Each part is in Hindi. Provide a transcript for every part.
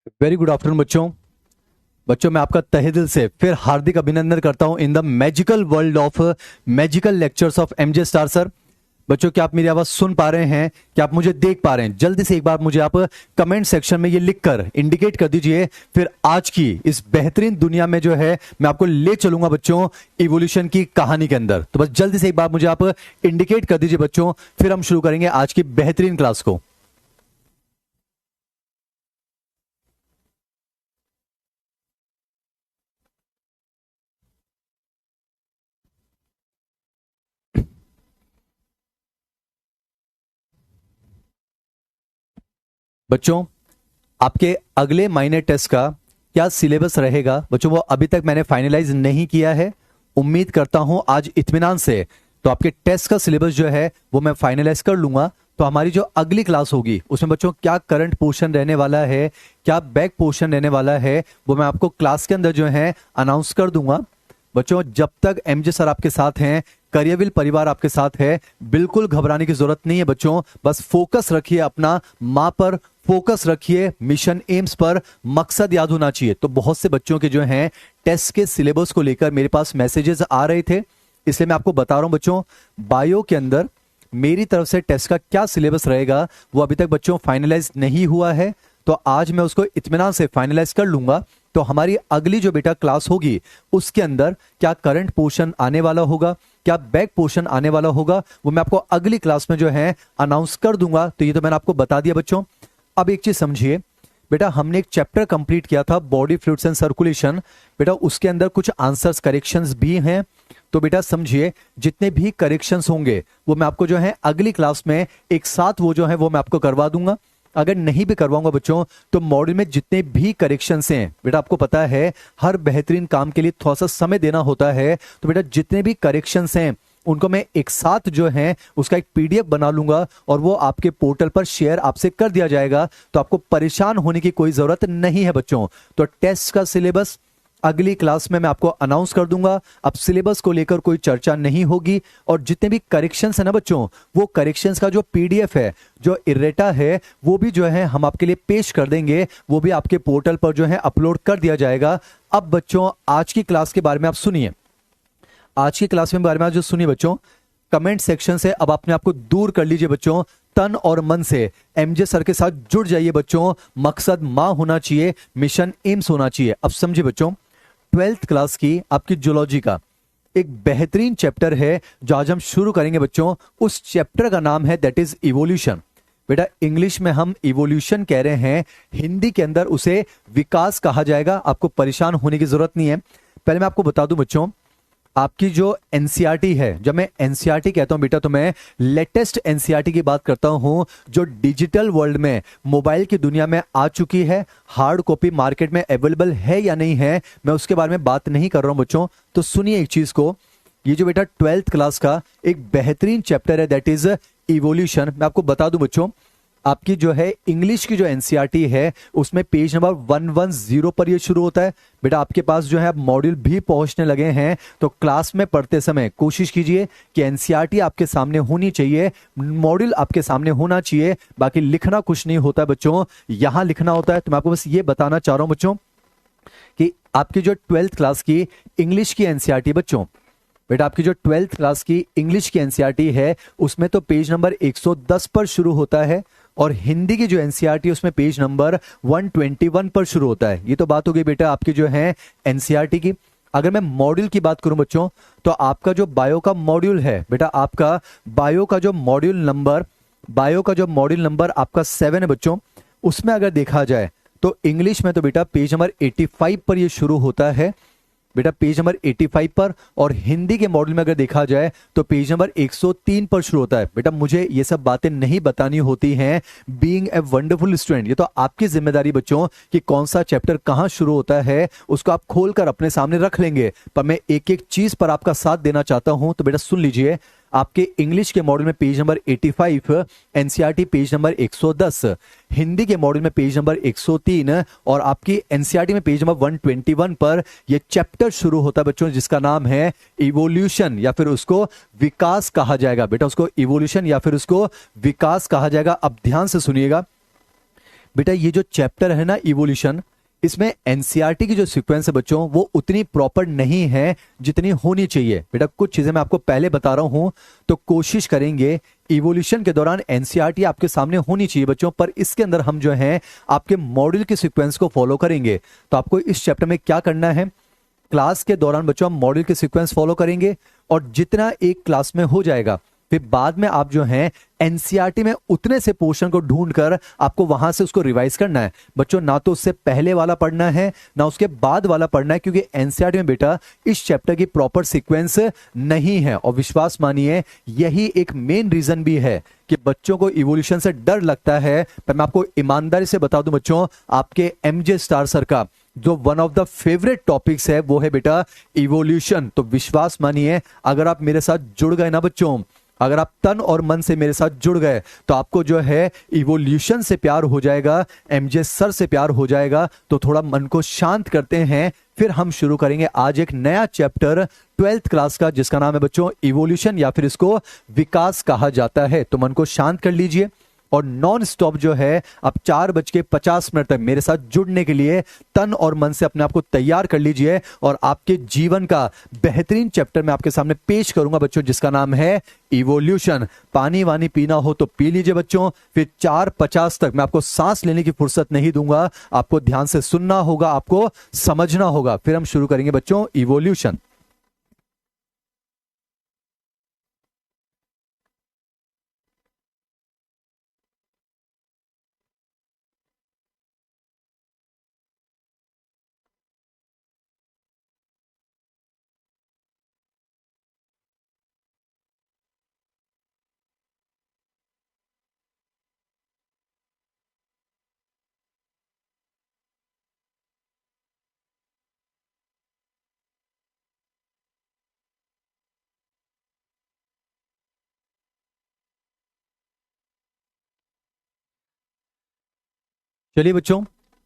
वेरी गुड आफ्टरनून बच्चों। बच्चों मैं आपका तहे दिल से फिर हार्दिक अभिनंदन करता हूं in the magical world of magical lectures of MJ star sir. बच्चों क्या आप मेरी आवाज सुन पा रहे हैं? क्या आप मुझे देख पा रहे हैं? जल्दी से एक बार मुझे आप कमेंट सेक्शन में ये लिखकर इंडिकेट कर दीजिए। फिर आज की इस बेहतरीन दुनिया में जो है मैं आपको ले चलूंगा बच्चों इवोल्यूशन की कहानी के अंदर। तो बस जल्दी से एक बार मुझे आप इंडिकेट कर दीजिए बच्चों, फिर हम शुरू करेंगे आज की बेहतरीन क्लास को। बच्चों आपके अगले महीने टेस्ट का क्या सिलेबस रहेगा बच्चों, वो अभी तक मैंने फाइनलाइज नहीं किया है। उम्मीद करता हूं आज इत्मीनान से तो आपके टेस्ट का सिलेबस जो है वो मैं फाइनलाइज कर लूंगा। तो हमारी जो अगली क्लास होगी उसमें बच्चों क्या करंट पोर्शन रहने वाला है, क्या बैक पोर्शन रहने वाला है, वो मैं आपको क्लास के अंदर जो है अनाउंस कर दूंगा। बच्चों जब तक एमजे सर आपके साथ हैं, करियरविल परिवार आपके साथ है, बिल्कुल घबराने की जरूरत नहीं है बच्चों। बस फोकस रखिए अपना मां पर, फोकस रखिए मिशन एम्स पर, मकसद याद होना चाहिए। तो बहुत से बच्चों के जो हैं टेस्ट के सिलेबस को लेकर मेरे पास मैसेजेस आ रहे थे, इसलिए मैं आपको बता रहा हूं बच्चों बायो के अंदर मेरी तरफ से टेस्ट का क्या सिलेबस रहेगा वो अभी तक बच्चों फाइनलाइज नहीं हुआ है। तो आज मैं उसको इत्मीनान से फाइनलाइज कर लूंगा। तो हमारी अगली जो बेटा क्लास होगी उसके अंदर क्या करंट पोर्शन आने वाला होगा, क्या बैक पोर्शन आने वाला होगा, वो मैं आपको अगली क्लास में जो है अनाउंस कर दूंगा। तो ये तो मैंने आपको बता दिया बच्चों। अब एक चीज समझिए बेटा, हमने एक चैप्टर कंप्लीट किया था बॉडी फ्लूइड्स एंड सर्कुलेशन। बेटा उसके अंदर कुछ आंसर्स करेक्शंस भी हैं। तो बेटा समझिए जितने भी करेक्शंस होंगे वो मैं आपको जो है अगली क्लास में एक साथ वो जो है वो मैं आपको करवा दूंगा। अगर नहीं भी करवाऊंगा बच्चों तो मॉड्यूल में जितने भी करेक्शंस हैं बेटा आपको पता है हर बेहतरीन काम के लिए थोड़ा सा समय देना होता है। तो बेटा जितने भी करेक्शंस हैं उनको मैं एक साथ जो है उसका एक पीडीएफ बना लूंगा और वो आपके पोर्टल पर शेयर आपसे कर दिया जाएगा। तो आपको परेशान होने की कोई जरूरत नहीं है बच्चों। तो टेस्ट का सिलेबस अगली क्लास में मैं आपको अनाउंस कर दूंगा। अब सिलेबस को लेकर कोई चर्चा नहीं होगी और जितने भी करेक्शंस है ना बच्चों, वो करेक्शंस का जो पीडीएफ है, जो इरेटा है, वो भी जो है हम आपके लिए पेश कर देंगे। वो भी आपके पोर्टल पर जो है अपलोड कर दिया जाएगा। अब बच्चों आज की क्लास के बारे में आप सुनिए। आज की क्लास में बारे में जो सुनिए बच्चों, कमेंट सेक्शन से अब अपने आप को दूर कर लीजिए बच्चों, तन और मन से एमजे सर के साथ जुड़ जाइए बच्चों। मकसद मां होना चाहिए, मिशन एम्स होना चाहिए। अब समझिए बच्चों 12th क्लास की आपकी जूलॉजी का एक बेहतरीन चैप्टर है जो आज हम शुरू करेंगे बच्चों। उस चैप्टर का नाम है दैट इज इवोल्यूशन। बेटा इंग्लिश में हम इवोल्यूशन कह रहे हैं, हिंदी के अंदर उसे विकास कहा जाएगा। आपको परेशान होने की जरूरत नहीं है। पहले मैं आपको बता दूं बच्चों, आपकी जो एनसीईआरटी है, जब मैं एनसीईआरटी कहता हूं बेटा तो मैं लेटेस्ट एनसीईआरटी की बात करता हूं जो डिजिटल वर्ल्ड में मोबाइल की दुनिया में आ चुकी है। हार्ड कॉपी मार्केट में अवेलेबल है या नहीं है मैं उसके बारे में बात नहीं कर रहा हूं बच्चों। तो सुनिए एक चीज को, ये जो बेटा 12th क्लास का एक बेहतरीन चैप्टर है दैट इज इवोल्यूशन। मैं आपको बता दूं बच्चों, आपकी जो है इंग्लिश की जो एनसीईआरटी है उसमें पेज नंबर 110 पर ये शुरू होता है। बेटा आपके पास जो है अब मॉड्यूल भी पहुंचने लगे हैं। तो क्लास में पढ़ते समय कोशिश कीजिए कि एनसीईआरटी आपके सामने होनी चाहिए, मॉड्यूल आपके सामने होना चाहिए। बाकी लिखना कुछ नहीं होता है बच्चों, यहां लिखना होता है। तो मैं आपको बस ये बताना चाह रहा हूं बच्चों कि आपकी जो 12th क्लास की इंग्लिश की एनसीईआरटी बच्चों, बेटा आपकी जो 12th क्लास की इंग्लिश की एनसीईआरटी है उसमें तो पेज नंबर 110 पर शुरू होता है और हिंदी की जो एनसीईआरटी उसमें पेज नंबर 121 पर शुरू होता है। ये तो बात हो गई बेटा आपकी जो है एनसीईआरटी की। अगर मैं मॉड्यूल की बात करूं बच्चों तो आपका जो बायो का मॉड्यूल है बेटा, आपका बायो का जो मॉड्यूल नंबर आपका 7 है बच्चों। उसमें अगर देखा जाए तो इंग्लिश में तो बेटा पेज नंबर 85 पर ये शुरू होता है बेटा, पेज नंबर 85 पर। और हिंदी के मॉडल में अगर देखा जाए तो पेज नंबर 103 पर शुरू होता है। बेटा मुझे ये सब बातें नहीं बतानी होती हैं, बीइंग ए वंडरफुल स्टूडेंट ये तो आपकी जिम्मेदारी बच्चों कि कौन सा चैप्टर कहां शुरू होता है उसको आप खोलकर अपने सामने रख लेंगे। पर मैं एक एक चीज पर आपका साथ देना चाहता हूं। तो बेटा सुन लीजिए, आपके इंग्लिश के मॉडल में page number 85, NCERT page number 110, Hindi के मॉडल में पेज नंबर 103 और आपकी एनसीईआरटी में पेज नंबर 121 पर यह चैप्टर शुरू होता है बच्चों जिसका नाम है इवोल्यूशन या फिर उसको विकास कहा जाएगा। बेटा उसको इवोल्यूशन या फिर उसको विकास कहा जाएगा। अब ध्यान से सुनिएगा बेटा ये जो चैप्टर है ना इवोल्यूशन, इसमें एनसीईआरटी की जो सीक्वेंस है बच्चों वो उतनी प्रॉपर नहीं है जितनी होनी चाहिए। बेटा कुछ चीजें मैं आपको पहले बता रहा हूं, तो कोशिश करेंगे इवोल्यूशन के दौरान एनसीईआरटी आपके सामने होनी चाहिए बच्चों, पर इसके अंदर हम जो है आपके मॉड्यूल के सीक्वेंस को फॉलो करेंगे। तो आपको इस चैप्टर में क्या करना है, क्लास के दौरान बच्चों हम मॉड्यूल के सीक्वेंस फॉलो करेंगे, और जितना एक क्लास में हो जाएगा फिर बाद में आप जो है एनसीईआरटी में उतने से पोर्शन को ढूंढकर आपको वहां से उसको रिवाइज करना है बच्चों। ना तो उससे पहले वाला पढ़ना है ना उसके बाद वाला पढ़ना है, क्योंकि एनसीईआरटी में बेटा इस चैप्टर की प्रॉपर सीक्वेंस नहीं है। और विश्वास मानिए यही एक मेन रीजन भी है कि बच्चों को इवोल्यूशन से डर लगता है। पर मैं आपको ईमानदारी से बता दूं बच्चों, आपके एमजे स्टार सर का जो one of the favourite topics है वो है बेटा इवोल्यूशन। तो विश्वास मानिए अगर आप मेरे साथ जुड़ गए ना बच्चों, अगर आप तन और मन से मेरे साथ जुड़ गए तो आपको जो है इवोल्यूशन से प्यार हो जाएगा, एमजे सर से प्यार हो जाएगा। तो थोड़ा मन को शांत करते हैं, फिर हम शुरू करेंगे आज एक नया चैप्टर 12th क्लास का, जिसका नाम है बच्चों इवोल्यूशन, या फिर इसको विकास कहा जाता है। तो मन को शांत कर लीजिए और नॉन स्टॉप जो है अब 4:50 तक मेरे साथ जुड़ने के लिए तन और मन से अपने आप को तैयार कर लीजिए। और आपके जीवन का बेहतरीन चैप्टर मैं आपके सामने पेश करूंगा बच्चों, जिसका नाम है इवोल्यूशन। पानी वानी पीना हो तो पी लीजिए बच्चों। फिर 4:50 तक मैं आपको सांस लेने की फुर्सत नहीं दूंगा, आपको ध्यान से सुनना होगा, आपको समझना होगा। फिर हम शुरू करेंगे बच्चों इवोल्यूशन। चलिए बच्चों,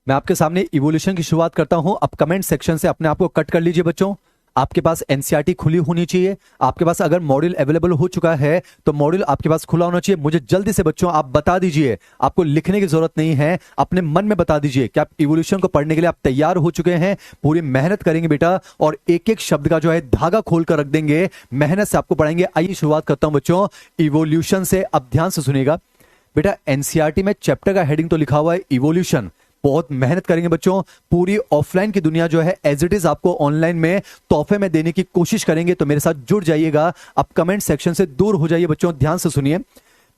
मैं आपके सामने इवोल्यूशन की शुरुआत करता हूं। अब कमेंट सेक्शन से अपने आप को कट कर लीजिए बच्चों। आपके पास एनसीईआरटी खुली होनी चाहिए। आपके पास अगर मॉड्यूल अवेलेबल हो चुका है तो मॉड्यूल आपके पास खुला होना चाहिए। मुझे जल्दी से बच्चों आप बता दीजिए, आपको लिखने की जरूरत नहीं है, अपने मन में बता दीजिए कि आप इवोल्यूशन को पढ़ने के लिए आप तैयार हो चुके हैं। पूरी मेहनत करेंगे बेटा, और एक एक शब्द का जो है धागा खोल कर रख देंगे, मेहनत से आपको पढ़ाएंगे। आइए शुरुआत करता हूं बच्चों इवोल्यूशन से। अब ध्यान से सुनिएगा बेटा, एनसीईआरटी में चैप्टर का हेडिंग तो लिखा हुआ है इवोल्यूशन। बहुत मेहनत करेंगे बच्चों, पूरी ऑफलाइन की दुनिया जो है एज इट इज आपको ऑनलाइन में तोहफे में देने की कोशिश करेंगे। तो मेरे साथ जुड़ जाइएगा। अब कमेंट सेक्शन से दूर हो जाइए बच्चों, ध्यान से सुनिए।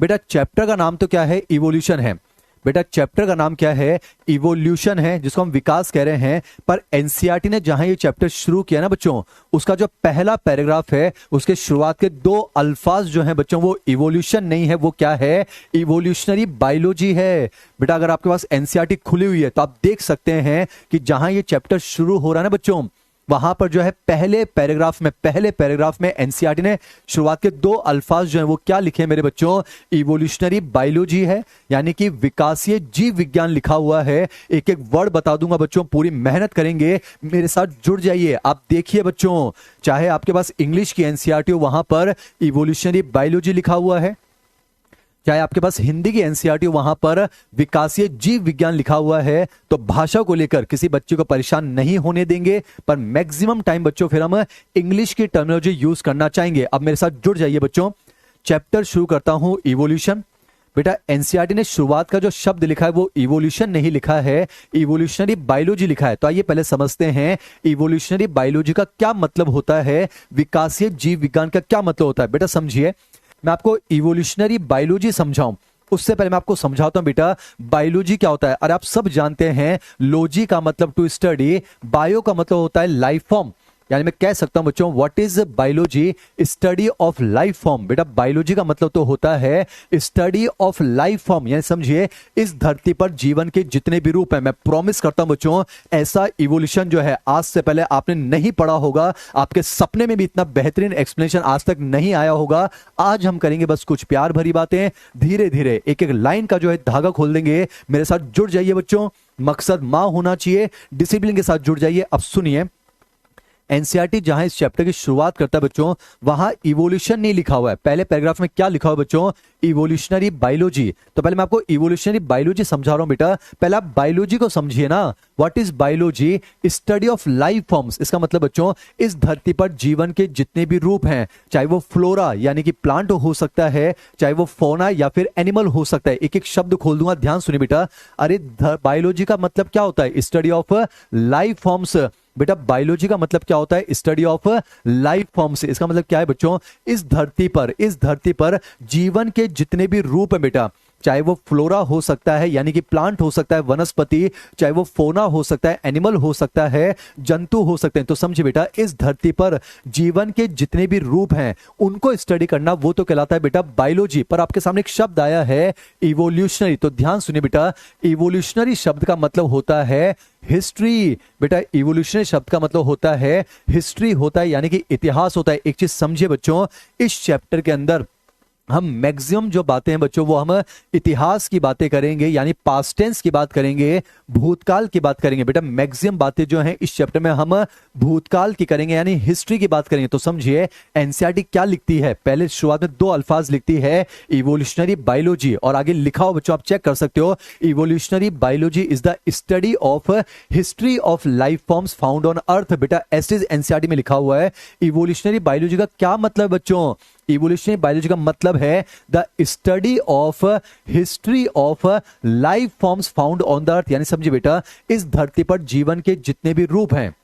बेटा चैप्टर का नाम तो क्या है, इवोल्यूशन है। बेटा चैप्टर का नाम क्या है, इवोल्यूशन है, जिसको हम विकास कह रहे हैं। पर एनसीईआरटी ने जहां ये चैप्टर शुरू किया ना बच्चों, उसका जो पहला पैराग्राफ है उसके शुरुआत के 2 अल्फाज जो हैं बच्चों वो इवोल्यूशन नहीं है, वो क्या है, इवोल्यूशनरी बायोलॉजी है। बेटा अगर आपके पास एनसीईआरटी खुली हुई है तो आप देख सकते हैं कि जहां ये चैप्टर शुरू हो रहा है ना बच्चों, वहां पर जो है पहले पैराग्राफ में एनसीईआरटी ने शुरुआत के 2 अल्फाज जो हैं वो क्या लिखे हैं मेरे बच्चों, इवोल्यूशनरी बायोलॉजी है, यानी कि विकासीय जीव विज्ञान लिखा हुआ है। एक एक वर्ड बता दूंगा बच्चों, पूरी मेहनत करेंगे, मेरे साथ जुड़ जाइए। आप देखिए बच्चों, चाहे आपके पास इंग्लिश की एनसीईआरटी हो वहां पर इवोल्यूशनरी बायोलॉजी लिखा हुआ है, चाहे आपके पास हिंदी की एनसीईआरटी वहां पर विकासीय जीव विज्ञान लिखा हुआ है। तो भाषा को लेकर किसी बच्चे को परेशान नहीं होने देंगे, पर मैक्सिमम टाइम बच्चों फिर हम इंग्लिश की टर्मिनोलॉजी यूज करना चाहेंगे। अब मेरे साथ जुड़ जाइए बच्चों, चैप्टर शुरू करता हूं इवोल्यूशन। बेटा एनसीईआरटी ने शुरुआत का जो शब्द लिखा है वो इवोल्यूशन नहीं लिखा है, इवोल्यूशनरी बायोलॉजी लिखा है। तो आइए पहले समझते हैं इवोल्यूशनरी बायोलॉजी का क्या मतलब होता है, विकासीय जीव विज्ञान का क्या मतलब होता है। बेटा समझिए, मैं आपको इवोल्यूशनरी बायोलॉजी समझाऊं उससे पहले मैं आपको समझाता हूं बेटा बायोलॉजी क्या होता है। अरे आप सब जानते हैं, लॉजी का मतलब टू स्टडी, बायो का मतलब होता है लाइफ फॉर्म। यानी मैं कह सकता हूं बच्चों, what is biology, study of life form. बेटा बायोलॉजी का मतलब तो होता है स्टडी ऑफ लाइफ फॉर्म, यानी समझिए इस धरती पर जीवन के जितने भी रूप हैं। मैं प्रॉमिस करता हूं बच्चों, ऐसा इवोल्यूशन जो है आज से पहले आपने नहीं पढ़ा होगा, आपके सपने में भी इतना बेहतरीन एक्सप्लेनेशन आज तक नहीं आया होगा। आज हम करेंगे बस कुछ प्यार भरी बातें, धीरे धीरे एक एक लाइन का जो है धागा खोल देंगे। मेरे साथ जुड़ जाइए बच्चों, मकसद मां होना चाहिए, डिसिप्लिन के साथ जुड़ जाइए। अब सुनिए, एनसीईआरटी जहां इस चैप्टर की शुरुआत करता है बच्चों, वहां इवोल्यूशन नहीं लिखा हुआ है। पहले पैराग्राफ में क्या लिखा हुआ है बच्चों? Evolutionary biology. तो पहले मैं आपको इवोल्यूशनरी बायोलॉजी समझा रहा हूं बेटा, पहले आप बायोलॉजी को समझिए ना। What is biology? Study of life forms. इसका मतलब बच्चों, इस धरती पर जीवन के जितने भी रूप हैं, चाहे वो फ्लोरा यानी कि प्लांट हो सकता है, चाहे वो फौना या फिर एनिमल हो सकता है। एक एक शब्द खोल दूंगा, ध्यान सुनिए बेटा। अरे बायोलॉजी का मतलब क्या होता है? Study of life forms. बेटा बायोलॉजी का मतलब क्या होता है? Study of life forms. इसका मतलब क्या है बच्चों? इस धरती पर जीवन के जितने भी रूप हैं बेटा, चाहे वो फ्लोरा हो सकता है यानी कि प्लांट हो सकता है, वनस्पति, चाहे वो फोना हो सकता है, एनिमल हो सकता है, जंतु हो सकते हैं। तो समझिए बेटा, इस धरती पर जीवन के जितने भी रूप हैं उनको स्टडी करना, वो तो कहलाता है बेटा बायोलॉजी। पर आपके सामने एक शब्द आया है इवोल्यूशनरी। तो ध्यान सुनिए बेटा, इवोल्यूशनरी शब्द का मतलब होता है हिस्ट्री। बेटा इवोल्यूशनरी शब्द का मतलब होता है हिस्ट्री, होता है यानी कि इतिहास होता है। एक चीज समझिए बच्चों, इस चैप्टर के अंदर हम मैक्सिमम जो बातें हैं बच्चों, वो हम इतिहास की बातें करेंगे, यानी पास्ट टेंस की बात करेंगे, भूतकाल की बात करेंगे। बेटा मैक्सिमम बातें जो हैं इस चैप्टर में हम भूतकाल की करेंगे, यानी हिस्ट्री की बात करेंगे। तो समझिए एनसीईआरटी क्या लिखती है, पहले शुरुआत में दो अल्फाज लिखती है, इवोल्यूशनरी बायोलॉजी, और आगे लिखा हो बच्चों, आप चेक कर सकते हो, evolutionary biology is the study of history of life forms found on earth. बेटा ऐसे एनसीईआरटी में लिखा हुआ है। इवोल्यूशनरी बायोलॉजी का क्या मतलब बच्चों? इवोल्यूशनरी बायोलॉजी का मतलब है the study of history of life forms found on the earth. यानी समझिए बेटा, इस धरती पर जीवन के जितने भी रूप हैं,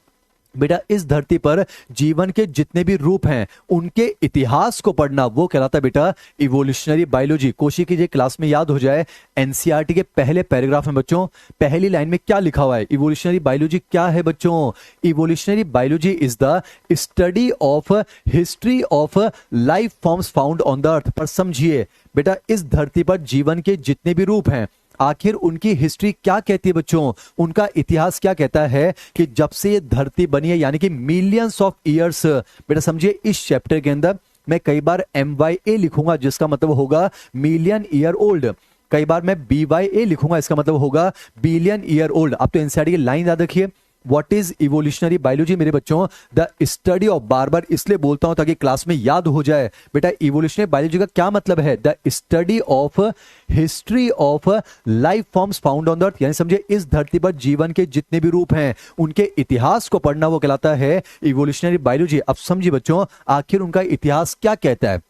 बेटा इस धरती पर जीवन के जितने भी रूप हैं उनके इतिहास को पढ़ना, वो कहलाता है बेटा इवोल्यूशनरी बायोलॉजी। कोशिश कीजिए क्लास में याद हो जाए। एनसीईआरटी के पहले पैराग्राफ में बच्चों, पहली लाइन में क्या लिखा हुआ है? इवोल्यूशनरी बायोलॉजी क्या है बच्चों? Evolutionary biology is the study of history of life forms found on the earth. पर समझिए बेटा, इस धरती पर जीवन के जितने भी रूप हैं, आखिर उनकी हिस्ट्री क्या कहती है बच्चों? उनका इतिहास क्या कहता है कि जब से ये धरती बनी है, यानी कि मिलियंस ऑफ ईयर्स। बेटा समझिए, इस चैप्टर के अंदर मैं कई बार MYA लिखूंगा, जिसका मतलब होगा मिलियन ईयर ओल्ड। कई बार मैं BYA लिखूंगा, इसका मतलब होगा बिलियन ईयर ओल्ड। आप तो एनसीईआरटी की लाइन याद रखिए, व्हाट इज इवोल्यूशनरी बायोलॉजी मेरे बच्चों? द स्टडी ऑफ, बार बार इसलिए बोलता हूं ताकि क्लास में याद हो जाए। बेटा इवोल्यूशनरी बायोलॉजी का क्या मतलब है? The study of history of life forms found on the earth. यानी समझिए, इस धरती पर जीवन के जितने भी रूप हैं उनके इतिहास को पढ़ना, वो कहलाता है इवोल्यूशनरी बायोलॉजी। अब समझिए बच्चों, आखिर उनका इतिहास क्या कहता है?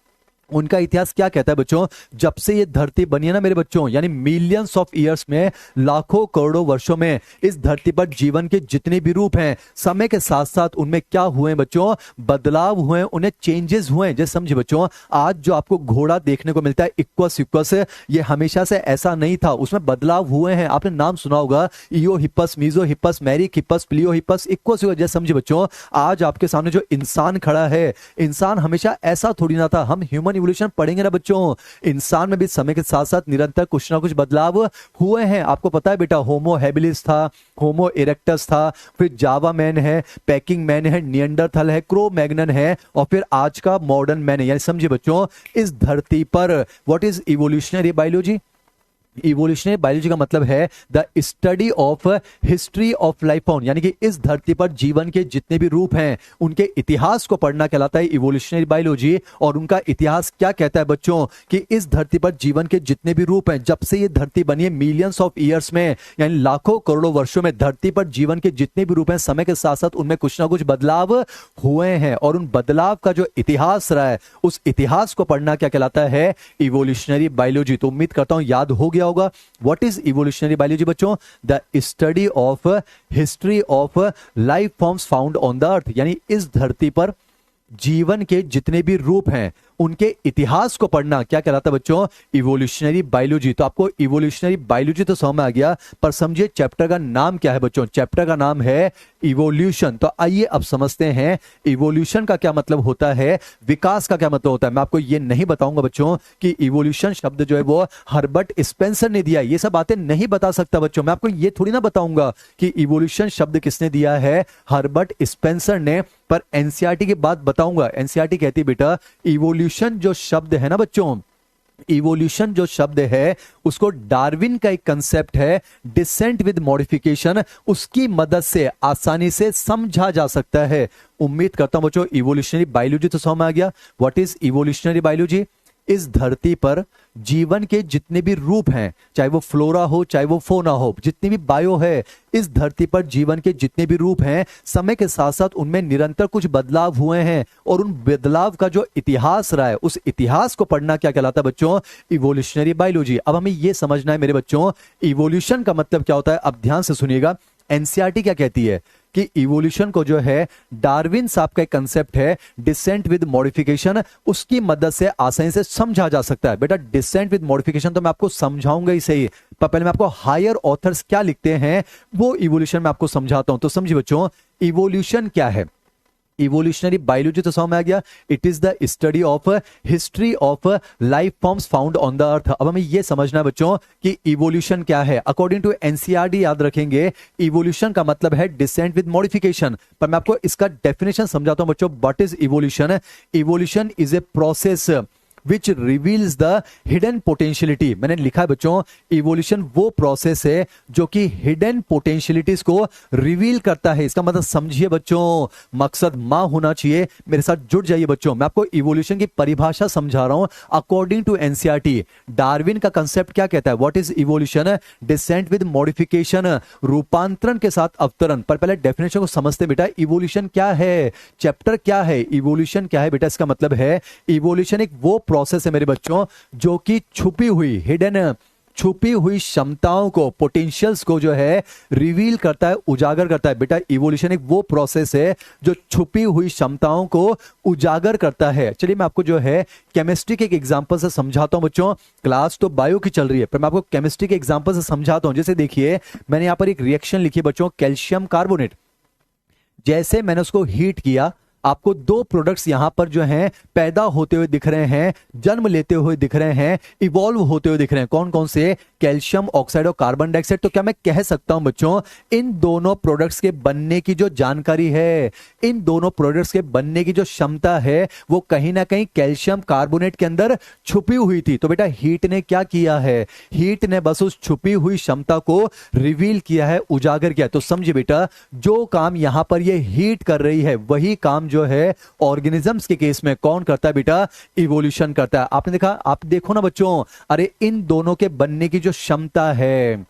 उनका इतिहास क्या कहता है बच्चों? जब से ये धरती बनी है ना मेरे बच्चों, यानी मिलियंस ऑफ ईयर्स में, लाखों करोड़ों वर्षों में इस धरती पर जीवन के जितने भी रूप हैं, समय के साथ साथ उनमें क्या हुए हैं बच्चों? बदलाव हुए हैं, उन्हें चेंजेस हुए हैं। जैसे समझे बच्चों, आज जो आपको घोड़ा देखने को मिलता है इक्वस इक्वस, ये हमेशा से ऐसा नहीं था, उसमें बदलाव हुए हैं। आपने नाम सुना होगा, इयो हिप्पस, मीजो हिप्पस, मैरिक हिप्पस, प्लियो हिप्पस, इक्वस। जैसे समझे बच्चों, आज आपके सामने जो इंसान खड़ा है, इंसान हमेशा ऐसा थोड़ी ना था। हम ह्यूमन इवोल्यूशन पढ़ेंगे ना बच्चों, इंसान में भी समय के साथ साथ निरंतर कुछ ना कुछ बदलाव हुए हैं। आपको पता है बेटा, होमो हैबिलिस था, होमो इरेक्टस था, फिर जावा मैन है, पैकिंग मैन है, नियंडरथल है, क्रो मैग्नन है, और फिर आज का मॉडर्न मैन है। यानी समझिए बच्चों, इस धरती पर what is evolutionary biology? Evolutionary biology का मतलब है the study of history of life form, यानी कि इस धरती पर जीवन के जितने भी रूप हैं उनके इतिहास को पढ़ना कहलाता है इवोल्यूशनरी बायोलॉजी। और उनका इतिहास क्या कहता है बच्चों? कि इस धरती पर जीवन के जितने भी रूप हैं, जब से ये धरती बनी है मिलियंस ऑफ ईयर्स में, यानी लाखों करोड़ों वर्षों में, धरती पर जीवन के जितने भी रूप हैं, समय के साथ साथ उनमें कुछ ना कुछ बदलाव हुए हैं, और उन बदलाव का जो इतिहास रहा है, उस इतिहास को पढ़ना क्या कहलाता है? Evolutionary biology. तो उम्मीद करता हूं याद हो गया होगा। व्हाट इज इवोल्यूशनरी बायोलॉजी बच्चों? The study of history of life forms found on the earth, यानी इस धरती पर जीवन के जितने भी रूप हैं उनके इतिहास को पढ़ना क्या कहलाता है बच्चों? Evolutionary biology. तो आपको इवोल्यूशनरी बायोलॉजी तो समझ में आ गया, पर समझिए चैप्टर का नाम क्या है बच्चों? चैप्टर का नाम है इवोल्यूशन। तो आइए अब समझते हैं इवोल्यूशन का क्या मतलब होता है, विकास का क्या मतलब होता है। मैं आपको ये नहीं बताऊंगा बच्चों कि इवोल्यूशन शब्द जो है वो हर्बर्ट स्पेंसर ने दिया, ये सब बातें नहीं बता सकता बच्चों। मैं आपको ये थोड़ी ना बताऊंगा कि इवोल्यूशन शब्द किसने दिया है, हर्बर्ट स्पेंसर ने। पर एनसीईआरटी की बात बताऊंगा। एनसीईआरटी कहती है बेटा, इवोल्यूशन जो शब्द है ना बच्चों, इवोल्यूशन जो शब्द है उसको डार्विन का एक कंसेप्ट है डिसेंट विद मॉडिफिकेशन, उसकी मदद से आसानी से समझा जा सकता है। उम्मीद करता हूं बच्चों इवोल्यूशनरी बायोलॉजी तो समझ में आ गया। What is evolutionary biology? इस धरती पर जीवन के जितने भी रूप हैं, चाहे वो फ्लोरा हो चाहे वो फोना हो, जितनी भी बायो है, इस धरती पर जीवन के जितने भी रूप हैं, समय के साथ साथ उनमें निरंतर कुछ बदलाव हुए हैं और उन बदलाव का जो इतिहास रहा है उस इतिहास को पढ़ना क्या कहलाता है बच्चों? Evolutionary biology. अब हमें यह समझना है मेरे बच्चों इवोल्यूशन का मतलब क्या होता है। अब ध्यान से सुनिएगा, एनसीईआरटी क्या कहती है कि इवोल्यूशन को जो है डार्विन साहब का एक कंसेप्ट है डिसेंट विद मॉडिफिकेशन, उसकी मदद से आसानी से समझा जा सकता है। बेटा डिसेंट विद मॉडिफिकेशन तो मैं आपको समझाऊंगा ही सही, पर पहले मैं आपको हायर ऑथर्स क्या लिखते हैं वो इवोल्यूशन में आपको समझाता हूं। तो समझिए बच्चों इवोल्यूशन क्या है। इवोल्यूशनरी बायोलॉजी तो समझ में आ गया, it is the study of history of life forms found on the earth. अब हमें यह समझना है बच्चों कि इवोल्यूशन क्या है। अकॉर्डिंग टू एनसीईआरटी याद रखेंगे इवोल्यूशन का मतलब है डिसेंट विद मॉडिफिकेशन, पर मैं आपको इसका डेफिनेशन समझाता हूं बच्चों। What is evolution? Evolution is a process which reveals the hidden potentiality. मैंने लिखा है बच्चों इवोल्यूशन वो प्रोसेस है जो कि हिडन पोटेंशियलिटीज को रिवील करता है। इसका मतलब समझिए बच्चों, मकसद मां होना चाहिए, मेरे साथ जुड़ जाइए बच्चों। मैं आपको इवोल्यूशन की परिभाषा समझा रहा हूं अकॉर्डिंग टू एनसीईआरटी। डार्विन का कंसेप्ट क्या कहता है? What is evolution? Descent with modification, रूपांतरण के साथ अवतरण। पर पहले डेफिनेशन को समझते बेटा, इवोल्यूशन क्या है, चैप्टर क्या है, इवोल्यूशन क्या है बेटा। इसका मतलब है इवोल्यूशन एक वो प्रोसेस है मेरे बच्चों जो कि छुपी हुई हिडन, छुपी हुई क्षमताओं को, पोटेंशियल्स को जो है रिवील करता है, उजागर करता है। बेटा इवोल्यूशन एक वो प्रोसेस है जो छुपी हुई क्षमताओं को उजागर करता है। चलिए मैं आपको जो है केमिस्ट्री के एक एग्जांपल से समझाता हूं बच्चों। क्लास तो बायो की चल रही है पर मैं आपको केमिस्ट्री के एग्जांपल से समझाता हूं। जैसे देखिए मैंने यहां पर एक रिएक्शन लिखी है बच्चों, कैल्शियम कार्बोनेट। जैसे मैंने उसको हीट किया, आपको दो प्रोडक्ट्स यहां पर जो हैं पैदा होते हुए दिख रहे हैं, जन्म लेते हुए दिख रहे हैं, इवॉल्व होते हुए दिख रहे हैं। कौन कौन से? कैल्शियम ऑक्साइड और कार्बन डाइऑक्साइड। तो क्या मैं कह सकता हूं बच्चों इन दोनों प्रोडक्ट्स के बनने की जो जानकारी है, इन दोनों प्रोडक्ट्स के बनने की जो क्षमता है वो कहीं ना कहीं कैल्शियम कार्बोनेट के अंदर छुपी हुई थी। तो बेटा हीट ने क्या किया है? हीट ने बस उस छुपी हुई क्षमता को रिवील किया है, उजागर किया। तो समझिए बेटा जो काम यहां पर ये हीट कर रही है वही काम जो है ऑर्गेनिजम्स के केस में कौन करता है बेटा? इवोल्यूशन करता है। आपने देखा, आप देखो ना बच्चों, अरे इन दोनों के बनने की जो क्षमता है,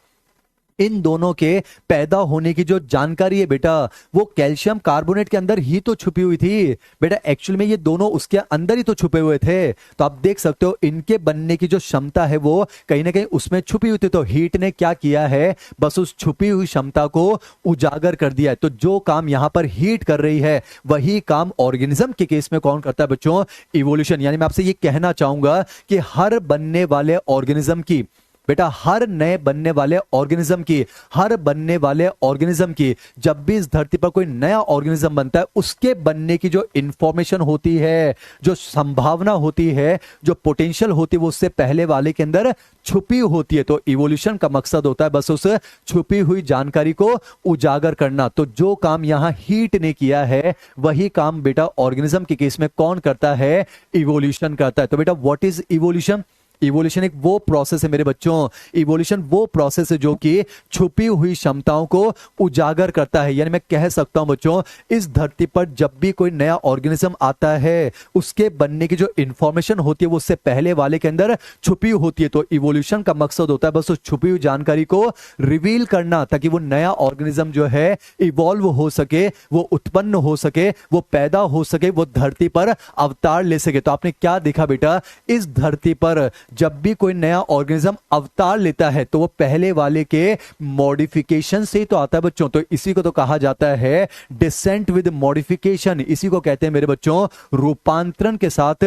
इन दोनों के पैदा होने की जो जानकारी है बेटा वो कैल्शियम कार्बोनेट के अंदर ही तो छुपी हुई थी। बेटा एक्चुअल में ये दोनों उसके अंदर ही तो छुपे हुए थे। तो आप देख सकते हो इनके बनने की जो क्षमता है वो कहीं ना कहीं उसमें छुपी हुई थी। तो हीट ने क्या किया है? बस उस छुपी हुई क्षमता को उजागर कर दिया है। तो जो काम यहां पर हीट कर रही है वही काम ऑर्गेनिज्म के केस में कौन करता है बच्चों? इवोल्यूशन। यानी मैं आपसे ये कहना चाहूंगा कि हर बनने वाले ऑर्गेनिज्म की, बेटा हर नए बनने वाले ऑर्गेनिज्म की, हर बनने वाले ऑर्गेनिज्म की, जब भी इस धरती पर कोई नया ऑर्गेनिज्म बनता है उसके बनने की जो इंफॉर्मेशन होती है, जो संभावना होती है, जो पोटेंशियल होती है वो उससे पहले वाले के अंदर छुपी होती है। तो इवोल्यूशन का मकसद होता है बस उस छुपी हुई जानकारी को उजागर करना। तो जो काम यहां हीट ने किया है वही काम बेटा ऑर्गेनिज्म के केस में कौन करता है? इवोल्यूशन करता है। तो बेटा व्हाट इज इवोल्यूशन? इवोल्यूशन एक वो प्रोसेस है मेरे बच्चों, इवोल्यूशन वो प्रोसेस है जो कि छुपी हुई क्षमताओं को उजागर करता है। यानी मैं कह सकता हूं बच्चों इस धरती पर जब भी कोई नया ऑर्गेनिज्म आता है उसके बनने की जो इंफॉर्मेशन होती है वो उससे पहले वाले के अंदर छुपी होती है। तो इवोल्यूशन का मकसद होता है बस उस छुपी हुई जानकारी को रिवील करना ताकि वो नया ऑर्गेनिज्म जो है इवॉल्व हो सके, वो उत्पन्न हो सके, वो पैदा हो सके, वो धरती पर अवतार ले सके। तो आपने क्या देखा बेटा, इस धरती पर जब भी कोई नया ऑर्गेनिज्म अवतार लेता है तो वो पहले वाले के मॉडिफिकेशन से ही तो आता है बच्चों। तो इसी को तो कहा जाता है डिसेंट विद मॉडिफिकेशन। इसी को कहते हैं मेरे बच्चों रूपांतरण के साथ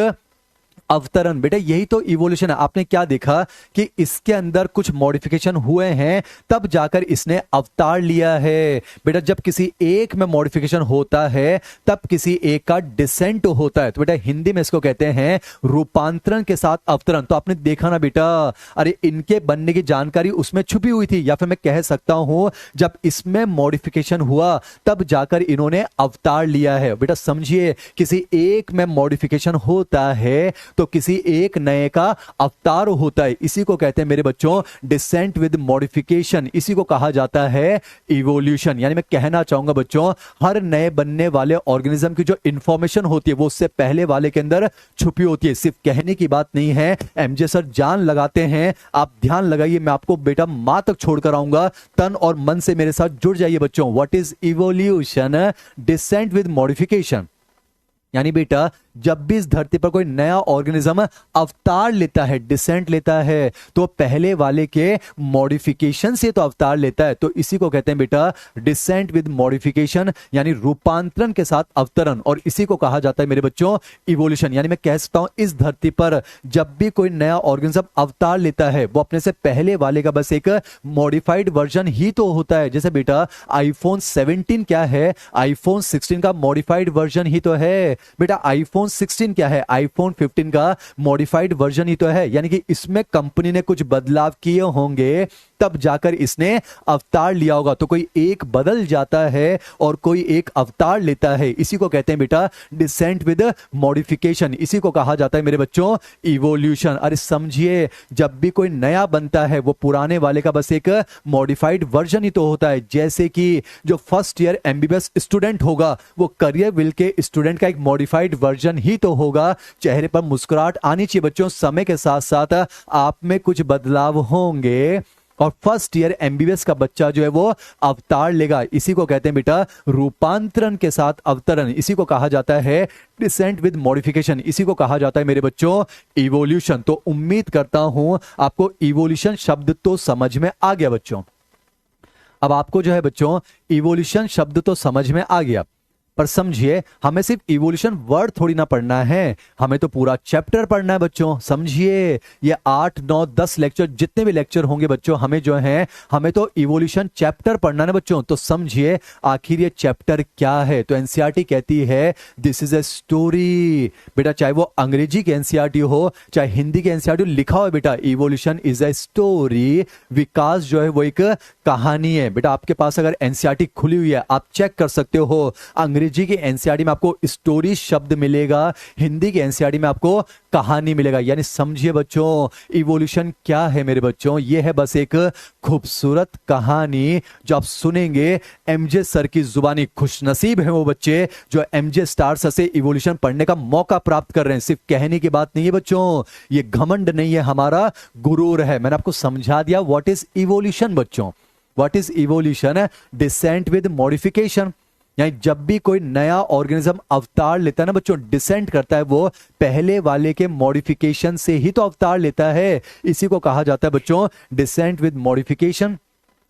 अवतरण। बेटा यही तो इवोल्यूशन है। आपने क्या देखा कि इसके अंदर कुछ मॉडिफिकेशन हुए हैं तब जाकर इसने अवतार लिया है। बेटा जब किसी एक में मॉडिफिकेशन होता है तब किसी एक का डिसेंट होता है। तो बेटा हिंदी में इसको कहते हैं रूपांतरण के साथ अवतरण। तो आपने देखा ना बेटा, अरे इनके बनने की जानकारी उसमें छुपी हुई थी, या फिर मैं कह सकता हूं जब इसमें मॉडिफिकेशन हुआ तब जाकर इन्होंने अवतार लिया है। बेटा समझिए किसी एक में मॉडिफिकेशन होता है तो किसी एक नए का अवतार होता है। इसी को कहते हैं मेरे बच्चों डिसेंट विद मॉडिफिकेशन, इसी को कहा जाता है इवोल्यूशन। यानी मैं कहना चाहूंगा बच्चों, हर नए बनने वाले ऑर्गेनिज्म की जो इंफॉर्मेशन होती है वो उससे पहले वाले के अंदर छुपी होती है। सिर्फ कहने की बात नहीं है, एमजे सर जान लगाते हैं। आप ध्यान लगाइए, मैं आपको बेटा मां तक छोड़कर आऊंगा, तन और मन से मेरे साथ जुड़ जाइए बच्चों। What is evolution? Descent with modification. यानी बेटा जब भी इस धरती पर कोई नया ऑर्गेनिज्म अवतार लेता है, डिसेंट लेता है, तो पहले वाले के मॉडिफिकेशन से तो अवतार लेता है। तो इसी को कहते हैं बेटा डिसेंट विद मॉडिफिकेशन, यानी रूपांतरण के साथ अवतरण, और इसी को कहा जाता है मेरे बच्चों इवोल्यूशन। यानी मैं कह सकता हूं इस धरती पर जब भी कोई नया ऑर्गेनिज्म अवतार लेता है वो अपने से पहले वाले का बस एक मॉडिफाइड वर्जन ही तो होता है। जैसे बेटा आईफोन 17 क्या है? आईफोन 16 का मॉडिफाइड वर्जन ही तो है। बेटा आईफोन 16 क्या है? आईफोन 15 का मॉडिफाइड वर्जन ही तो है। यानी कि इसमें कंपनी ने कुछ बदलाव किए होंगे तब जाकर इसने अवतार लिया होगा। तो कोई एक बदल जाता है और कोई एक अवतार लेता है, इसी को कहते हैं बेटा डिसेंट विद मॉडिफिकेशन। इसी को कहा जाता है मेरे बच्चों इवोल्यूशन। अरे समझिए, जब भी कोई नया बनता है वो पुराने वाले का बस एक मॉडिफाइड वर्जन ही तो होता है। जैसे कि जो फर्स्ट ईयर एमबीबीएस स्टूडेंट होगा वो करियर विल के स्टूडेंट का एक मॉडिफाइड वर्जन ही तो होगा। चेहरे पर मुस्कुराहट आनी चाहिए बच्चों, समय के साथ साथ आप में कुछ बदलाव होंगे और फर्स्ट ईयर एमबीबीएस का बच्चा जो है वो अवतार लेगा। इसी को कहते हैं बेटा रूपांतरण के साथ अवतरण। इसी को कहा जाता है डिसेंट विद मॉडिफिकेशन। इसी को कहा जाता है मेरे बच्चों इवोल्यूशन। तो उम्मीद करता हूं आपको इवोल्यूशन शब्द तो समझ में आ गया बच्चों। अब आपको जो है बच्चों इवोल्यूशन शब्द तो समझ में आ गया, पर समझिए हमें सिर्फ इवोल्यूशन वर्ड थोड़ी ना पढ़ना है, हमें तो पूरा चैप्टर पढ़ना है बच्चों। समझिए ये 8, 9, 10 लेक्चर जितने भी लेक्चर होंगे बच्चों, हमें जो है हमें तो इवोल्यूशन चैप्टर पढ़ना है बच्चों। तो समझिए आखिर ये चैप्टर क्या है। तो एनसीईआरटी कहती है दिस इज ए स्टोरी। बेटा चाहे वो अंग्रेजी की एनसीईआरटी हो चाहे हिंदी की एनसीईआरटी हो, लिखा हो बेटा इवोल्यूशन इज ए स्टोरी। विकास जो है वो एक कहानी है। बेटा आपके पास अगर एनसीईआरटी खुली हुई है आप चेक कर सकते हो। अंग्रेजी की एनसीईआरटी में आपको स्टोरी शब्द मिलेगा, हिंदी की एनसीईआरटी में आपको कहानी मिलेगा। यानी समझिए बच्चों इवोल्यूशन क्या है मेरे बच्चों, ये है बस एक खूबसूरत कहानी जो आप सुनेंगे एमजे सर की जुबानी। खुशनसीब है वो बच्चे जो एमजे स्टार सर से इवोल्यूशन पढ़ने का मौका प्राप्त कर रहे हैं। सिर्फ कहने की बात नहीं है बच्चों, ये घमंड नहीं है, हमारा गुरूर है। मैंने आपको समझा दिया व्हाट इज इवोल्यूशन बच्चों। What is evolution? Descent with modification. यानी जब भी कोई नया ऑर्गेनिज्म अवतार लेता है ना बच्चों, डिसेंट करता है, वो पहले वाले के मॉडिफिकेशन से ही तो अवतार लेता है। इसी को कहा जाता है बच्चों डिसेंट विद मॉडिफिकेशन।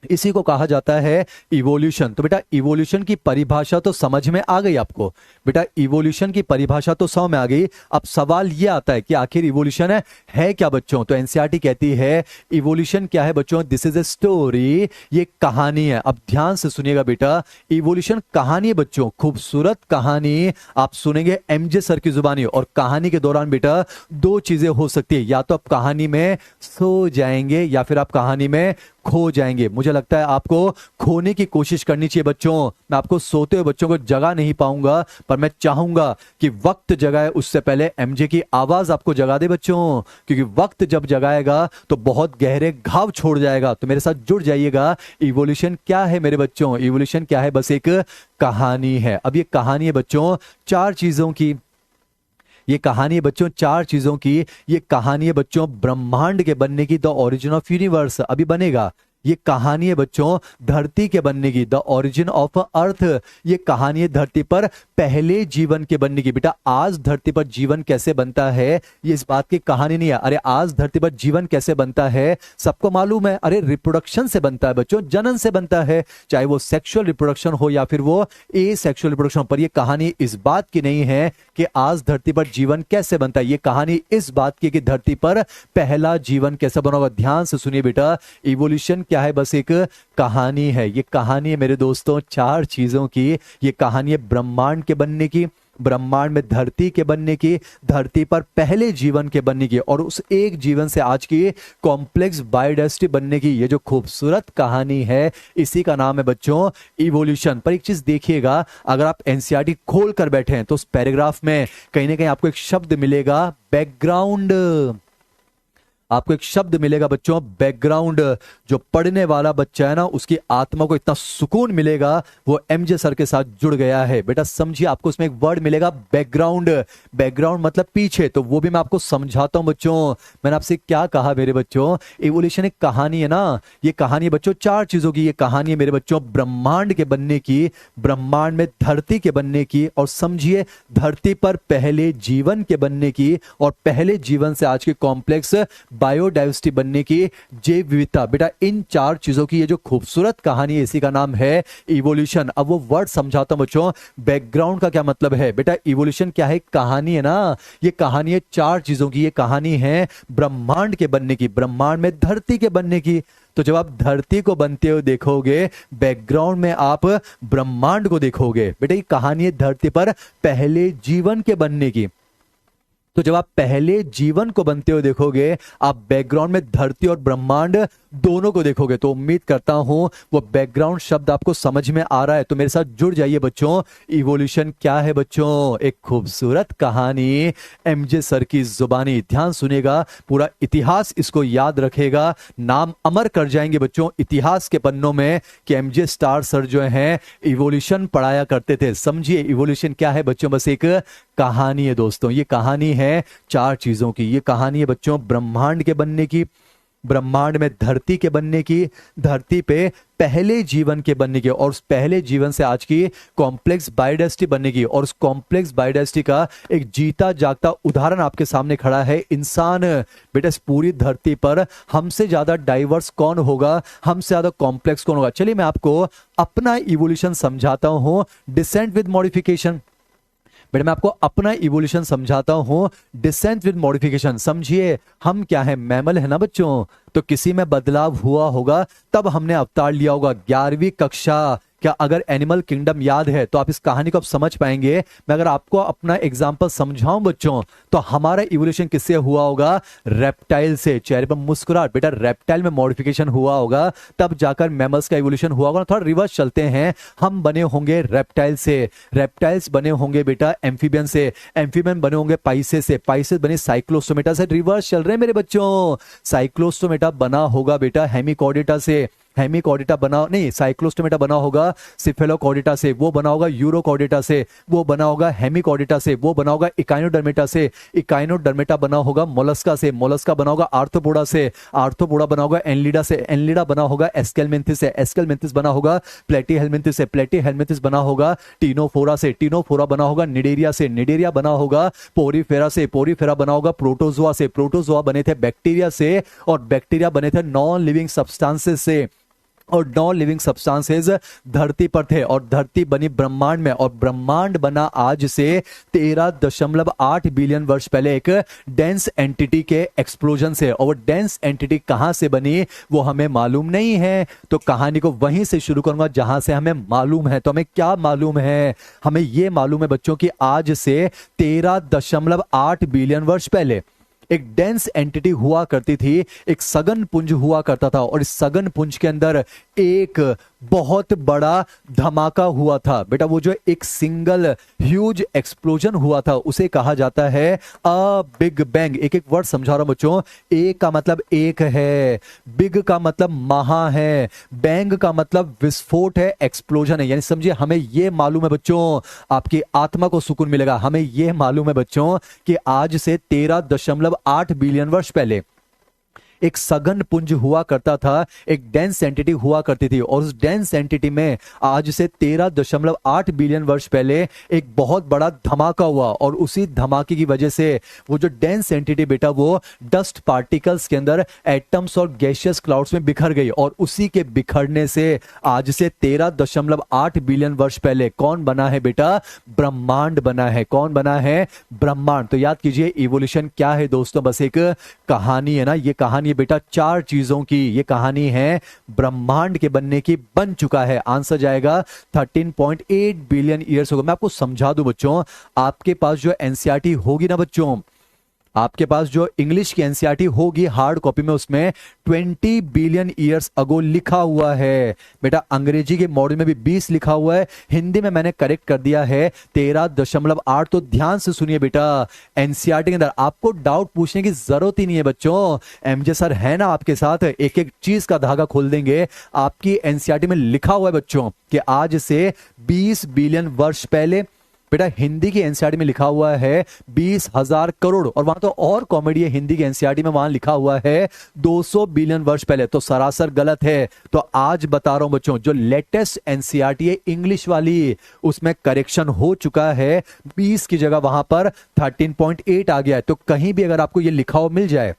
इसी को कहा जाता है इवोल्यूशन। तो बेटा इवोल्यूशन की परिभाषा तो समझ में आ गई आपको। बेटा इवोल्यूशन की परिभाषा तो समझ में आ गई। अब सवाल यह आता है कि आखिर इवोल्यूशन है क्या बच्चों। तो एनसीईआरटी कहती है इवोल्यूशन क्या है बच्चों? दिस इज ए स्टोरी, ये कहानी है। अब ध्यान से सुनिएगा बेटा, इवोल्यूशन कहानी है बच्चों, खूबसूरत कहानी आप सुनेंगे एमजे सर की जुबानी। और कहानी के दौरान बेटा दो चीजें हो सकती है, या तो आप कहानी में सो जाएंगे या फिर आप कहानी में खो जाएंगे। मुझे लगता है आपको खोने की कोशिश करनी चाहिए बच्चों। मैं आपको सोते हुए बच्चों को जगा नहीं पाऊंगा, पर मैं चाहूंगा कि वक्त जगाए उससे पहले एमजे की आवाज आपको जगा दे बच्चों, क्योंकि वक्त जब जगाएगा तो बहुत गहरे घाव छोड़ जाएगा। तो मेरे साथ जुड़ जाइएगा। इवोल्यूशन क्या है मेरे बच्चों? इवोल्यूशन क्या है? बस एक कहानी है। अब ये कहानी है बच्चों चार चीजों की। ये कहानी है बच्चों चार चीजों की। ये कहानी है बच्चों ब्रह्मांड के बनने की, द ओरिजिन ऑफ यूनिवर्स अभी बनेगा। ये कहानी है बच्चों धरती के बनने की, द ओरिजिन ऑफ अर्थ। ये कहानी है धरती पर पहले जीवन के बनने की। बेटा आज धरती पर जीवन कैसे बनता है ये इस बात की कहानी नहीं है। अरे आज धरती पर जीवन कैसे बनता है सबको मालूम है। अरे रिप्रोडक्शन से बनता है बच्चों, जनन से बनता है, चाहे वो सेक्सुअल रिप्रोडक्शन हो या फिर वो ए सेक्सुअल रिप्रोडक्शन। पर ये कहानी इस बात की नहीं है कि आज धरती पर जीवन कैसे बनता है। ये कहानी इस बात की कि धरती पर पहला जीवन कैसे बना होगा। ध्यान से सुनिए बेटा, इवोल्यूशन क्या है? बस एक कहानी है। ये कहानी है मेरे दोस्तों चार चीजों की। ये कहानी है ब्रह्मांड के बनने की, ब्रह्मांड में धरती के बनने की, धरती पर पहले जीवन के बनने की, और उस एक जीवन से आज की कॉम्प्लेक्स बायोडाइवर्सिटी बनने की ये जो खूबसूरत कहानी है, इसी का नाम है बच्चों इवोल्यूशन। पर एक चीज देखिएगा, अगर आप एनसीईआरटी खोल कर बैठे हैं तो उस पैराग्राफ में कहीं ना कहीं आपको एक शब्द मिलेगा बैकग्राउंड। आपको एक शब्द मिलेगा बच्चों बैकग्राउंड। जो पढ़ने वाला बच्चा है ना, उसकी आत्मा को इतना सुकून मिलेगा, वो एमजे सर के साथ जुड़ गया है। बेटा समझिए, आपको इसमें एक वर्ड मिलेगा बैकग्राउंड। बैकग्राउंड मतलब पीछे, तो वो भी मैं आपको समझाता हूं बच्चों। मैंने आपसे क्या कहा मेरे बच्चों, इवोल्यूशन एक कहानी है ना। ये कहानी बच्चों चार चीजों की, ये कहानी है मेरे बच्चों ब्रह्मांड के बनने की, ब्रह्मांड में धरती के बनने की, और समझिए धरती पर पहले जीवन के बनने की, और पहले जीवन से आज के कॉम्प्लेक्स बायोडाइवर्सिटी बनने की, जैव विविधता। बेटा इन चार चीजों की ये जो खूबसूरत कहानी है, इसी का नाम है इवोल्यूशन। अब वो वर्ड समझाता हूं बच्चों। बैकग्राउंड का क्या मतलब है? बेटा इवोल्यूशन क्या है? कहानी है ना। ये कहानी है चार चीजों की। ये कहानी है ब्रह्मांड के बनने की, ब्रह्मांड में धरती के बनने की। तो जब आप धरती को बनते हुए देखोगे, बैकग्राउंड में आप ब्रह्मांड को देखोगे। बेटा ये कहानी है धरती पर पहले जीवन के बनने की। तो जब आप पहले जीवन को बनते हुए देखोगे, आप बैकग्राउंड में धरती और ब्रह्मांड दोनों को देखोगे। तो उम्मीद करता हूं वो बैकग्राउंड शब्द आपको समझ में आ रहा है। तो मेरे साथ जुड़ जाइए बच्चों। इवोल्यूशन क्या है बच्चों? एक खूबसूरत कहानी एमजे सर की जुबानी। ध्यान सुनिएगा, पूरा इतिहास इसको याद रखेगा, नाम अमर कर जाएंगे बच्चों इतिहास के पन्नों में कि एमजे स्टार सर जो हैं इवोल्यूशन पढ़ाया करते थे। समझिए इवोल्यूशन क्या है बच्चों? बस एक कहानी है दोस्तों। ये कहानी है चार चीजों की। ये कहानी है बच्चों ब्रह्मांड के बनने की, ब्रह्मांड में धरती के बनने की, धरती पे पहले जीवन के बनने की, और उस पहले जीवन से आज की कॉम्प्लेक्स बायोडाइवर्सिटी बनने की। और उस कॉम्प्लेक्स बायोडाइवर्सिटी का एक जीता जागता उदाहरण आपके सामने खड़ा है इंसान। बेटा इस पूरी धरती पर हमसे ज्यादा डाइवर्स कौन होगा, हमसे ज्यादा कॉम्प्लेक्स कौन होगा? चलिए मैं आपको अपना इवोल्यूशन समझाता हूं, डिसेंट विद मॉडिफिकेशन। बेटा मैं आपको अपना इवोल्यूशन समझाता हूं, डिसेंट विद मॉडिफिकेशन। समझिए हम क्या है, मैमल है ना बच्चों, तो किसी में बदलाव हुआ होगा तब हमने अवतार लिया होगा। 11वीं कक्षा क्या अगर एनिमल किंगडम याद है तो आप इस कहानी को आप समझ पाएंगे। मैं अगर आपको अपना एग्जांपल समझाऊं बच्चों, तो हमारा इवोल्यूशन किससे हुआ होगा? रेप्टाइल से। चेहरे पर मुस्कुराहट। बेटा रेप्टाइल में मॉडिफिकेशन हुआ होगा, तब जाकर मैमल्स का इवोल्यूशन हुआ होगा। थोड़ा रिवर्स चलते हैं, हम बने होंगे रेप्टाइल से, रेप्टाइल्स बने होंगे बेटा एम्फीबियन से, एम्फीबियन बने होंगे पाइसेस से, पाइसेस बने साइक्लोस्टोमेटा से। रिवर्स चल रहे हैं मेरे बच्चों। साइक्लोस्टोमेटा बना होगा बेटा हेमिकॉर्डेटा से, हेमिकॉर्डेटा बना नहीं, साइक्लोस्टोमेटा बना होगा सिफेलोकॉर्डेटा से, वो बना होगा यूरोकॉर्डेटा से, वो बना होगा हेमिकॉर्डेटा से, वो बना होगा इकाइनोडर्मेटा से, इकाइनोडर्मेटा बना होगा मोलस्का से, मोलस्का बना होगा आर्थ्रोपोडा से, आर्थ्रोपोडा बना होगा एनलिडा से, एनलिडा बना होगा एस्केलमेंथिस से, एस्केलमेंथिस बना होगा प्लेटीहेल्मिन्थिस से, प्लेटीहेल्मिन्थिस बना होगा टीनोफोरा से, टीनोफोरा बना होगा निडेरिया से, निडेरिया बना होगा पोरीफेरा से, पोरीफेरा बना होगा प्रोटोजोआ से, प्रोटोजोआ बने थे बैक्टीरिया से, और बैक्टीरिया बने थे नॉन लिविंग सब्सटेंसेस से, और नॉन लिविंग सब्सटेंसेस धरती पर थे, और धरती बनी ब्रह्मांड में, और ब्रह्मांड बना आज से 13.8 बिलियन वर्ष पहले एक डेंस एंटिटी के एक्सप्लोजन से। और वो डेंस एंटिटी कहां से बनी वो हमें मालूम नहीं है। तो कहानी को वहीं से शुरू करूंगा जहां से हमें मालूम है। तो हमें क्या मालूम है? हमें यह मालूम है बच्चों की आज से 13.8 बिलियन वर्ष पहले एक डेंस एंटिटी हुआ करती थी, एक सघन पुंज हुआ करता था, और इस सघन पुंज के अंदर एक बहुत बड़ा धमाका हुआ था। बेटा वो जो एक सिंगल ह्यूज एक्सप्लोजन हुआ था उसे कहा जाता है अ बिग बैंग। एक एक वर्ड समझा रहा हूं बच्चों। ए का मतलब एक है, बिग का मतलब महा है, बैंग का मतलब विस्फोट है, एक्सप्लोजन है। यानी समझिए हमें यह मालूम है बच्चों, आपकी आत्मा को सुकून मिलेगा, हमें यह मालूम है बच्चों कि आज से 13.8 बिलियन वर्ष पहले एक सघन पुंज हुआ करता था, एक डेंस एंटिटी हुआ करती थी, और उस डेंस एंटिटी में आज से 13.8 बिलियन वर्ष पहले एक बहुत बड़ा धमाका हुआ। और उसी धमाके की वजह से वो जो डेंस एंटिटी बेटा वो डस्ट पार्टिकल्स के अंदर एटम्स और गैसियस क्लाउड्स में बिखर गई, और उसी के बिखरने से आज से 13.8 बिलियन वर्ष पहले कौन बना है बेटा? ब्रह्मांड बना है। कौन बना है? ब्रह्मांड। तो याद कीजिए इवोल्यूशन क्या है दोस्तों? बस एक कहानी है ना। ये कहानी कहानी है बेटा चार चीजों की। ये कहानी है ब्रह्मांड के बनने की, बन चुका है। आंसर जाएगा 13.8 बिलियन ईयर्स होगा। मैं आपको समझा दूं बच्चों, आपके पास जो एनसीईआरटी होगी ना बच्चों, आपके पास जो इंग्लिश की एनसीईआरटी होगी हार्ड कॉपी में, उसमें 20 बिलियन ईयर्स अगो लिखा हुआ है बेटा। अंग्रेजी के मॉडल में भी 20 लिखा हुआ है, हिंदी में मैंने करेक्ट कर दिया है 13.8। तो ध्यान से सुनिए बेटा, एनसीईआरटी के अंदर आपको डाउट पूछने की जरूरत ही नहीं है बच्चों। एमजे सर है ना आपके साथ, एक एक चीज का धागा खोल देंगे। आपकी एनसीईआरटी में लिखा हुआ है बच्चों कि आज से 20 बिलियन वर्ष पहले, बेटा हिंदी की एनसीईआरटी में लिखा हुआ है 20,000 करोड़, और वहां तो और कॉमेडी है, हिंदी की एनसीईआरटी में वहां लिखा हुआ है 200 बिलियन वर्ष पहले। तो सरासर गलत है। तो आज बता रहा हूं बच्चों, जो लेटेस्ट एनसीईआरटी है इंग्लिश वाली, उसमें करेक्शन हो चुका है। 20 की जगह वहां पर 13.8 आ गया है। तो कहीं भी अगर आपको यह लिखा हुआ मिल जाए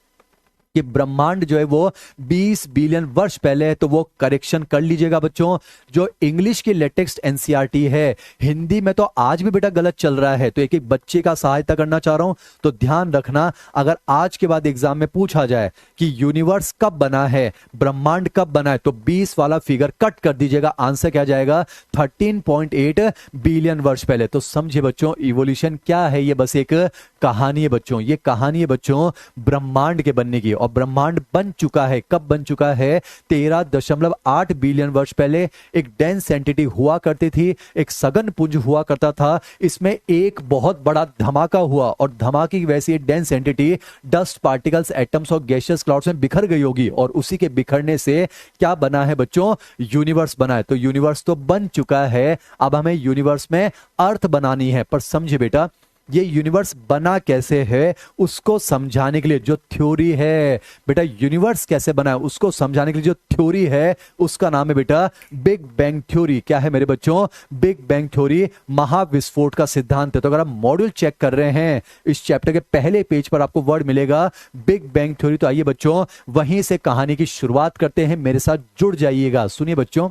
कि ब्रह्मांड जो है वो 20 बिलियन वर्ष पहले है, तो वो करेक्शन कर लीजिएगा बच्चों। जो इंग्लिश की लेटेस्ट एनसीईआरटी है, हिंदी में तो आज भी बेटा गलत चल रहा है। तो एक एक बच्चे का सहायता करना चाह रहा हूं, तो ध्यान रखना, अगर आज के बाद एग्जाम में पूछा जाए कि यूनिवर्स कब बना है, ब्रह्मांड कब बना है, तो 20 वाला फिगर कट कर दीजिएगा। आंसर क्या जाएगा 13.8 बिलियन वर्ष पहले। तो समझिए बच्चों, इवोल्यूशन क्या है, ये बस एक कहानी है बच्चों। ये कहानी है बच्चों ब्रह्मांड के बनने की, और ब्रह्मांड बन चुका है। कब बन चुका है 13.8 बिलियन वर्ष पहले। एक डेंस एंटिटी हुआ करती थी, एक सघन पुंज हुआ करता था, इसमें एक बहुत बड़ा धमाका हुआ, और धमाके की वजह से dense entity dust particles, atoms और गैसियस क्लाउड्स में बिखर गई होगी, और उसी के बिखरने से क्या बना है बच्चों, यूनिवर्स बना है। तो यूनिवर्स तो बन चुका है, अब हमें यूनिवर्स में अर्थ बनानी है। पर समझे बेटा, ये यूनिवर्स बना कैसे है उसको समझाने के लिए जो थ्योरी है बेटा, यूनिवर्स कैसे बना है उसको समझाने के लिए जो थ्योरी है, उसका नाम है बेटा बिग बैंग थ्योरी। क्या है मेरे बच्चों, बिग बैंग थ्योरी, महाविस्फोट का सिद्धांत है। तो अगर आप मॉड्यूल चेक कर रहे हैं, इस चैप्टर के पहले पेज पर आपको वर्ड मिलेगा बिग बैंग थ्योरी। तो आइए बच्चों, वहीं से कहानी की शुरुआत करते हैं, मेरे साथ जुड़ जाइएगा। सुनिए बच्चों,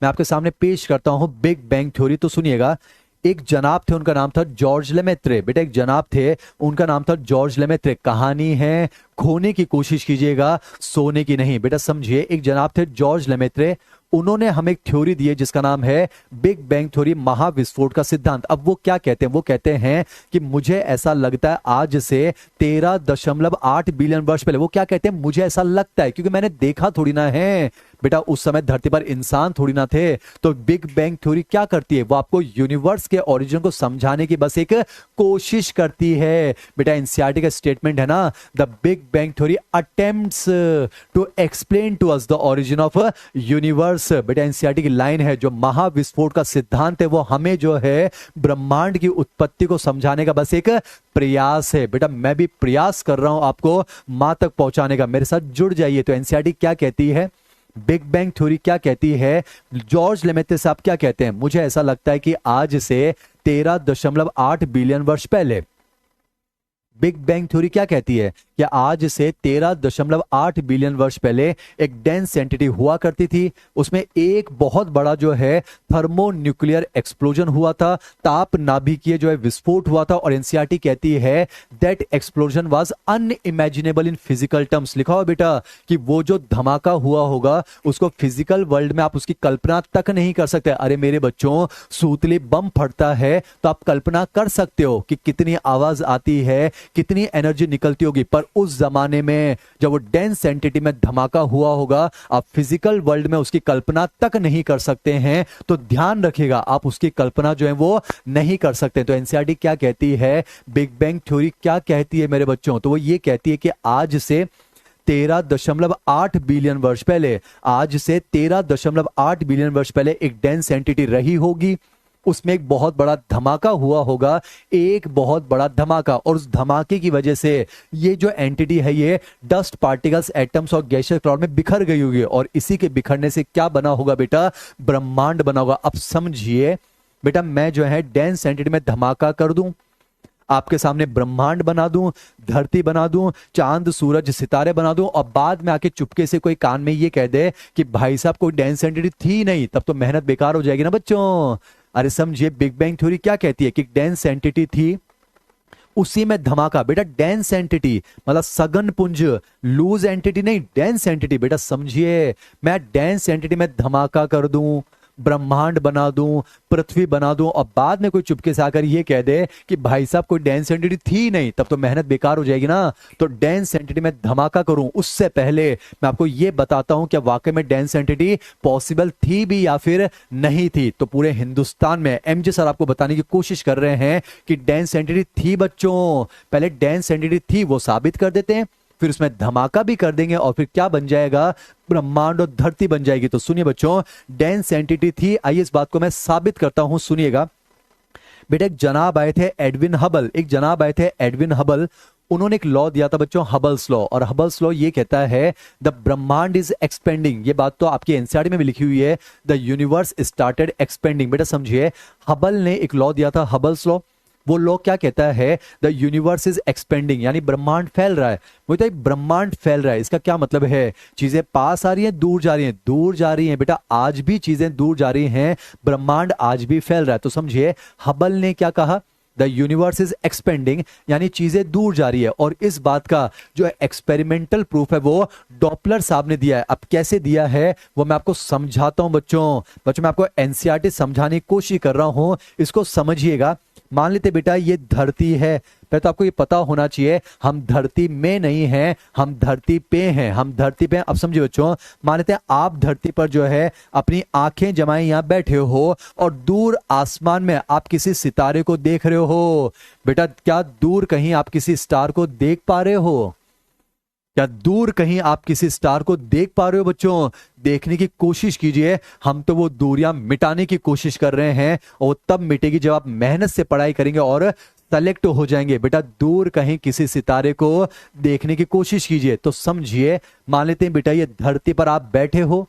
मैं आपके सामने पेश करता हूं बिग बैंग थ्योरी। तो सुनिएगा, एक जनाब थे, उनका नाम था जॉर्ज लेमेत्रे। बेटा एक जनाब थे, उनका नाम था जॉर्ज लेमेत्रे। कहानी है, खोने की कोशिश कीजिएगा, सोने की नहीं। बेटा समझिए, एक जनाब थे जॉर्ज लेमेत्रे, उन्होंने हमें एक थ्योरी दी है जिसका नाम है बिग बैंग थ्योरी, महाविस्फोट का सिद्धांत। अब वो क्या कहते हैं, वो कहते हैं कि मुझे ऐसा लगता है आज से 13.8 बिलियन वर्ष पहले, वो क्या कहते हैं, मुझे ऐसा लगता है, क्योंकि मैंने देखा थोड़ी ना है बेटा, उस समय धरती पर इंसान थोड़ी ना थे। तो बिग बैंग थ्योरी क्या करती है, वो आपको यूनिवर्स के ओरिजिन को समझाने की बस एक कोशिश करती है। बेटा एनसीईआरटी का स्टेटमेंट है ना, the big bang theory attempts to explain to us the origin of universe. बेटा एनसीईआरटी की लाइन है, जो महाविस्फोट का सिद्धांत है वो हमें जो है ब्रह्मांड की उत्पत्ति को समझाने का बस एक प्रयास है। बेटा मैं भी प्रयास कर रहा हूं आपको मां तक पहुंचाने का, मेरे साथ जुड़ जाइए। तो एनसीईआरटी क्या कहती है, बिग बैंग थ्योरी क्या कहती है, जॉर्ज लेमेत्रे साहब क्या कहते हैं, मुझे ऐसा लगता है कि आज से 13.8 बिलियन वर्ष पहले, बिग बैंग थ्योरी क्या कहती है कि आज से 13.8 बिलियन वर्ष पहले एक डेंस एंटिटी हुआ करती थी, उसमें एक बहुत बड़ा जो है थर्मोन्यूक्लियर एक्सप्लोजन हुआ था, ताप नाभिकीय जो है विस्फोट हुआ था। और एनसीईआरटी कहती है that explosion was unimaginable in physical terms. लिखा हो बेटा कि वो जो धमाका हुआ होगा उसको फिजिकल वर्ल्ड में आप उसकी कल्पना तक नहीं कर सकते। अरे मेरे बच्चों, सूतली बम फटता है तो आप कल्पना कर सकते हो कि कितनी आवाज आती है, कितनी एनर्जी निकलती होगी। पर उस जमाने में जब वो डेंस एंटिटी में धमाका हुआ होगा, आप फिजिकल वर्ल्ड में उसकी कल्पना तक नहीं कर सकते हैं। तो ध्यान रखिएगा, आप उसकी कल्पना जो है वो नहीं कर सकते। तो एनसीईआरटी क्या कहती है, बिग बैंग थ्योरी क्या कहती है मेरे बच्चों, तो वो ये कहती है कि आज से 13.8 बिलियन वर्ष पहले, आज से 13.8 बिलियन वर्ष पहले एक डेंस एंटिटी रही होगी, उसमें एक बहुत बड़ा धमाका हुआ होगा, एक बहुत बड़ा धमाका। और उस धमाके की वजह से ये जो एंटिटी है ये डस्ट पार्टिकल्स, एटम्स और गैसियस क्लाउड में बिखर गई होगी, और इसी के बिखरने से क्या बना होगा बेटा, ब्रह्मांड बना होगा। अब समझिए बेटा, मैं जो है डेंस एंटिटी में धमाका कर दूं, आपके सामने ब्रह्मांड बना दूं, धरती बना दूं, चांद सूरज सितारे बना दूं, और बाद में आके चुपके से कोई कान में ये कह दे कि भाई साहब कोई डेंस एंटिटी थी नहीं, तब तो मेहनत बेकार हो जाएगी ना बच्चों। अरे समझिए, बिग बैंग थ्योरी क्या कहती है कि डेंस एंटिटी थी, उसी में धमाका। बेटा डेंस एंटिटी मतलब सघन पुंज, लूज एंटिटी नहीं, डेंस एंटिटी। बेटा समझिए, मैं डेंस एंटिटी में धमाका कर दूं, ब्रह्मांड बना दूं, पृथ्वी बना दूं, और बाद में कोई चुपके से आकर ये कह दे कि भाई साहब कोई डेंस एंटिटी थी नहीं, तब तो मेहनत बेकार हो जाएगी ना। तो डेंस एंटिटी में धमाका करूं उससे पहले मैं आपको ये बताता हूं कि वाकई में डेंस एंटिटी पॉसिबल थी भी या फिर नहीं थी। तो पूरे हिंदुस्तान में एमजे सर आपको बताने की कोशिश कर रहे हैं कि डेंस एंटिटी थी बच्चों। पहले डेंस एंटिटी थी वो साबित कर देते हैं, फिर उसमें धमाका भी कर देंगे, और फिर क्या बन जाएगा, ब्रह्मांड और धरती बन जाएगी। तो सुनिए बच्चों, डेंस एंटिटी थी, आइए इस बात को मैं साबित करता हूं, सुनिएगा। बेटा एक जनाब आए थे एडविन हबल, एक जनाब आए थे एडविन हबल, उन्होंने एक लॉ दिया था बच्चों, हबल्स लॉ। और हबल्स लॉ ये कहता है द ब्रह्मांड इज एक्सपेंडिंग, ये बात तो आपकी एनसीईआरटी में भी लिखी हुई है, द यूनिवर्स स्टार्टेड एक्सपेंडिंग। बेटा समझिए, हबल ने एक लॉ दिया था, हबल्स लॉ। वो लॉ क्या कहता है, द यूनिवर्स इज एक्सपेंडिंग, यानी ब्रह्मांड फैल रहा है। वो तो ब्रह्मांड फैल रहा है, इसका क्या मतलब है, चीजें पास आ रही हैं, दूर जा रही हैं, दूर जा रही हैं। बेटा आज भी चीजें दूर जा रही हैं, ब्रह्मांड आज भी फैल रहा है। तो समझिए, हबल ने क्या कहा, द यूनिवर्स इज एक्सपेंडिंग, यानी चीजें दूर जा रही है। और इस बात का जो एक्सपेरिमेंटल प्रूफ है वो डॉपलर साहब ने दिया है। अब कैसे दिया है वो मैं आपको समझाता हूं बच्चों। मैं आपको एनसीईआरटी समझाने की कोशिश कर रहा हूं, इसको समझिएगा। मान लेते बेटा ये धरती है, पहले तो आपको ये पता होना चाहिए हम धरती में नहीं हैं, हम धरती पे हैं, हम धरती पे हैं। अब समझिए बच्चों, मान लेते हैं आप धरती पर जो है अपनी आंखें जमाए यहां बैठे हो, और दूर आसमान में आप किसी सितारे को देख रहे हो। बेटा क्या दूर कहीं आप किसी स्टार को देख पा रहे हो, क्या दूर कहीं आप किसी स्टार को देख पा रहे हो बच्चों? देखने की कोशिश कीजिए। हम तो वो दूरियां मिटाने की कोशिश कर रहे हैं, और तब मिटेगी जब आप मेहनत से पढ़ाई करेंगे और सेलेक्ट हो जाएंगे। बेटा दूर कहीं किसी सितारे को देखने की कोशिश कीजिए। तो समझिए, मान लेते हैं बेटा ये धरती पर आप बैठे हो,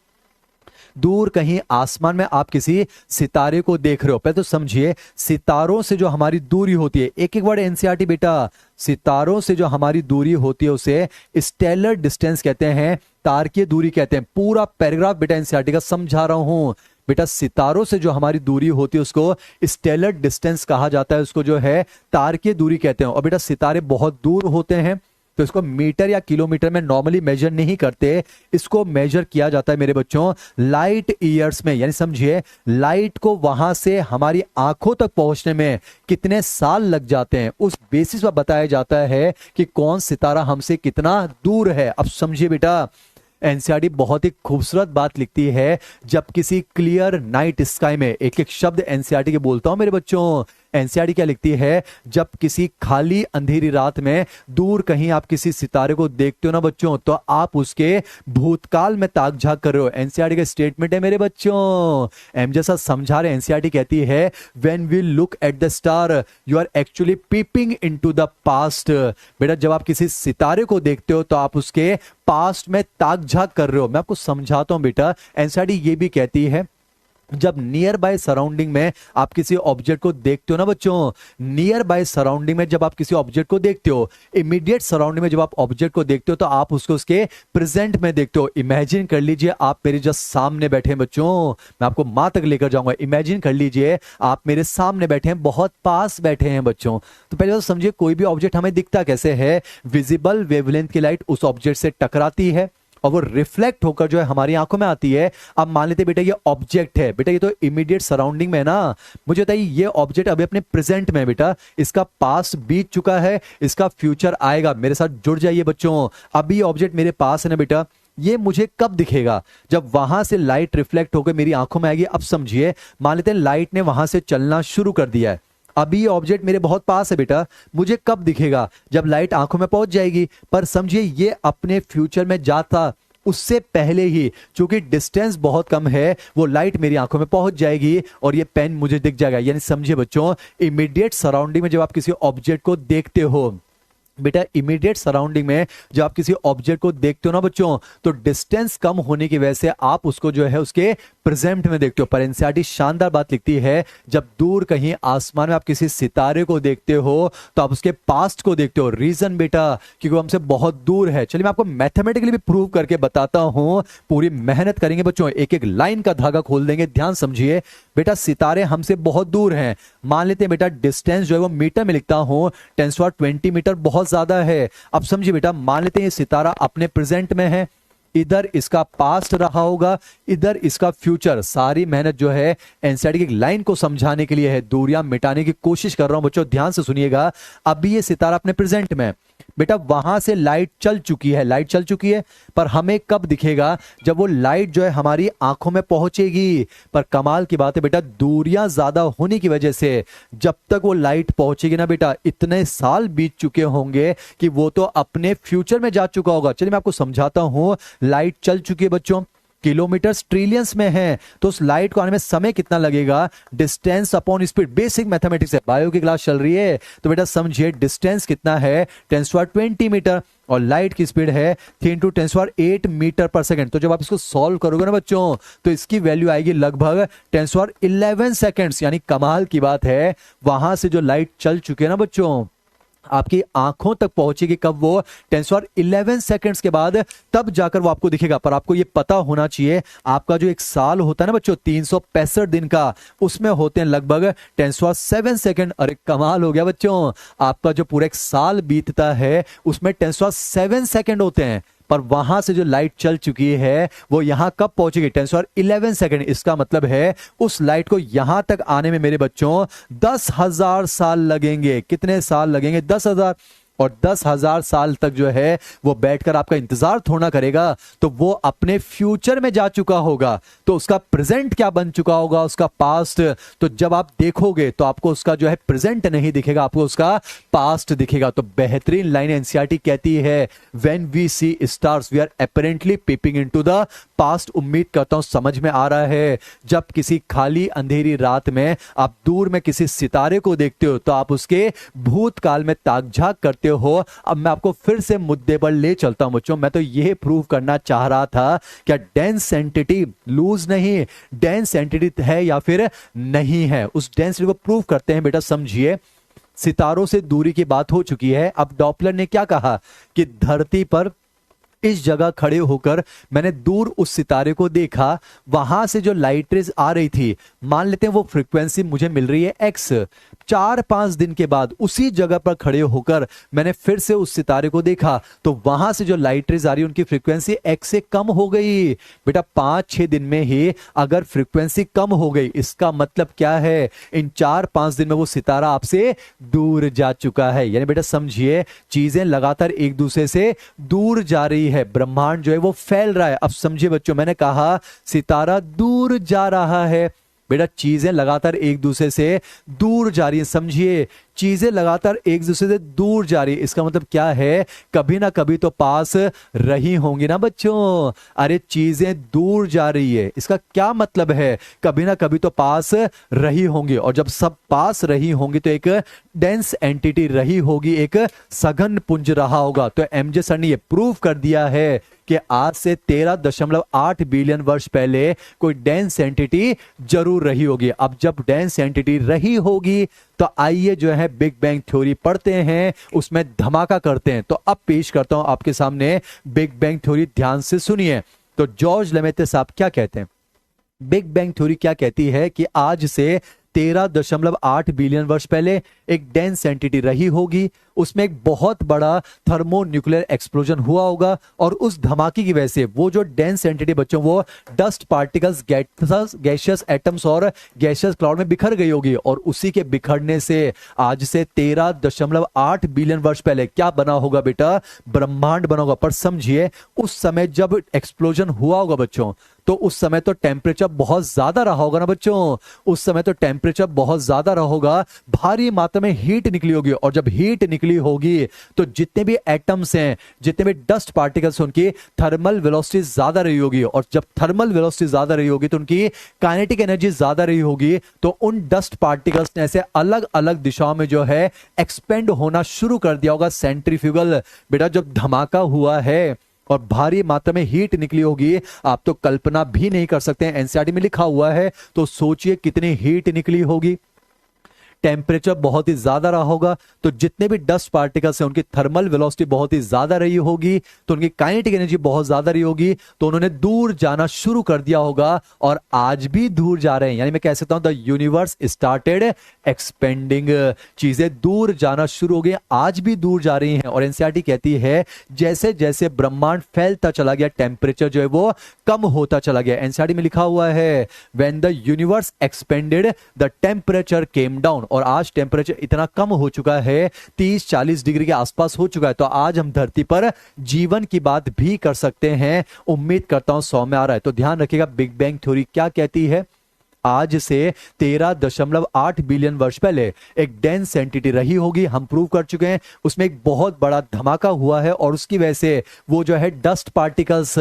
दूर कहीं आसमान में आप किसी सितारे को देख रहे हो। पहले तो समझिए, सितारों से जो हमारी दूरी होती है, एक एक वर्ड एनसीईआरटी बेटा, सितारों से जो हमारी दूरी होती है उसे स्टेलर डिस्टेंस कहते हैं, तारकीय दूरी कहते हैं। पूरा पैराग्राफ बेटा एनसीईआरटी का समझा रहा हूं। बेटा सितारों से जो हमारी दूरी होती है उसको स्टेलर डिस्टेंस कहा जाता है, उसको जो है तारकीय दूरी कहते हैं। और बेटा सितारे बहुत दूर होते हैं, तो इसको मीटर या किलोमीटर में नॉर्मली मेजर नहीं करते, इसको मेजर किया जाता है मेरे बच्चों लाइट ईयर्स में। यानी समझिए, लाइट को वहां से हमारी आंखों तक पहुंचने में कितने साल लग जाते हैं, उस बेसिस पर बताया जाता है कि कौन सितारा हमसे कितना दूर है। अब समझिए बेटा, एनसीईआरटी बहुत ही खूबसूरत बात लिखती है, जब किसी क्लियर नाइट स्काई में, एक एक शब्द एनसीईआरटी के बोलता हूं मेरे बच्चों। एनसीईआरटी क्या लिखती है, जब किसी खाली अंधेरी रात में दूर कहीं आप किसी सितारे को देखते हो ना बच्चों, तो आप उसके भूतकाल में ताक झांक कर रहे हो। एनसीईआरटी का स्टेटमेंट है मेरे बच्चों, एम जैसा समझा रहे। एनसीईआरटी कहती है when we look at the star you are actually peeping into the past. बेटा जब आप किसी सितारे को देखते हो तो आप उसके पास्ट में ताक झांक कर रहे हो। मैं आपको समझाता हूं बेटा, एनसीईआरटी ये भी कहती है जब नियर बाय सराउंडिंग में आप किसी ऑब्जेक्ट को देखते हो ना बच्चों, नियर बाय सराउंडिंग में जब आप किसी ऑब्जेक्ट को देखते हो, इमीडिएट सराउंडिंग में जब आप ऑब्जेक्ट को देखते हो तो आप उसको उसके प्रेजेंट में देखते हो। इमेजिन कर लीजिए आप मेरे जस्ट सामने बैठे हैं बच्चों, मैं आपको मां तक लेकर जाऊंगा। इमेजिन कर लीजिए आप मेरे सामने बैठे हैं, बहुत पास बैठे हैं बच्चों। तो पहले तो समझिए, कोई भी ऑब्जेक्ट हमें दिखता कैसे है, विजिबल वेवलेंथ की लाइट उस ऑब्जेक्ट से टकराती है और वो रिफ्लेक्ट होकर जो है हमारी आंखों में आती है। अब मान लेते बेटा ये ऑब्जेक्ट है, बेटा ये तो इमीडिएट सराउंडिंग में है ना, मुझे बताइए ये ऑब्जेक्ट अभी अपने प्रेजेंट में है बेटा, इसका पास्ट बीत चुका है, इसका फ्यूचर आएगा। मेरे साथ जुड़ जाइए बच्चों, अभी ऑब्जेक्ट मेरे पास है ना बेटा, ये मुझे कब दिखेगा, जब वहां से लाइट रिफ्लेक्ट होकर मेरी आंखों में आएगी। अब समझिए, मान लेते हैं लाइट ने वहां से चलना शुरू कर दिया है, अभी ऑब्जेक्ट मेरे बहुत पास है बेटा, मुझे कब दिखेगा, जब लाइट आंखों में पहुंच जाएगी। पर समझिए ये अपने फ्यूचर में जाता उससे पहले ही, क्योंकि डिस्टेंस बहुत कम है, वो लाइट मेरी आंखों में पहुंच जाएगी और ये पेन मुझे दिख जाएगा। यानी समझिए बच्चों, इमीडिएट सराउंडिंग में जब आप किसी ऑब्जेक्ट को देखते हो बेटा, इमीडिएट सराउंडिंग में जब आप किसी ऑब्जेक्ट को देखते हो ना बच्चों, तो डिस्टेंस कम होने की वजह से आप उसको जो है उसके प्रेजेंट में देखते हो। पर एनसीईआरटी शानदार बात लिखती है, जब दूर कहीं आसमान में आप किसी सितारे को देखते हो तो आप उसके पास्ट को देखते हो। रीजन बेटा, क्योंकि वो हमसे बहुत दूर है। चलिए मैं आपको मैथमेटिकली भी प्रूव करके बताता हूं, पूरी मेहनत करेंगे बच्चों, एक एक लाइन का धागा खोल देंगे। ध्यान समझिए बेटा सितारे हमसे बहुत दूर हैं। मान लेते हैं बेटा डिस्टेंस जो है वो मीटर में लिखता हूं, 10⁻20 मीटर बहुत ज्यादा है। अब समझिए बेटा, मान लेते हैं ये सितारा अपने प्रेजेंट में है, इधर इसका पास्ट रहा होगा, इधर इसका फ्यूचर। सारी मेहनत जो है एनसीईआरटी की लाइन को समझाने के लिए है, दूरियां मिटाने की कोशिश कर रहा हूं। बच्चों ध्यान से सुनिएगा, अभी ये सितारा अपने प्रेजेंट में, बेटा वहां से लाइट चल चुकी है, लाइट चल चुकी है, पर हमें कब दिखेगा? जब वो लाइट जो है हमारी आंखों में पहुंचेगी। पर कमाल की बात है बेटा, दूरियां ज्यादा होने की वजह से जब तक वो लाइट पहुंचेगी ना बेटा, इतने साल बीत चुके होंगे कि वो तो अपने फ्यूचर में जा चुका होगा। चलिए मैं आपको समझाता हूं। लाइट चल चुकी है बच्चों, किलोमीटर ट्रिलियंस में है, तो उस लाइट को आने में समय कितना लगेगा? Distance upon speed, basic mathematics है, बायो की क्लास चल रही है तो बेटा समझिए डिस्टेंस कितना है? 10⁻20 मीटर, और लाइट की स्पीड है 3 × 10⁸ मीटर पर सेकंड। तो जब आप इसको सॉल्व करोगे ना बच्चों, तो इसकी वैल्यू आएगी लगभग 10⁻11 सेकंड्स। यानी कमाल की बात है, वहां से जो लाइट चल चुकी है ना बच्चों, आपकी आंखों तक पहुंचेगी कब? वो 10⁻11 सेकंड्स के बाद, तब जाकर वो आपको दिखेगा। पर आपको ये पता होना चाहिए, आपका जो एक साल होता है ना बच्चों 365 दिन का, उसमें होते हैं लगभग 10⁻7 सेकंड। अरे कमाल हो गया बच्चों, आपका जो पूरा एक साल बीतता है उसमें 10⁻7 सेकंड होते हैं। पर वहां से जो लाइट चल चुकी है वो यहां कब पहुंचेगी? 10⁻11 सेकंड। इसका मतलब है उस लाइट को यहां तक आने में मेरे बच्चों 10,000 साल लगेंगे। कितने साल लगेंगे? 10,000। और 10,000 साल तक जो है वो बैठकर आपका इंतजार थोड़ा करेगा, तो वो अपने फ्यूचर में जा चुका होगा। तो उसका प्रेजेंट क्या बन चुका होगा? उसका पास्ट। तो जब आप देखोगे तो आपको उसका जो है प्रेजेंट नहीं दिखेगा, आपको उसका पास्ट दिखेगा। तो बेहतरीन लाइन एनसीईआरटी कहती है, when we see stars we are apparently peeping into the past. उम्मीद करता हूं समझ में आ रहा है। जब किसी खाली अंधेरी रात में आप दूर में किसी सितारे को देखते हो तो आप उसके भूतकाल में ताक झांक करते हो। अब मैं आपको फिर से मुद्दे पर ले चलता हूं बच्चों। मैं तो यह प्रूव करना चाह रहा था, क्या डेंस एंटिटी लूज नहीं, डेंस एंटिटी है या फिर नहीं है, उस डेंसिटी को प्रूव करते हैं। बेटा समझिए, सितारों से दूरी की बात हो चुकी है। अब डॉपलर ने क्या कहा कि धरती पर इस जगह खड़े होकर मैंने दूर उस सितारे को देखा, वहां से जो लाइट रेज आ रही थी, मान लेते हैं वो फ्रीक्वेंसी मुझे मिल रही है एक्स। 4-5 दिन के बाद उसी जगह पर खड़े होकर मैंने फिर से उस सितारे को देखा, तो वहां से जो लाइट रेज आ रही है उनकी फ्रीक्वेंसी एक्स से कम हो गई। बेटा 5-6 दिन में ही अगर फ्रीक्वेंसी कम हो गई, इसका मतलब क्या है? इन 4-5 दिन में वो सितारा आपसे दूर जा चुका है। यानी बेटा समझिए, चीजें लगातार एक दूसरे से दूर जा रही है, ब्रह्मांड जो है वो फैल रहा है। अब समझिए बच्चों, मैंने कहा सितारा दूर जा रहा है। बेटा चीजें लगातार एक दूसरे से दूर जा रही है, समझिए चीजें लगातार एक दूसरे से दूर जा रही है। इसका मतलब क्या है? कभी ना कभी तो पास रही होंगी ना बच्चों। अरे चीजें दूर जा रही है, इसका क्या मतलब है? कभी ना कभी तो पास रही होंगी, और जब सब पास रही होंगी तो एक डेंस एंटिटी रही होगी, एक सघन पुंज रहा होगा। तो एमजे सर ने यह प्रूव कर दिया है कि आज से 13.8 बिलियन वर्ष पहले कोई डेंस एंटिटी जरूर रही होगी। अब जब डेंस एंटिटी रही होगी तो आइए जो है बिग बैंग थ्योरी पढ़ते हैं, उसमें धमाका करते हैं। तो अब पेश करता हूं आपके सामने बिग बैंग थ्योरी, ध्यान से सुनिए। तो जॉर्ज लेमेते साहब क्या कहते हैं? बिग बैंग थ्योरी क्या कहती है कि आज से 13.8 बिलियन वर्ष पहले एक डेंस एंटिटी रही होगी, उसमें एक बहुत बड़ा थर्मोन्यूक्लियर एक्सप्लोजन हुआ होगा, और उस धमाके की वजह से वो जो डेंस एंटिटी बच्चों वो डस्ट पार्टिकल्स, गैसियस एटम्स और गैसियस क्लाउड में बिखर गई होगी, और उसी के बिखरने से आज से 13.8 बिलियन वर्ष पहले क्या बना होगा बेटा? ब्रह्मांड बना होगा। पर समझिए, उस समय जब एक्सप्लोजन हुआ होगा बच्चों, तो उस समय तो टेम्परेचर बहुत ज्यादा रहा होगा ना बच्चों। उस समय तो टेम्परेचर बहुत ज्यादा रहा होगा, भारी मात्रा में हीट निकली होगी, और जब हीट निकली होगी तो जितने भी एटम्स हैं, जितने भी डस्ट पार्टिकल्स, उनकी थर्मल वेलोसिटी ज्यादा रही होगी, और जब थर्मल वेलोसिटी ज्यादा रही होगी तो उनकी काइनेटिक एनर्जी ज्यादा रही होगी। तो उन डस्ट पार्टिकल्स ने ऐसे अलग अलग दिशाओं में जो है एक्सपेंड होना शुरू कर दिया होगा, सेंट्रीफ्यूगल। बेटा जब धमाका हुआ है और भारी मात्रा में हीट निकली होगी, आप तो कल्पना भी नहीं कर सकते हैं, एनसीईआरटी में लिखा हुआ है, तो सोचिए कितनी हीट निकली होगी। टेम्परेचर बहुत ही ज्यादा रहा होगा, तो जितने भी डस्ट पार्टिकल्स हैं उनकी थर्मल वेलोसिटी बहुत ही ज्यादा रही होगी, तो उनकी काइनेटिक एनर्जी बहुत ज्यादा रही होगी, तो उन्होंने दूर जाना शुरू कर दिया होगा और आज भी दूर जा रहे हैं। यानी मैं कह सकता हूं द यूनिवर्स स्टार्टेड एक्सपेंडिंग, चीजें दूर जाना शुरू हो गई, आज भी दूर जा रही हैं। और एनसीईआरटी कहती है जैसे जैसे ब्रह्मांड फैलता चला गया टेम्परेचर जो है वो कम होता चला गया। एनसीईआरटी में लिखा हुआ है when the universe expanded the temperature came down, और आज टेम्परेचर इतना कम हो चुका है, 30-40 डिग्री के आसपास हो चुका है, तो आज हम धरती पर जीवन की बात भी कर सकते हैं। उम्मीद करता हूं 100 में आ रहा है। तो ध्यान रखिएगा बिग बैंग थ्योरी क्या कहती है। आज से 13.8 बिलियन वर्ष पहले एक डेंस एंटिटी रही होगी, हम प्रूव कर चुके हैं। उसमें एक बहुत बड़ा धमाका हुआ है और उसकी वजह से वो जो है डस्ट पार्टिकल्स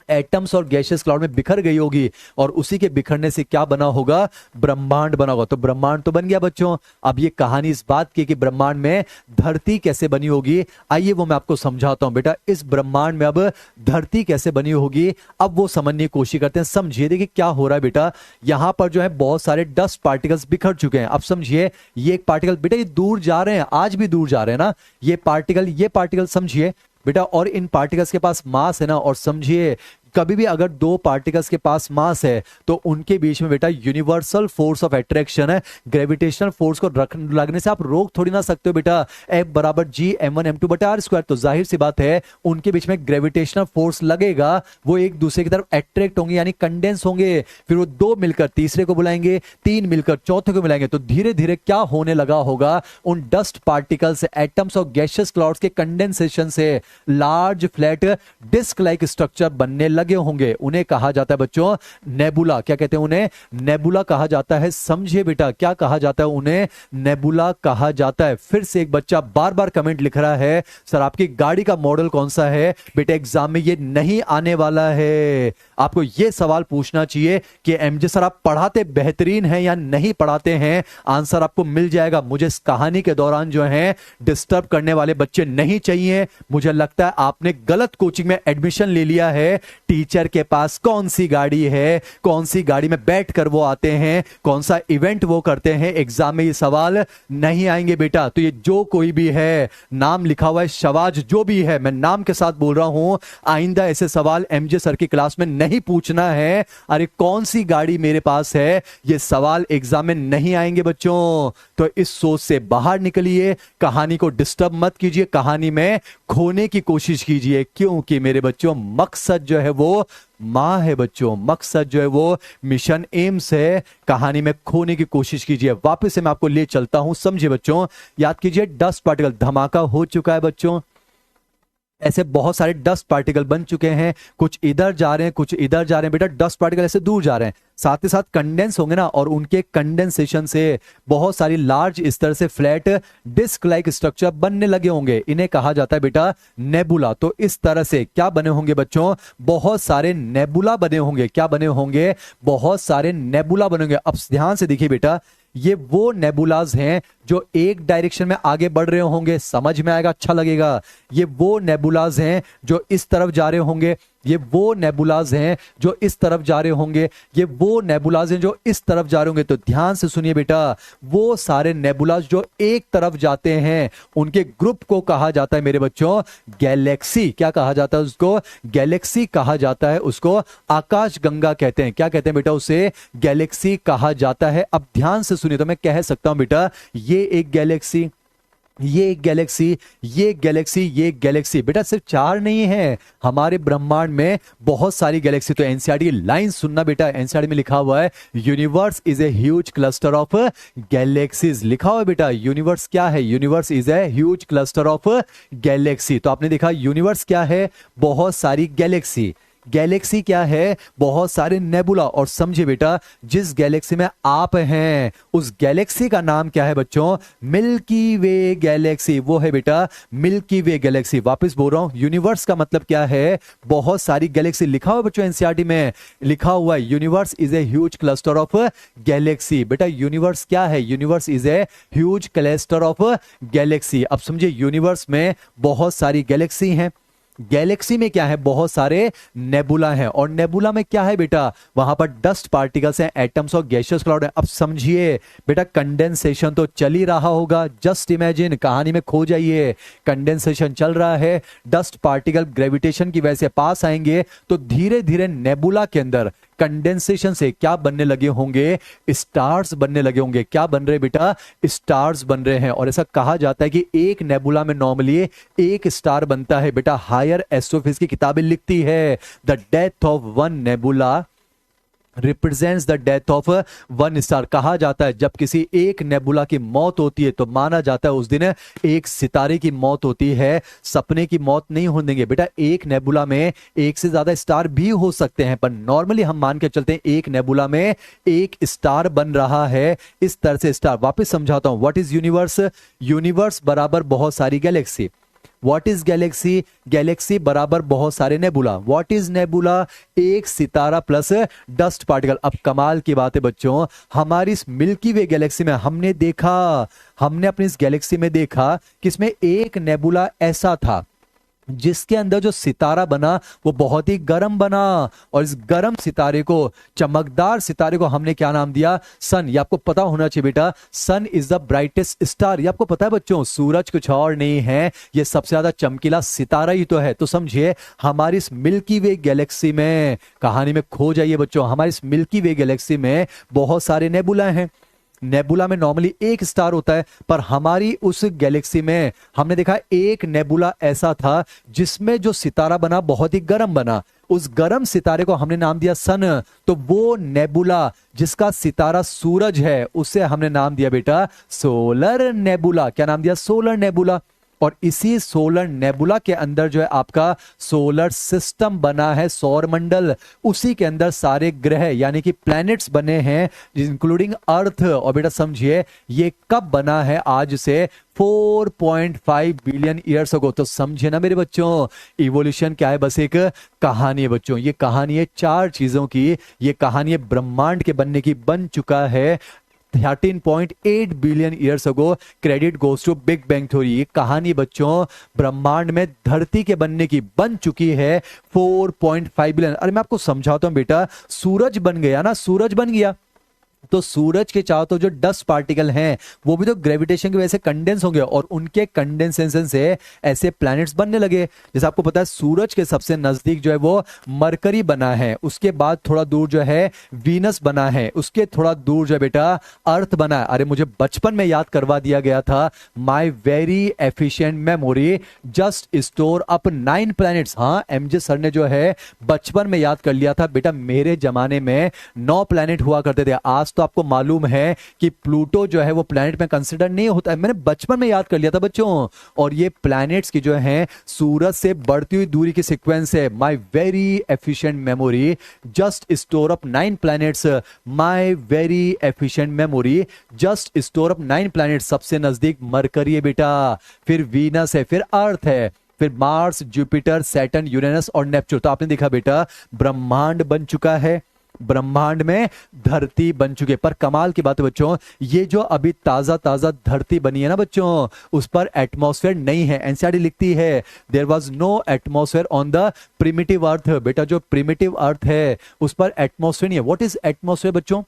एटम्स और गैसियस क्लाउड में बिखर गई होगी, और उसी के बिखरने से क्या बना होगा, ब्रह्मांड बना होगा। तो ब्रह्मांड तो बन गया बच्चों। अब ये कहानी इस बात की कि ब्रह्मांड में धरती कैसे बनी होगी, आइए वो मैं आपको समझाता हूं। बेटा इस ब्रह्मांड में अब धरती कैसे बनी होगी, अब वो समझने की कोशिश करते हैं। समझिए, देखिए क्या हो रहा है बेटा, यहां पर जो है बहुत सारे डस्ट पार्टिकल्स बिखर चुके हैं। अब समझिए, ये एक पार्टिकल बेटा ये दूर जा रहे हैं, आज भी दूर जा रहे हैं ना, ये पार्टिकल समझिए बेटा, और इन पार्टिकल्स के पास मास है ना। और समझिए कभी भी अगर दो पार्टिकल्स के पास मास है तो उनके बीच में बेटा यूनिवर्सल फोर्स ऑफ अट्रैक्शन है, ग्रेविटेशनल फोर्स को लगने से आप रोक थोड़ी ना सकते हो बेटा। F बराबर G m1m2/r², तो जाहिर सी बात है उनके बीच में ग्रेविटेशनल फोर्स लगेगा, वो एक दूसरे की तरफ अट्रैक्ट होंगे यानी कंडेंस होंगे, फिर वो दो मिलकर तीसरे को बुलाएंगे, तीन मिलकर चौथे को मिलाएंगे। तो धीरे धीरे क्या होने लगा होगा, उन डस्ट पार्टिकल्स एटम्स और गैसियस क्लाउड्स के कंडेंसेशन से large flat disc like structure बनने लगे होंगे। उन्हें कहा जाता है बच्चों नेबुला। क्या कहते हैं उन्हें? नेबुला कहा जाता है। समझिए बेटा क्या कहा जाता है उन्हें, नेबुला कहा जाता है। फिर से एक बच्चा बार बार कमेंट लिख रहा है सर आपकी गाड़ी का मॉडल कौन सा है। बेटा एग्जाम में ये नहीं आने वाला है, आपको ये सवाल पूछना चाहिए कि एमजे सर आप पढ़ाते बेहतरीन हैं या नहीं पढ़ाते हैं, आंसर आपको मिल जाएगा। मुझे इस कहानी के दौरान जो है डिस्टर्ब करने वाले बच्चे नहीं चाहिए। मुझे लगता है आपने गलत कोचिंग में एडमिशन ले लिया है। टीचर के पास कौन सी गाड़ी है, कौन सी गाड़ी में बैठ कर वो आते हैं, कौन सा इवेंट वो करते हैं, एग्जाम में ये सवाल नहीं आएंगे बेटा। तो ये जो कोई भी है, नाम लिखा हुआ है शवाज जो भी है, मैं नाम के साथ बोल रहा हूं, आइंदा ऐसे सवाल एमजे सर की क्लास में नहीं पूछना है। अरे कौन सी गाड़ी मेरे पास है, ये सवाल एग्जाम में नहीं आएंगे बच्चों। तो इस सोच से बाहर निकलिए, कहानी को डिस्टर्ब मत कीजिए, कहानी में खोने की कोशिश कीजिए, क्योंकि मेरे बच्चों मकसद जो है वो मां है बच्चों, मकसद जो है वो मिशन एम्स है। कहानी में खोने की कोशिश कीजिए। वापस से मैं आपको ले चलता हूं, समझिए बच्चों, याद कीजिए डस्ट पार्टिकल धमाका हो चुका है बच्चों। ऐसे बहुत सारे डस्ट पार्टिकल बन चुके हैं, कुछ इधर जा रहे हैं कुछ इधर जा रहे हैं। बेटा डस्ट पार्टिकल ऐसे दूर जा रहे हैं, साथ ही साथ कंडेंस होंगे ना, और उनके कंडेंसेशन से बहुत सारी लार्ज इस तरह से फ्लैट डिस्क लाइक स्ट्रक्चर बनने लगे होंगे। इन्हें कहा जाता है बेटा नेबुला। तो इस तरह से क्या बने होंगे बच्चों, बहुत सारे नेबुला बने होंगे। क्या बने होंगे? बहुत सारे नेबुला बनेंगे। अब ध्यान से देखिए बेटा, ये वो नेबुलाज हैं जो एक डायरेक्शन में आगे बढ़ रहे होंगे, समझ में आएगा, अच्छा लगेगा। ये वो नेबुलाज हैं जो इस तरफ जा रहे होंगे, ये वो नेबुलाज हैं जो इस तरफ जा रहे होंगे, ये वो नेबुलाज हैं जो इस तरफ जा रहे होंगे। तो ध्यान से सुनिए बेटा, वो सारे नेबुलाज जो एक तरफ जाते हैं उनके ग्रुप को कहा जाता है मेरे बच्चों गैलेक्सी। क्या कहा जाता है उसको? गैलेक्सी कहा जाता है। उसको आकाश गंगा कहते हैं। क्या कहते हैं बेटा? उसे गैलेक्सी कहा जाता है। अब ध्यान से सुनिए, तो मैं कह सकता हूं बेटा ये एक गैलेक्सी, ये एक गैलेक्सी, ये गैलेक्सी, ये गैलेक्सी। बेटा सिर्फ चार नहीं है, हमारे ब्रह्मांड में बहुत सारी गैलेक्सी। तो एनसीईआरटी की लाइन सुनना बेटा, एनसीईआरटी में लिखा हुआ है universe is a huge cluster of galaxies. लिखा हुआ है बेटा यूनिवर्स क्या है? Universe is a huge cluster of Galaxy. तो आपने देखा यूनिवर्स क्या है? बहुत सारी गैलेक्सी। गैलेक्सी क्या है? बहुत सारे नेबुला। और समझिए बेटा, जिस गैलेक्सी में आप हैं उस गैलेक्सी का नाम क्या है बच्चों? मिल्की वे गैलेक्सी। वो है बेटा मिल्की वे गैलेक्सी। वापस बोल रहा हूं, यूनिवर्स का मतलब क्या है? बहुत सारी गैलेक्सी। लिखा हुआ बच्चों एनसीईआरटी में, लिखा हुआ है universe is a huge cluster of Galaxy. बेटा यूनिवर्स क्या है? Universe is a huge cluster of Galaxy. अब समझिए यूनिवर्स में बहुत सारी गैलेक्सी हैं, गैलेक्सी में क्या है, बहुत सारे नेबुला हैं, और नेबुला में क्या है बेटा, वहां पर डस्ट पार्टिकल्स हैं, एटम्स और गैसियस क्लाउड है। अब समझिए बेटा, कंडेंसेशन तो चल ही रहा होगा, जस्ट इमेजिन, कहानी में खो जाइए, कंडेंसेशन चल रहा है, डस्ट पार्टिकल ग्रेविटेशन की वजह से पास आएंगे, तो धीरे धीरे नेबुला के अंदर कंडेंसेशन से क्या बनने लगे होंगे, स्टार्स बनने लगे होंगे। क्या बन रहे बेटा, स्टार्स बन रहे हैं। और ऐसा कहा जाता है कि एक नेबुला में नॉर्मली एक स्टार बनता है बेटा। हायर एस्ट्रोफिजिक्स की किताबें लिखती है, the death of one nebula represents the death of one star. कहा जाता है जब किसी एक नेबुला की मौत होती है तो माना जाता है उस दिन एक सितारे की मौत होती है, सपने की मौत नहीं होने देंगे बेटा। एक नेबुला में एक से ज्यादा स्टार भी हो सकते हैं, पर नॉर्मली हम मान के चलते हैं एक नेबुला में एक स्टार बन रहा है, इस तरह से स्टार। वापस समझाता हूं, व्हाट इज यूनिवर्स, यूनिवर्स बराबर बहुत सारी Galaxy. What is Galaxy, Galaxy बराबर बहुत सारे नेबुला। व्हाट इज नेबुला, एक सितारा प्लस डस्ट पार्टिकल। अब कमाल की बात है बच्चों, हमारी इस मिल्की वे गैलेक्सी में हमने अपनी इस गैलेक्सी में देखा कि इसमें एक नेबुला ऐसा था जिसके अंदर जो सितारा बना वो बहुत ही गर्म बना, और इस गर्म सितारे को, चमकदार सितारे को हमने क्या नाम दिया, सन। ये आपको पता होना चाहिए बेटा, सन इज द ब्राइटेस्ट स्टार। ये आपको पता है बच्चों, सूरज कुछ और नहीं है, ये सबसे ज्यादा चमकीला सितारा ही तो है। तो समझिए हमारी इस मिल्की वे गैलेक्सी में, कहानी में खो जाइए बच्चों, हमारी इस मिल्की वे गैलेक्सी में बहुत सारे नेबुला हैं। नेबुला में नॉर्मली एक स्टार होता है, पर हमारी उस गैलेक्सी में हमने देखा एक नेबुला ऐसा था जिसमें जो सितारा बना बहुत ही गर्म बना। उस गर्म सितारे को हमने नाम दिया सन। तो वो नेबुला जिसका सितारा सूरज है उसे हमने नाम दिया बेटा सोलर नेबुला। क्या नाम दिया, सोलर नेबुला। और इसी सोलर नेबुला के अंदर जो है आपका सोलर सिस्टम बना है, सौर मंडल। उसी के अंदर सारे ग्रह यानी कि प्लैनेट्स बने हैं, इंक्लूडिंग अर्थ। और बेटा समझिए ये कब बना है, आज से 4.5 बिलियन ईयर्स अगो। तो समझे ना मेरे बच्चों, इवोल्यूशन क्या है, बस एक कहानी है बच्चों। ये कहानी है चार चीजों की, ये कहानी है ब्रह्मांड के बनने की, बन चुका है 13.8 billion years ago. Credit goes to big bang theory. ये कहानी बच्चों ब्रह्मांड में धरती के बनने की बन चुकी है 4.5 बिलियन। अरे मैं आपको समझाता हूं बेटा, सूरज बन गया ना, सूरज बन गया तो सूरज के चारों तरफ जो डस्ट पार्टिकल हैं वो भी तो ग्रेविटेशन की वजह से कंडेंस होंगे, और उनके कंडेंसेशन से ऐसे प्लैनेट्स बनने लगे। जैसे आपको पता है सूरज के सबसे नजदीक जो है वो मरकरी बना है, उसके बाद थोड़ा दूर जो है वीनस बना है, उसके थोड़ा दूर जो है बेटा अर्थ बना है। अरे मुझे बचपन में याद करवा दिया गया था, my very efficient memory just store up 9 planets. हाँ, एमजे सर ने जो है बचपन में याद कर लिया था बेटा, मेरे जमाने में 9 प्लैनेट हुआ करते थे। आज तो आपको मालूम है कि प्लूटो जो है वो प्लैनेट में कंसीडर नहीं होता है। मैंने बचपन में याद कर लिया था बच्चों। और ये प्लैनेट्स की जो है सूरज से बढ़ती हुई दूरी की सीक्वेंस है। My very efficient memory just store up 9 planets. My very efficient memory just store up 9 planets. सबसे नजदीक मरकरी है बेटा, फिर वीनस है, फिर अर्थ है, फिर मार्स, जुपिटर, सैटर्न, यूरेनस और नेपच्यून। तो आपने देखा बेटा ब्रह्मांड बन चुका है, ब्रह्मांड में धरती बन चुके। पर कमाल की बात है बच्चों, ये जो अभी ताजा ताजा धरती बनी है ना बच्चों, उस पर एटमॉस्फेयर नहीं है। एनसीईआरटी लिखती है there was no atmosphere on the primitive earth. बेटा जो प्रिमिटिव अर्थ है उस पर एटमॉस्फेयर नहीं है। व्हाट इज एटमॉस्फेयर बच्चों,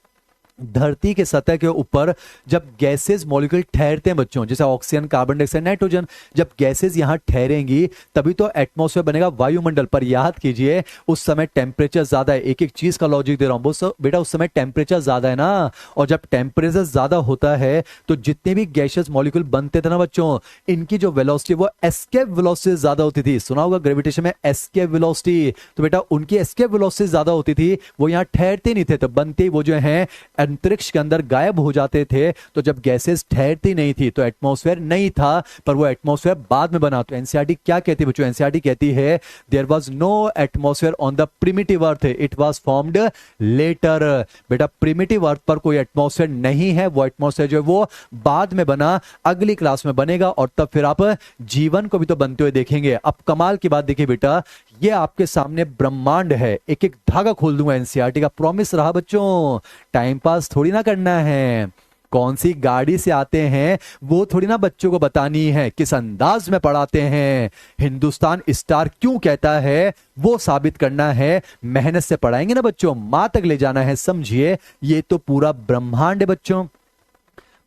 धरती के सतह के ऊपर जब गैसेस मॉलिक्यूल ठहरते हैं बच्चों, जैसे ऑक्सीजन, कार्बन डाइऑक्साइड, नाइट्रोजन, जब गैसेस यहां ठहरेंगी तभी तो एटमॉस्फेयर बनेगा, वायुमंडल। पर याद कीजिए उस समय टेम्परेचर ज्यादा है। एक एक चीज का लॉजिक दे रहा हूं बेटा, उस समय टेम्परेचर ज्यादा है ना, और जब टेम्परेचर ज्यादा होता है तो जितने भी गैसेस मॉलिक्यूल बनते थे ना बच्चों, इनकी जो वेलोसिटी वो एस्केप वेलोसिटी ज्यादा होती थी। सुना होगा ग्रेविटेशन में एस्केप वेलोसिटी, तो बेटा उनकी एस्केप वेलोसिटी ज्यादा होती थी, वो यहां ठहरते नहीं थे, तो बनते वो जो है अंतरिक्ष के अंदर गायब हो जाते थे। तो जब गैसेस ठहरती नहीं थी तो एटमॉस्फेयर नहीं था, पर वो एटमॉस्फेयर बाद में बना। तो एनसीईआरटी क्या कहती है बच्चों, एनसीईआरटी कहती है there was no atmosphere on the primitive earth, it was formed later. बेटा प्रिमिटिव अर्थ पर कोई एटमॉस्फेयर नहीं है, वो एटमॉस्फेयर जो है वो बाद में बना, अगली क्लास में बनेगा, और तब फिर आप जीवन को भी तो बनते हुए देखेंगे। अब कमाल की बात देखिए बेटा, ये आपके सामने ब्रह्मांड है, एक एक धागा खोल दूंगा एनसीईआरटी का, प्रॉमिस रहा बच्चों, टाइम पास थोड़ी ना करना है। कौन सी गाड़ी से आते हैं वो थोड़ी ना बच्चों को बतानी है, किस अंदाज में पढ़ाते हैं, हिंदुस्तान स्टार क्यों कहता है वो साबित करना है। मेहनत से पढ़ाएंगे ना बच्चों, मां तक ले जाना है। समझिए, ये तो पूरा ब्रह्मांड है बच्चों।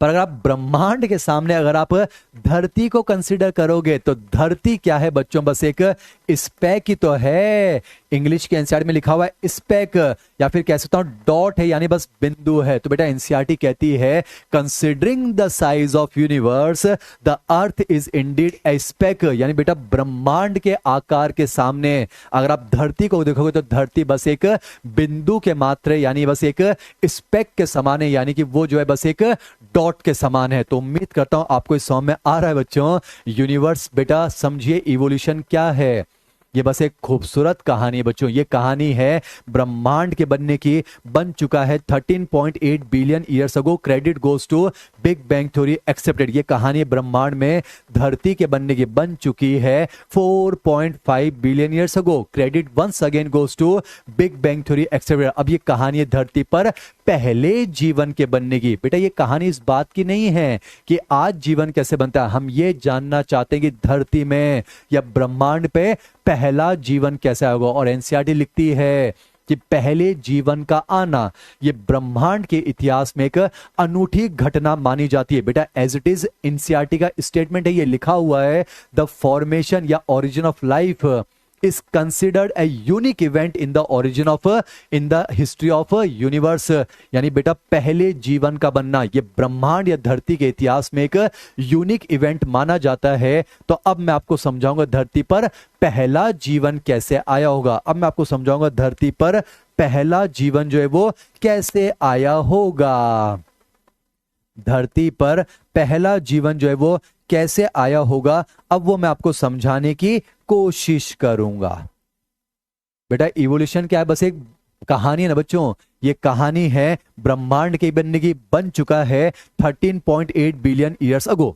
पर अगर आप ब्रह्मांड के सामने अगर आप धरती को कंसीडर करोगे तो धरती क्या है बच्चों, बस एक स्पैक ही तो है। इंग्लिश के एनसीईआरटी में लिखा हुआ है स्पैक, या फिर कह सकता हूं डॉट है, यानी बस बिंदु है। तो बेटा एनसीईआरटी कहती है considering the size of universe the earth is Indeed A SPAC, यानी बेटा ब्रह्मांड के आकार के सामने अगर आप धरती को देखोगे तो धरती बस एक बिंदु के मात्र, यानी बस एक स्पैक के समान है, यानी कि वो जो है बस एक डॉट के समान है। तो उम्मीद करता हूं आपको इस समझ में आ रहा है बच्चों। यूनिवर्स बेटा समझिए इवोल्यूशन क्या है, ये बस एक खूबसूरत कहानी है बच्चों। ये कहानी है ब्रह्मांड के बनने की, बन चुका है 13.8 billion years ago. Credit goes to big bang theory accepted. ये कहानी ब्रह्मांड में धरती के बनने की बन चुकी है 4.5 billion years ago. Credit once again goes to big bang theory accepted. अब ये कहानी है धरती पर पहले जीवन के बनने की। बेटा ये कहानी इस बात की नहीं है कि आज जीवन कैसे बनता है, हम ये जानना चाहते हैं कि धरती में या ब्रह्मांड पे पहला जीवन कैसा होगा। और एनसीईआरटी लिखती है कि पहले जीवन का आना ये ब्रह्मांड के इतिहास में एक अनूठी घटना मानी जाती है। बेटा एज इट इज एनसीईआरटी का स्टेटमेंट है, ये लिखा हुआ है द फॉर्मेशन या origin of life is considered a unique event in the origin of in the history of universe। यानी बेटा पहले जीवन का बनना ये ब्रह्मांड या धरती के इतिहास में एक यूनिक इवेंट माना जाता है। तो अब मैं आपको समझाऊंगा धरती पर पहला जीवन कैसे आया होगा। अब मैं आपको समझाऊंगा धरती पर पहला जीवन जो है वो कैसे आया होगा। धरती पर पहला जीवन जो है वो कैसे आया होगा, अब वो मैं आपको समझाने की कोशिश करूंगा। बेटा इवोल्यूशन क्या है, बस एक कहानी है ना बच्चों। ये कहानी है ब्रह्मांड के बनने की, बन चुका है 13.8 बिलियन ईयर्स अगो।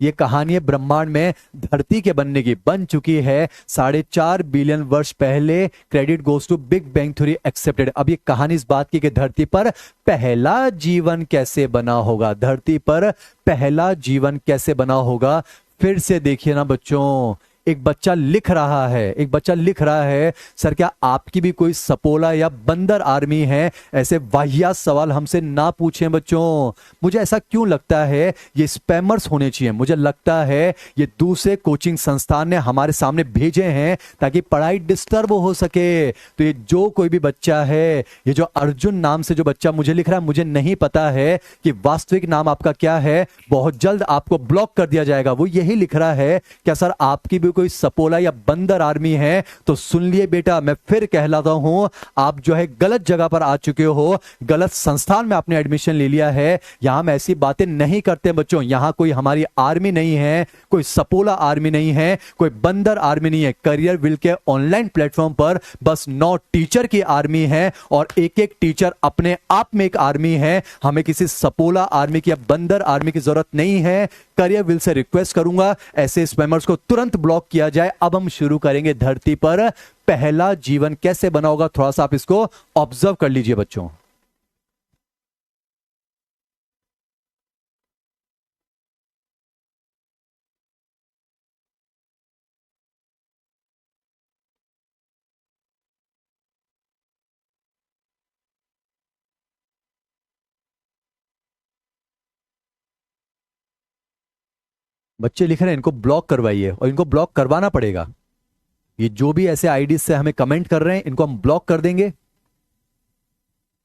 ये कहानी है ब्रह्मांड में धरती के बनने की, बन चुकी है 4.5 बिलियन वर्ष पहले। Credit goes to big bang theory accepted. अब ये कहानी इस बात की कि धरती पर पहला जीवन कैसे बना होगा। धरती पर पहला जीवन कैसे बना होगा, फिर से देखिए ना बच्चों। एक बच्चा लिख रहा है, एक बच्चा लिख रहा है सर क्या आपकी भी कोई सपोला या बंदर आर्मी है। ऐसे वाहियात सवाल हमसे ना पूछें बच्चों। मुझे ऐसा क्यों लगता है ये स्पैमर्स होने चाहिए। मुझे लगता है ये दूसरे कोचिंग संस्थान ने हमारे सामने भेजे हैं ताकि पढ़ाई डिस्टर्ब हो सके। तो ये जो कोई भी बच्चा है, ये जो अर्जुन नाम से जो बच्चा मुझे लिख रहा है, मुझे नहीं पता है कि वास्तविक नाम आपका क्या है। बहुत जल्द आपको ब्लॉक कर दिया जाएगा। वो यही लिख रहा है क्या सर आपकी भी कोई सपोला या बंदर आर्मी है। तो सुन लिए बेटा, मैं फिर कहलाता हूं आप जो है गलत जगह पर आ चुके हो, गलत संस्थान में आपने एडमिशन ले लिया है। यहां हम ऐसी बातें नहीं करते बच्चों। यहां कोई हमारी आर्मी नहीं है, कोई सपोला आर्मी नहीं है, कोई बंदर आर्मी नहीं है। करियर विल के ऑनलाइन प्लेटफॉर्म पर बस 9 टीचर की आर्मी है और एक एक टीचर अपने आप में एक आर्मी है। हमें किसी सपोला आर्मी की या बंदर आर्मी की जरूरत नहीं है। करियर विल से रिक्वेस्ट करूंगा ऐसे स्पैमर्स को तुरंत ब्लॉक किया जाए। अब हम शुरू करेंगे धरती पर पहला जीवन कैसे बना होगा। थोड़ा सा आप इसको ऑब्जर्व कर लीजिए बच्चों। बच्चे लिख रहे हैं इनको ब्लॉक करवाइए, और इनको ब्लॉक करवाना पड़ेगा। ये जो भी ऐसे आईडी से हमें कमेंट कर रहे हैं इनको हम ब्लॉक कर देंगे,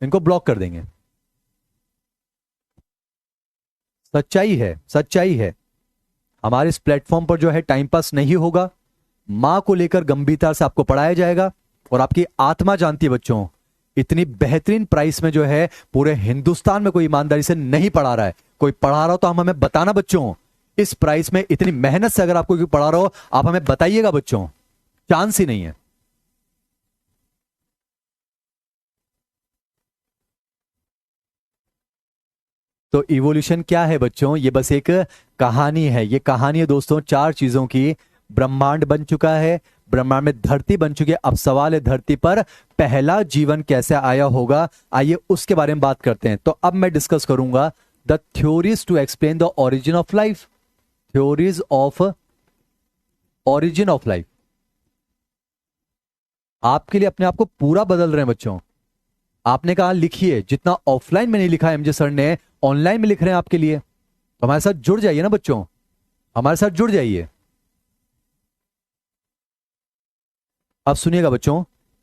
इनको ब्लॉक कर देंगे। सच्चाई है, सच्चाई है। हमारे इस प्लेटफॉर्म पर जो है टाइम पास नहीं होगा। मां को लेकर गंभीरता से आपको पढ़ाया जाएगा। और आपकी आत्मा जानती है बच्चों, इतनी बेहतरीन प्राइस में जो है पूरे हिंदुस्तान में कोई ईमानदारी से नहीं पढ़ा रहा है। कोई पढ़ा रहा हो तो हम हमें बताना बच्चों। इस प्राइस में इतनी मेहनत से अगर आपको कोई पढ़ा रहा हो आप हमें बताइएगा बच्चों, चांस ही नहीं है। तो इवोल्यूशन क्या है बच्चों, ये बस एक कहानी है। ये कहानी है दोस्तों 4 चीजों की। ब्रह्मांड बन चुका है, ब्रह्मांड में धरती बन चुकी है। अब सवाल है धरती पर पहला जीवन कैसे आया होगा। आइए उसके बारे में बात करते हैं। तो अब मैं डिस्कस करूंगा the theories to explain the origin of life, theories of origin of life. आपके लिए अपने आप को पूरा बदल रहे हैं बच्चों। आपने कहा लिखिए, जितना ऑफलाइन में नहीं लिखा एमजे सर ने, ऑनलाइन में लिख रहे हैं आपके लिए। तो हमारे साथ जुड़ जाइए ना बच्चों, हमारे साथ जुड़ जाइए। अब सुनिएगा बच्चों,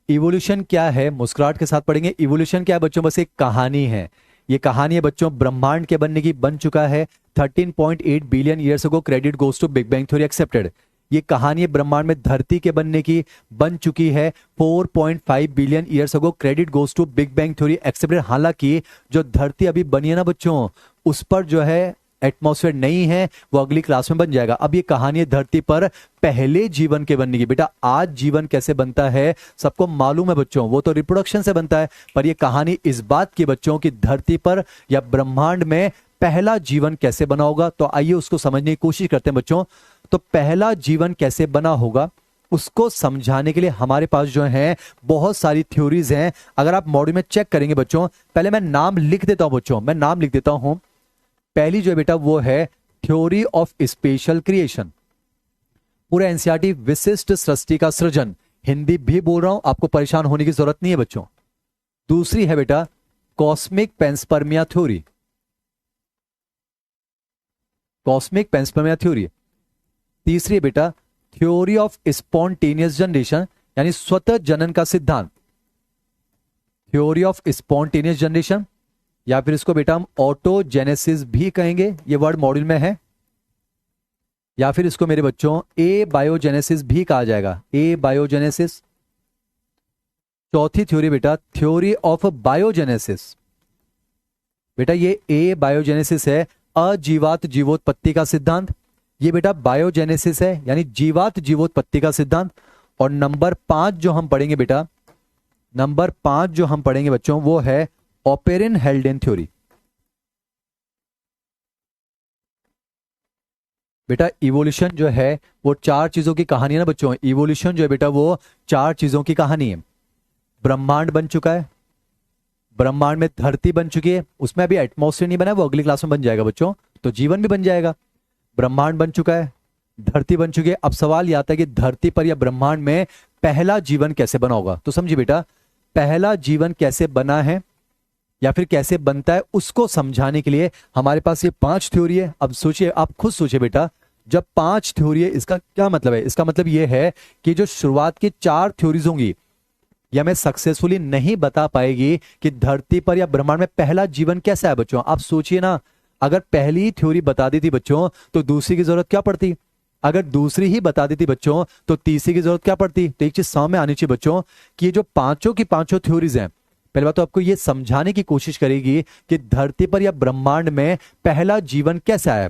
इवोल्यूशन क्या है, मुस्कुराहट के साथ पढ़ेंगे। इवोल्यूशन क्या है बच्चों? बस एक कहानी है। ये कहानी है बच्चों ब्रह्मांड के बनने की, बन चुका है 13.8 billion years ago, credit goes to big bang theory accepted. ये कहानी है ब्रह्मांड में धरती के बनने की, बन चुकी है 4.5 billion years ago, credit goes to big bang theory accepted. हालांकि जो धरती अभी बनी है ना बच्चों, उस पर जो है एटमॉस्फेयर नहीं है, वो अगली क्लास में बन जाएगा। अब ये कहानी है धरती पर पहले जीवन के बनने की। बेटा आज जीवन कैसे बनता है सबको मालूम है बच्चों, वो तो रिप्रोडक्शन से बनता है। पर ये कहानी इस बात की बच्चों की धरती पर या ब्रह्मांड में पहला जीवन कैसे बना होगा। तो आइए उसको समझने की कोशिश करते हैं बच्चों। तो पहला जीवन कैसे बना होगा उसको समझाने के लिए हमारे पास जो है बहुत सारी थ्योरीज हैं। अगर आप मॉड्यूल में चेक करेंगे बच्चों, पहले मैं नाम लिख देता हूं बच्चों, मैं नाम लिख देता हूं। पहली जो है बेटा वो है थ्योरी ऑफ स्पेशल क्रिएशन, पूरा एनसीईआरटी विशिष्ट सृष्टि का सृजन। हिंदी भी बोल रहा हूं, आपको परेशान होने की जरूरत नहीं है बच्चों। दूसरी है बेटा कॉस्मिक पेंसपर्मिया थ्योरी, कॉस्मिक पेंसपर्मिया थ्योरी। तीसरी है बेटा थ्योरी ऑफ स्पॉन्टेनियस जनरेशन, यानी स्वतः जनन का सिद्धांत, थ्योरी ऑफ स्पॉन्टेनियस जनरेशन, या फिर इसको बेटा हम ऑटोजेनेसिस भी कहेंगे, ये वर्ड मॉड्यूल में है। या फिर इसको मेरे बच्चों ए बायोजेनेसिस भी कहा जाएगा, ए बायोजेनेसिस। चौथी थ्योरी बेटा थ्योरी ऑफ बायोजेनेसिस। बेटा ये ए बायोजेनेसिस है, अजीवात जीवोत्पत्ति का सिद्धांत। ये बेटा बायोजेनेसिस है, यानी जीवात जीवोत्पत्ति का सिद्धांत। और नंबर 5 जो हम पढ़ेंगे बेटा, नंबर 5 जो हम पढ़ेंगे बच्चों वो है ऑपेरिन हेल्डेन थ्योरी। बेटा इवोल्यूशन जो है वो 4 चीजों की कहानी है ना बच्चों। इवोल्यूशन जो है बेटा वो 4 चीजों की कहानी है। ब्रह्मांड बन चुका है, ब्रह्मांड में धरती बन चुकी है, उसमें अभी एटमॉस्फेयर नहीं बना है, वो अगली क्लास में बन जाएगा बच्चों, तो जीवन भी बन जाएगा। ब्रह्मांड बन चुका है, धरती बन चुकी है। अब सवाल यह आता है कि धरती पर या ब्रह्मांड में पहला जीवन कैसे बना होगा। तो समझिए बेटा, पहला जीवन कैसे बना है या फिर कैसे बनता है उसको समझाने के लिए हमारे पास ये 5 थ्योरी है। अब सोचिए, आप खुद सोचिए बेटा, जब 5 थ्योरी है इसका क्या मतलब है? इसका मतलब ये है कि जो शुरुआत की 4 थ्योरीज होंगी या मैं सक्सेसफुली नहीं बता पाएगी कि धरती पर या ब्रह्मांड में पहला जीवन कैसा है बच्चों। आप सोचिए ना, अगर पहली थ्योरी बता दी थी बच्चों तो दूसरी की जरूरत क्या पड़ती, अगर दूसरी ही बता देती बच्चों तो तीसरी की जरूरत क्या पड़ती। तो एक चीज सामने आनी चाहिए बच्चों कि ये जो पांचों की पांचों थ्योरीज हैं, पहली बात तो आपको ये समझाने की कोशिश करेगी कि धरती पर या ब्रह्मांड में पहला जीवन कैसा है,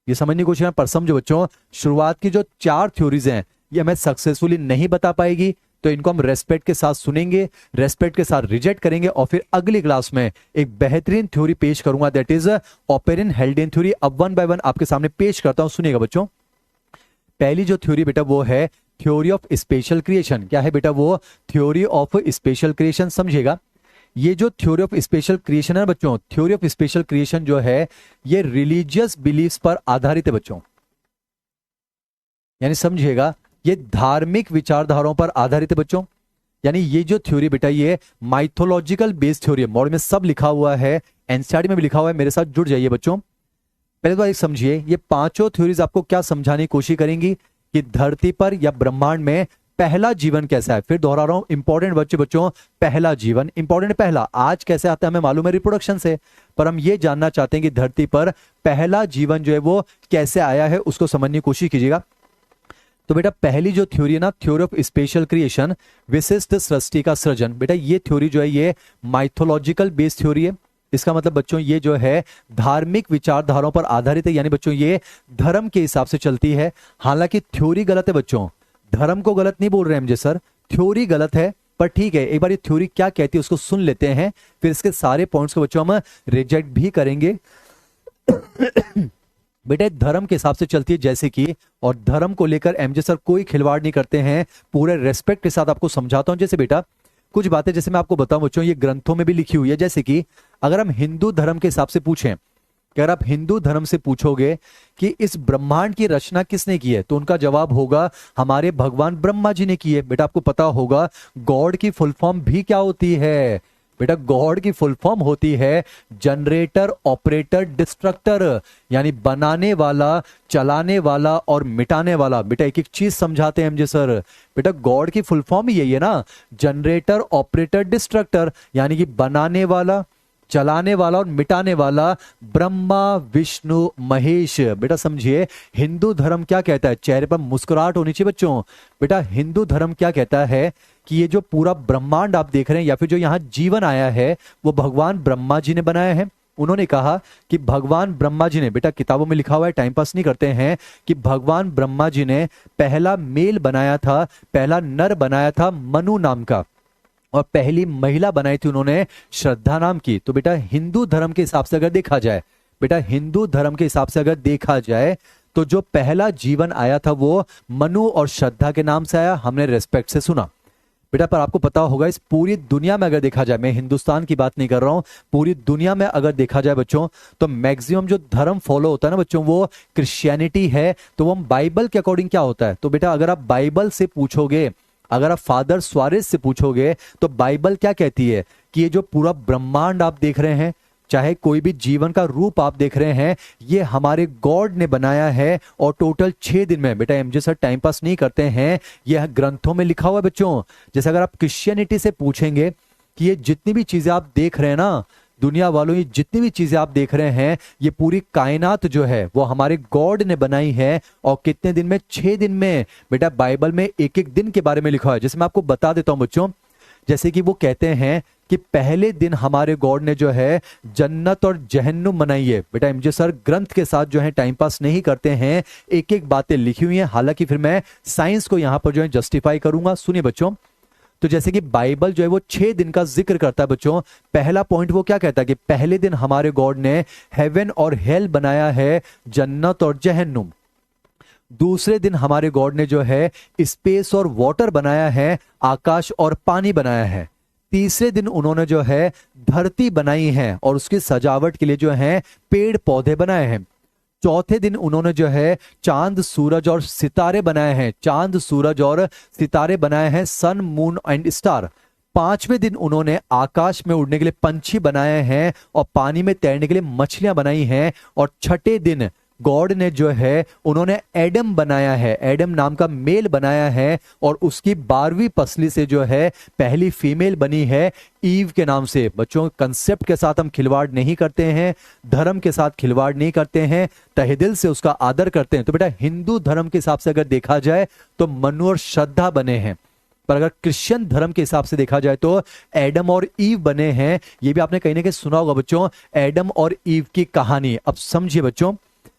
ये समझने की कोशिश पर समझो बच्चों। शुरुआत की जो 4 थ्योरीज हैं ये हमें सक्सेसफुली नहीं बता पाएगी, तो इनको हम रेस्पेक्ट के साथ सुनेंगे, रेस्पेक्ट के साथ रिजेक्ट करेंगे और फिर अगली क्लास में एक बेहतरीन थ्योरी पेश करूंगा, दैट इज ऑपेरिन हेल्डेन थ्योरी। अब 1 बाय 1 आपके सामने पेश करता हूं, सुनिएगा बच्चों। पहली जो थ्योरी बेटा वो है थ्योरी ऑफ स्पेशल क्रिएशन। क्या है बेटा वो? Theory of special creation. समझिएगा, ये जो थ्योरी ऑफ स्पेशल क्रिएशन है बच्चों, थ्योरी ऑफ स्पेशल क्रिएशन जो है ये रिलीजियस बिलीफ्स पर आधारित है बच्चों, यानी समझिएगा ये धार्मिक विचारधाराओं पर आधारित है बच्चों। यानी ये जो थ्योरी बेटा ये माइथोलॉजिकल बेस्ड थ्योरी है, मॉडल में सब लिखा हुआ है, एनसीईआरटी में भी लिखा हुआ है, मेरे साथ जुड़ जाइए बच्चों। पहले तो एक समझिए, ये पांचों थ्योरीज आपको क्या समझाने की कोशिश करेंगी कि धरती पर या ब्रह्मांड में पहला जीवन कैसा है। फिर दोहरा रहा हूं, इंपॉर्टेंट बच्चों, पहला जीवन इंपॉर्टेंट। पहला आज कैसे आता है हमें मालूम है रिप्रोडक्शन से, पर हम ये जानना चाहते हैं कि धरती पर पहला जीवन जो है वो कैसे आया है, उसको समझने की कोशिश कीजिएगा। तो बेटा पहली जो थ्योरी है ना, थ्योरी ऑफ स्पेशल क्रिएशन, विशिष्ट सृष्टि का सृजन, बेटा ये थ्योरी जो है ये माइथोलॉजिकल बेस्ड थ्योरी है। इसका मतलब बच्चों ये जो है धार्मिक विचारधाराओं पर आधारित है, यानी बच्चों ये धर्म के हिसाब से चलती है। हालांकि थ्योरी गलत है बच्चों, धर्म को गलत नहीं बोल रहे हैं मुझे सर, थ्योरी गलत है, पर ठीक है एक बार ये थ्योरी क्या कहती है उसको सुन लेते हैं, फिर इसके सारे पॉइंट्स को बच्चों हम रिजेक्ट भी करेंगे। बेटा धर्म के हिसाब से चलती है जैसे कि, और धर्म को लेकर एमजे सर कोई खिलवाड़ नहीं करते हैं, पूरे रेस्पेक्ट के साथ आपको समझाता हूं। जैसे बेटा कुछ बातें जैसे मैं आपको बताऊं बच्चों, ये ग्रंथों में भी लिखी हुई है। जैसे कि अगर हम हिंदू धर्म के हिसाब से पूछें कि अगर आप हिंदू धर्म से पूछोगे कि इस ब्रह्मांड की रचना किसने की है, तो उनका जवाब होगा हमारे भगवान ब्रह्मा जी ने की है। बेटा आपको पता होगा गॉड की फुल फॉर्म भी क्या होती है? बेटा गॉड की फुल फॉर्म होती है जनरेटर, ऑपरेटर, डिस्ट्रक्टर, यानी बनाने वाला, चलाने वाला और मिटाने वाला। बेटा एक एक चीज समझाते हैं एमजे सर। बेटा गॉड की फुल फॉर्म ही यही है ना, जनरेटर, ऑपरेटर, डिस्ट्रक्टर, यानी कि बनाने वाला, चलाने वाला और मिटाने वाला ब्रह्मा, विष्णु, महेश। बेटा समझिए हिंदू धर्म क्या कहता है, चेहरे पर मुस्कुराहट होनी चाहिए बच्चों। बेटा हिंदू धर्म क्या कहता है कि ये जो पूरा ब्रह्मांड आप देख रहे हैं या फिर जो यहां जीवन आया है वो भगवान ब्रह्मा जी ने बनाया है। उन्होंने कहा कि भगवान ब्रह्मा जी ने, बेटा किताबों में लिखा हुआ है, टाइम पास नहीं करते हैं, कि भगवान ब्रह्मा जी ने पहला मेल बनाया था, पहला नर बनाया था मनु नाम का, और पहली महिला बनाई थी उन्होंने श्रद्धा नाम की। तो बेटा हिंदू धर्म के हिसाब से अगर देखा जाए, बेटा हिंदू धर्म के हिसाब से अगर देखा जाए तो जो पहला जीवन आया था वो मनु और श्रद्धा के नाम से आया, हमने रेस्पेक्ट से सुना। बेटा पर आपको पता होगा इस पूरी दुनिया में अगर देखा जाए, मैं हिंदुस्तान की बात नहीं कर रहा हूं, पूरी दुनिया में अगर देखा जाए बच्चों तो मैक्सिमम जो धर्म फॉलो होता है ना बच्चों वो क्रिश्चियनिटी है। तो वो बाइबल के अकॉर्डिंग क्या होता है, तो बेटा अगर आप बाइबल से पूछोगे, अगर आप फादर सुआरेस से पूछोगे तो बाइबल क्या कहती है कि ये जो पूरा ब्रह्मांड आप देख रहे हैं, चाहे कोई भी जीवन का रूप आप देख रहे हैं, ये हमारे गॉड ने बनाया है और टोटल 6 दिन में। बेटा एमजे सर टाइम पास नहीं करते हैं, यह ग्रंथों में लिखा हुआ है बच्चों। जैसे अगर आप क्रिश्चियनिटी से पूछेंगे कि ये जितनी भी चीजें आप देख रहे हैं ना दुनिया वालों, ये जितनी भी चीजें आप देख रहे हैं, ये पूरी कायनात जो है वो हमारे गॉड ने बनाई है और कितने दिन में, 6 दिन में। बेटा बाइबल में एक एक दिन के बारे में लिखा है, जैसे मैं आपको बता देता हूं बच्चों। जैसे कि वो कहते हैं कि पहले दिन हमारे गॉड ने जो है जन्नत और जहन्नुम बनाई है। बेटा एमजे सर ग्रंथ के साथ जो है टाइम पास नहीं करते हैं, एक एक बातें लिखी हुई हैं, हालांकि फिर मैं साइंस को यहां पर जो है जस्टिफाई करूंगा। सुनिए बच्चों, तो जैसे कि बाइबल जो है वो 6 दिन का जिक्र करता है बच्चों। पहला पॉइंट वो क्या कहता है कि पहले दिन हमारे गॉड ने हेवन और हेल बनाया है, जन्नत और जहन्नुम। दूसरे दिन हमारे गॉड ने जो है स्पेस और वाटर बनाया है, आकाश और पानी बनाया है। तीसरे दिन उन्होंने जो है धरती बनाई है और उसकी सजावट के लिए जो है पेड़ पौधे बनाए हैं। चौथे दिन उन्होंने जो है चांद, सूरज और सितारे बनाए हैं, चांद, सूरज और सितारे बनाए हैं, सन, मून एंड स्टार। पांचवें दिन उन्होंने आकाश में उड़ने के लिए पंछी बनाए हैं और पानी में तैरने के लिए मछलियां बनाई हैं। और छठे दिन गॉड ने जो है उन्होंने एडम बनाया है, एडम नाम का मेल बनाया है और उसकी 12वीं पसली से जो है पहली फीमेल बनी है ईव के नाम से। बच्चों कंसेप्ट के साथ हम खिलवाड़ नहीं करते हैं, धर्म के साथ खिलवाड़ नहीं करते हैं, तहे दिल से उसका आदर करते हैं। तो बेटा हिंदू धर्म के हिसाब से अगर देखा जाए तो मनु और श्रद्धा बने हैं, पर अगर क्रिश्चियन धर्म के हिसाब से देखा जाए तो एडम और ईव बने हैं। ये भी आपने कहीं ना कहीं सुना होगा बच्चों, एडम और ईव की कहानी। अब समझिए बच्चों,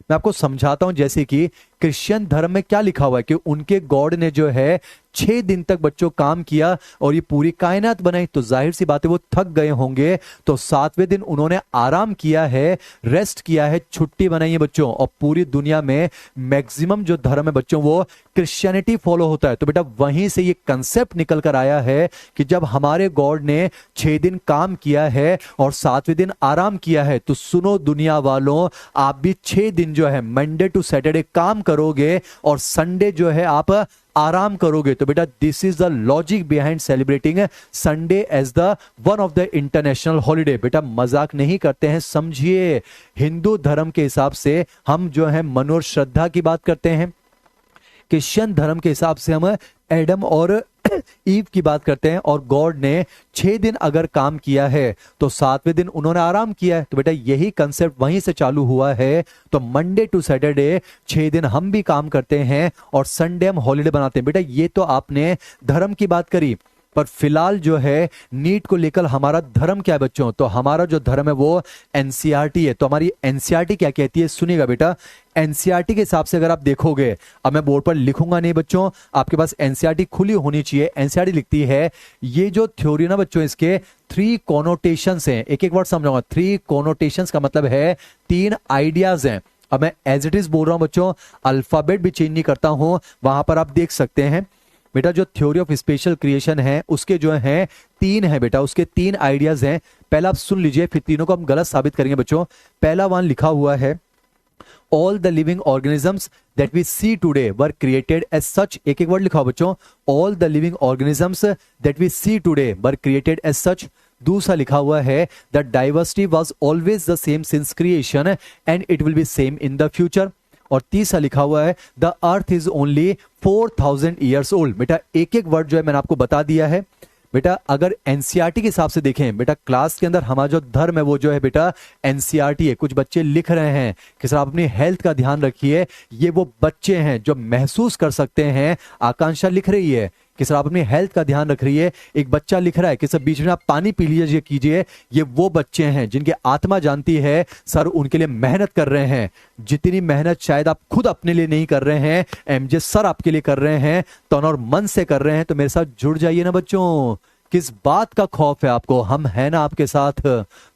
मैं आपको समझाता हूं। जैसे कि क्रिश्चियन धर्म में क्या लिखा हुआ है कि उनके गॉड ने जो है 6 दिन तक बच्चों काम किया और ये पूरी कायनात बनाई, तो जाहिर सी बात है वो थक गए होंगे, तो 7वें दिन उन्होंने आराम किया है, रेस्ट किया है, छुट्टी बनाई है बच्चों। और पूरी दुनिया में मैक्सिमम जो धर्म है बच्चों वो क्रिश्चियनिटी फॉलो होता है। तो बेटा वहीं से ये कंसेप्ट निकल कर आया है कि जब हमारे गॉड ने 6 दिन काम किया है और 7वें दिन आराम किया है, तो सुनो दुनिया वालों, आप भी 6 दिन जो है मंडे टू सैटरडे काम करोगे और संडे जो है आप आराम करोगे। तो बेटा this is the logic behind celebrating Sunday as the one of the international holiday. बेटा मजाक नहीं करते हैं, समझिए हिंदू धर्म के हिसाब से हम जो है मनु और श्रद्धा की बात करते हैं, क्रिश्चियन धर्म के हिसाब से हम एडम और ईव की बात करते हैं। और गॉड ने 6 दिन अगर काम किया है तो 7वें दिन उन्होंने आराम किया है। तो बेटा यही कंसेप्ट वहीं से चालू हुआ है। तो मंडे टू सैटरडे 6 दिन हम भी काम करते हैं और संडे हम हॉलीडे बनाते हैं। बेटा ये तो आपने धर्म की बात करी, पर फिलहाल जो है नीट को लेकर हमारा धर्म क्या है बच्चों, तो हमारा जो धर्म है वो एनसीईआरटी है। तो हमारी एनसीईआरटी क्या कहती है, सुनिएगा बेटा। एनसीईआरटी के हिसाब से अगर आप देखोगे, अब मैं बोर्ड पर लिखूंगा नहीं बच्चों, आपके पास एनसीईआरटी खुली होनी चाहिए। एनसीईआरटी लिखती है ये जो थ्योरी ना बच्चों, इसके 3 कॉनोटेशंस हैं। एक एक वर्ड समझाऊंगा। 3 कॉनोटेशंस का मतलब है 3 आइडियाज हैं। अब मैं एज इट इज बोल रहा हूं बच्चों, अल्फाबेट भी चेंज नहीं करता हूं, वहां पर आप देख सकते हैं। बेटा जो थ्योरी ऑफ स्पेशल क्रिएशन है उसके जो है तीन है बेटा, उसके तीन आइडियाज हैं। पहला आप सुन लीजिए, फिर तीनों को हम गलत साबित करेंगे बच्चों। पहला वन लिखा हुआ है, all the living organisms that we see today were created as such। एक एक वर्ड लिखा हो बच्चों, all the living organisms that we see today were created as such। दूसरा लिखा हुआ है, the diversity was always the same since creation and it will be same in the future। और तीसरा लिखा हुआ है, the earth is only 4000 years old। बेटा एक एक वर्ड जो है मैंने आपको बता दिया है। बेटा अगर एनसीईआरटी के हिसाब से देखें, बेटा क्लास के अंदर हमारा जो धर्म है वो जो है बेटा एनसीईआरटी है। कुछ बच्चे लिख रहे हैं कि सर आप अपनी हेल्थ का ध्यान रखिए। ये वो बच्चे हैं जो महसूस कर सकते हैं। आकांक्षा लिख रही है कि सर आप अपनी हेल्थ का ध्यान रख रही है। एक बच्चा लिख रहा है कि सर बीच में आप पानी पी लीजिए कीजिए। ये वो बच्चे हैं जिनकी आत्मा जानती है सर उनके लिए मेहनत कर रहे हैं। जितनी मेहनत शायद आप खुद अपने लिए नहीं कर रहे हैं, एमजे सर आपके लिए कर रहे हैं, तन और मन से कर रहे हैं। तो मेरे साथ जुड़ जाइए ना बच्चों। किस बात का खौफ है आपको? हम हैं ना आपके साथ।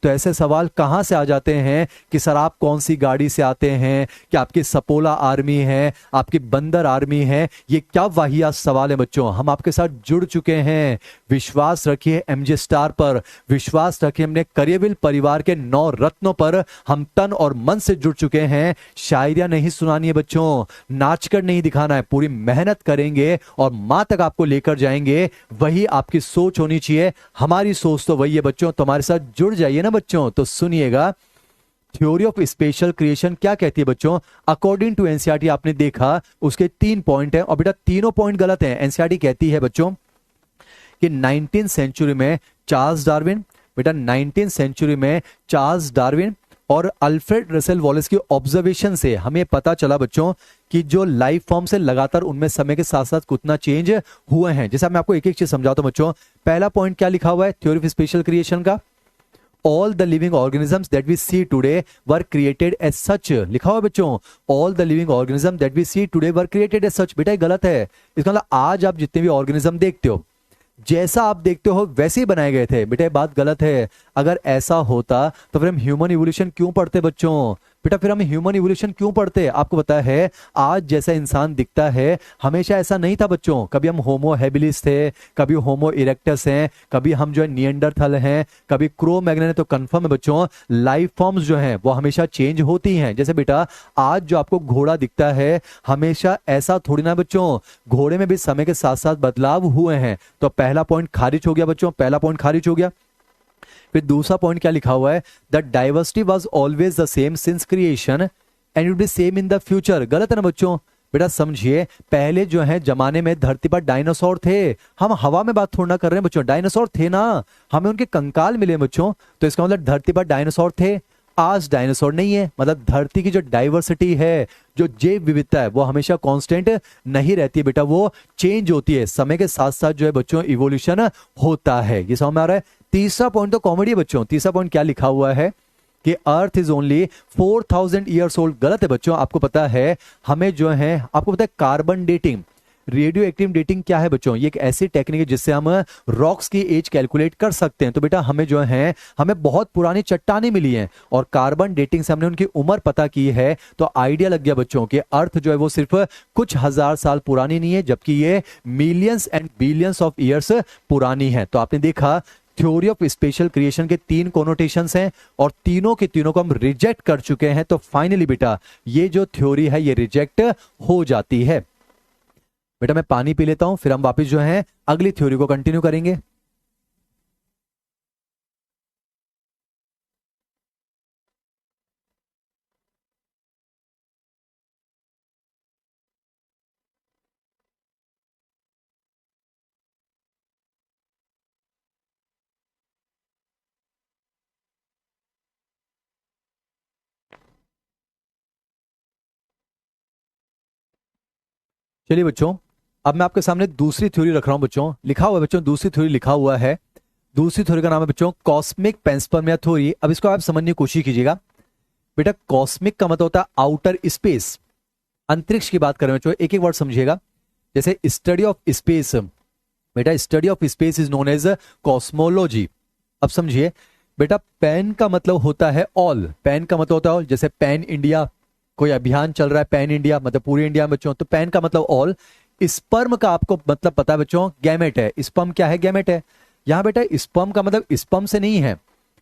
तो ऐसे सवाल कहां से आ जाते हैं कि सर आप कौन सी गाड़ी से आते हैं, कि आपकी सपोला आर्मी है, आपकी बंदर आर्मी है? ये क्या वाहियात सवाल है बच्चों। हम आपके साथ जुड़ चुके हैं। विश्वास रखिए एमजे स्टार पर, विश्वास रखिए हमने करियविल परिवार के 9 रत्नों पर। हम तन और मन से जुड़ चुके हैं। शायरियां नहीं सुनानी है बच्चों, नाचकर नहीं दिखाना है। पूरी मेहनत करेंगे और मां तक आपको लेकर जाएंगे। वही आपकी सोच होनी चाहिए। हमारी सोच तो वही है बच्चों। तो हमारे साथ जुड़ जाइए ना बच्चों। तो सुनिएगा, थ्योरी ऑफ स्पेशल क्रिएशन क्या कहती है बच्चों? अकॉर्डिंग टू एनसीईआरटी आपने देखा उसके 3 पॉइंट है, और बेटा तीनों पॉइंट गलत है। एनसीईआरटी कहती है बच्चों कि 19th सेंचुरी में चार्ल्स डार्विन, बेटा 19th सेंचुरी में चार्ल्स डार्विन और अल्फ्रेड रसेल वॉलेस की ऑब्जर्वेशन से हमें पता चला बच्चों कि जो लाइफ फॉर्म से लगातार उनमें समय के साथ साथ कितना चेंज हुए हैं। जैसे मैं आपको एक एक चीज समझाता हूं बच्चों। पहला पॉइंट क्या लिखा हुआ है थ्योरी ऑफ स्पेशल क्रिएशन का? All the living organisms that we see today were created as such। लिखा हुआ बच्चों, all the living organisms that we see today were created as such। बेटा ये गलत है। इसका मतलब आज आप जितने भी ऑर्गेनिज्म देखते हो, जैसा आप देखते हो वैसे ही बनाए गए थे। बेटा ये बात गलत है। अगर ऐसा होता तो फिर हम ह्यूमन इवोल्यूशन क्यों पढ़ते बच्चों? बेटा फिर हम ह्यूमन इवोल्यूशन क्यों पढ़ते? आपको पता है आज जैसा इंसान दिखता है हमेशा ऐसा नहीं था बच्चों। कभी हम होमो हैबिलिस थे, कभी होमो इरेक्टस हैं, कभी हम जो है निएंडरथल हैं, कभी क्रो मैग्नन है। तो कंफर्म है बच्चों लाइफ फॉर्म्स जो हैं वो हमेशा चेंज होती हैं। जैसे बेटा आज जो आपको घोड़ा दिखता है हमेशा ऐसा थोड़ी ना बच्चों, घोड़े में भी समय के साथ साथ बदलाव हुए हैं। तो पहला पॉइंट खारिज हो गया बच्चों, पहला पॉइंट खारिज हो गया। फिर दूसरा पॉइंट क्या लिखा हुआ है? The diversity was always the same since creation and it be same in the future. गलत है ना बच्चों? बेटा समझिए, पहले जो है जमाने में धरती पर डायनासोर थे। हम हवा में बात थोड़ा ना कर रहे हैं बच्चों, डायनासोर थे ना, हमें उनके कंकाल मिले बच्चों। तो इसका मतलब धरती पर डायनासोर थे, आज डायनासोर नहीं है। मतलब धरती की जो डाइवर्सिटी है, जो जैव विविधता है, वो हमेशा कांस्टेंट नहीं रहती है बेटा, वो चेंज होती है। समय के साथ साथ जो है बच्चों इवोल्यूशन होता है। ये समझ में आ रहा है? तीसरा पॉइंट तो कॉमेडी है बच्चों। तीसरा पॉइंट क्या लिखा हुआ है कि earth is only 4000 years old. गलत है बच्चों। आपको पता है हमें जो है, आपको पता है carbon dating, radio active dating क्या है बच्चों? ये एक ऐसी टेक्निक है जिससे हम रॉक्स की एज कैलकुलेट कर सकते हैं। तो बेटा हमें जो है, हमें बहुत पुरानी चट्टानें मिली हैं और कार्बन डेटिंग से हमने उनकी उम्र पता की है। तो आइडिया लग गया बच्चों कि अर्थ जो है वो सिर्फ कुछ हजार साल पुरानी नहीं है, जबकि ये millions and billions of years पुरानी है। तो आपने देखा थ्योरी ऑफ स्पेशल क्रिएशन के 3 कोनोटेशंस हैं और तीनों के तीनों को हम रिजेक्ट कर चुके हैं। तो फाइनली बेटा ये जो थ्योरी है ये रिजेक्ट हो जाती है। बेटा मैं पानी पी लेता हूं, फिर हम वापस जो है अगली थ्योरी को कंटिन्यू करेंगे। चलिए बच्चों, अब मैं आपके सामने दूसरी थ्योरी रख रहा हूं बच्चों। लिखा हुआ है बच्चों, दूसरी थ्योरी लिखा हुआ है। दूसरी थ्योरी का नाम है बच्चों कॉस्मिक पेंसपर्मिया थ्योरी। अब इसको आप समझने की कोशिश कीजिएगा। बेटा कॉस्मिक का मतलब होता है आउटर स्पेस, अंतरिक्ष की बात करें बच्चों। एक एक वर्ड समझिएगा। जैसे स्टडी ऑफ स्पेस, बेटा study of space is known as cosmology. अब समझिए बेटा, पैन का मतलब होता है ऑल। पैन का मतलब होता है ऑल। जैसे पैन इंडिया, कोई अभियान चल रहा है पैन इंडिया, मतलब पूरी इंडिया में बच्चों। तो पैन का मतलब ऑल। स्पर्म का आपको मतलब पता है बच्चों, गैमेट है। स्पर्म क्या है? गैमेट है। यहां बेटा स्पर्म का मतलब स्पर्म से नहीं है,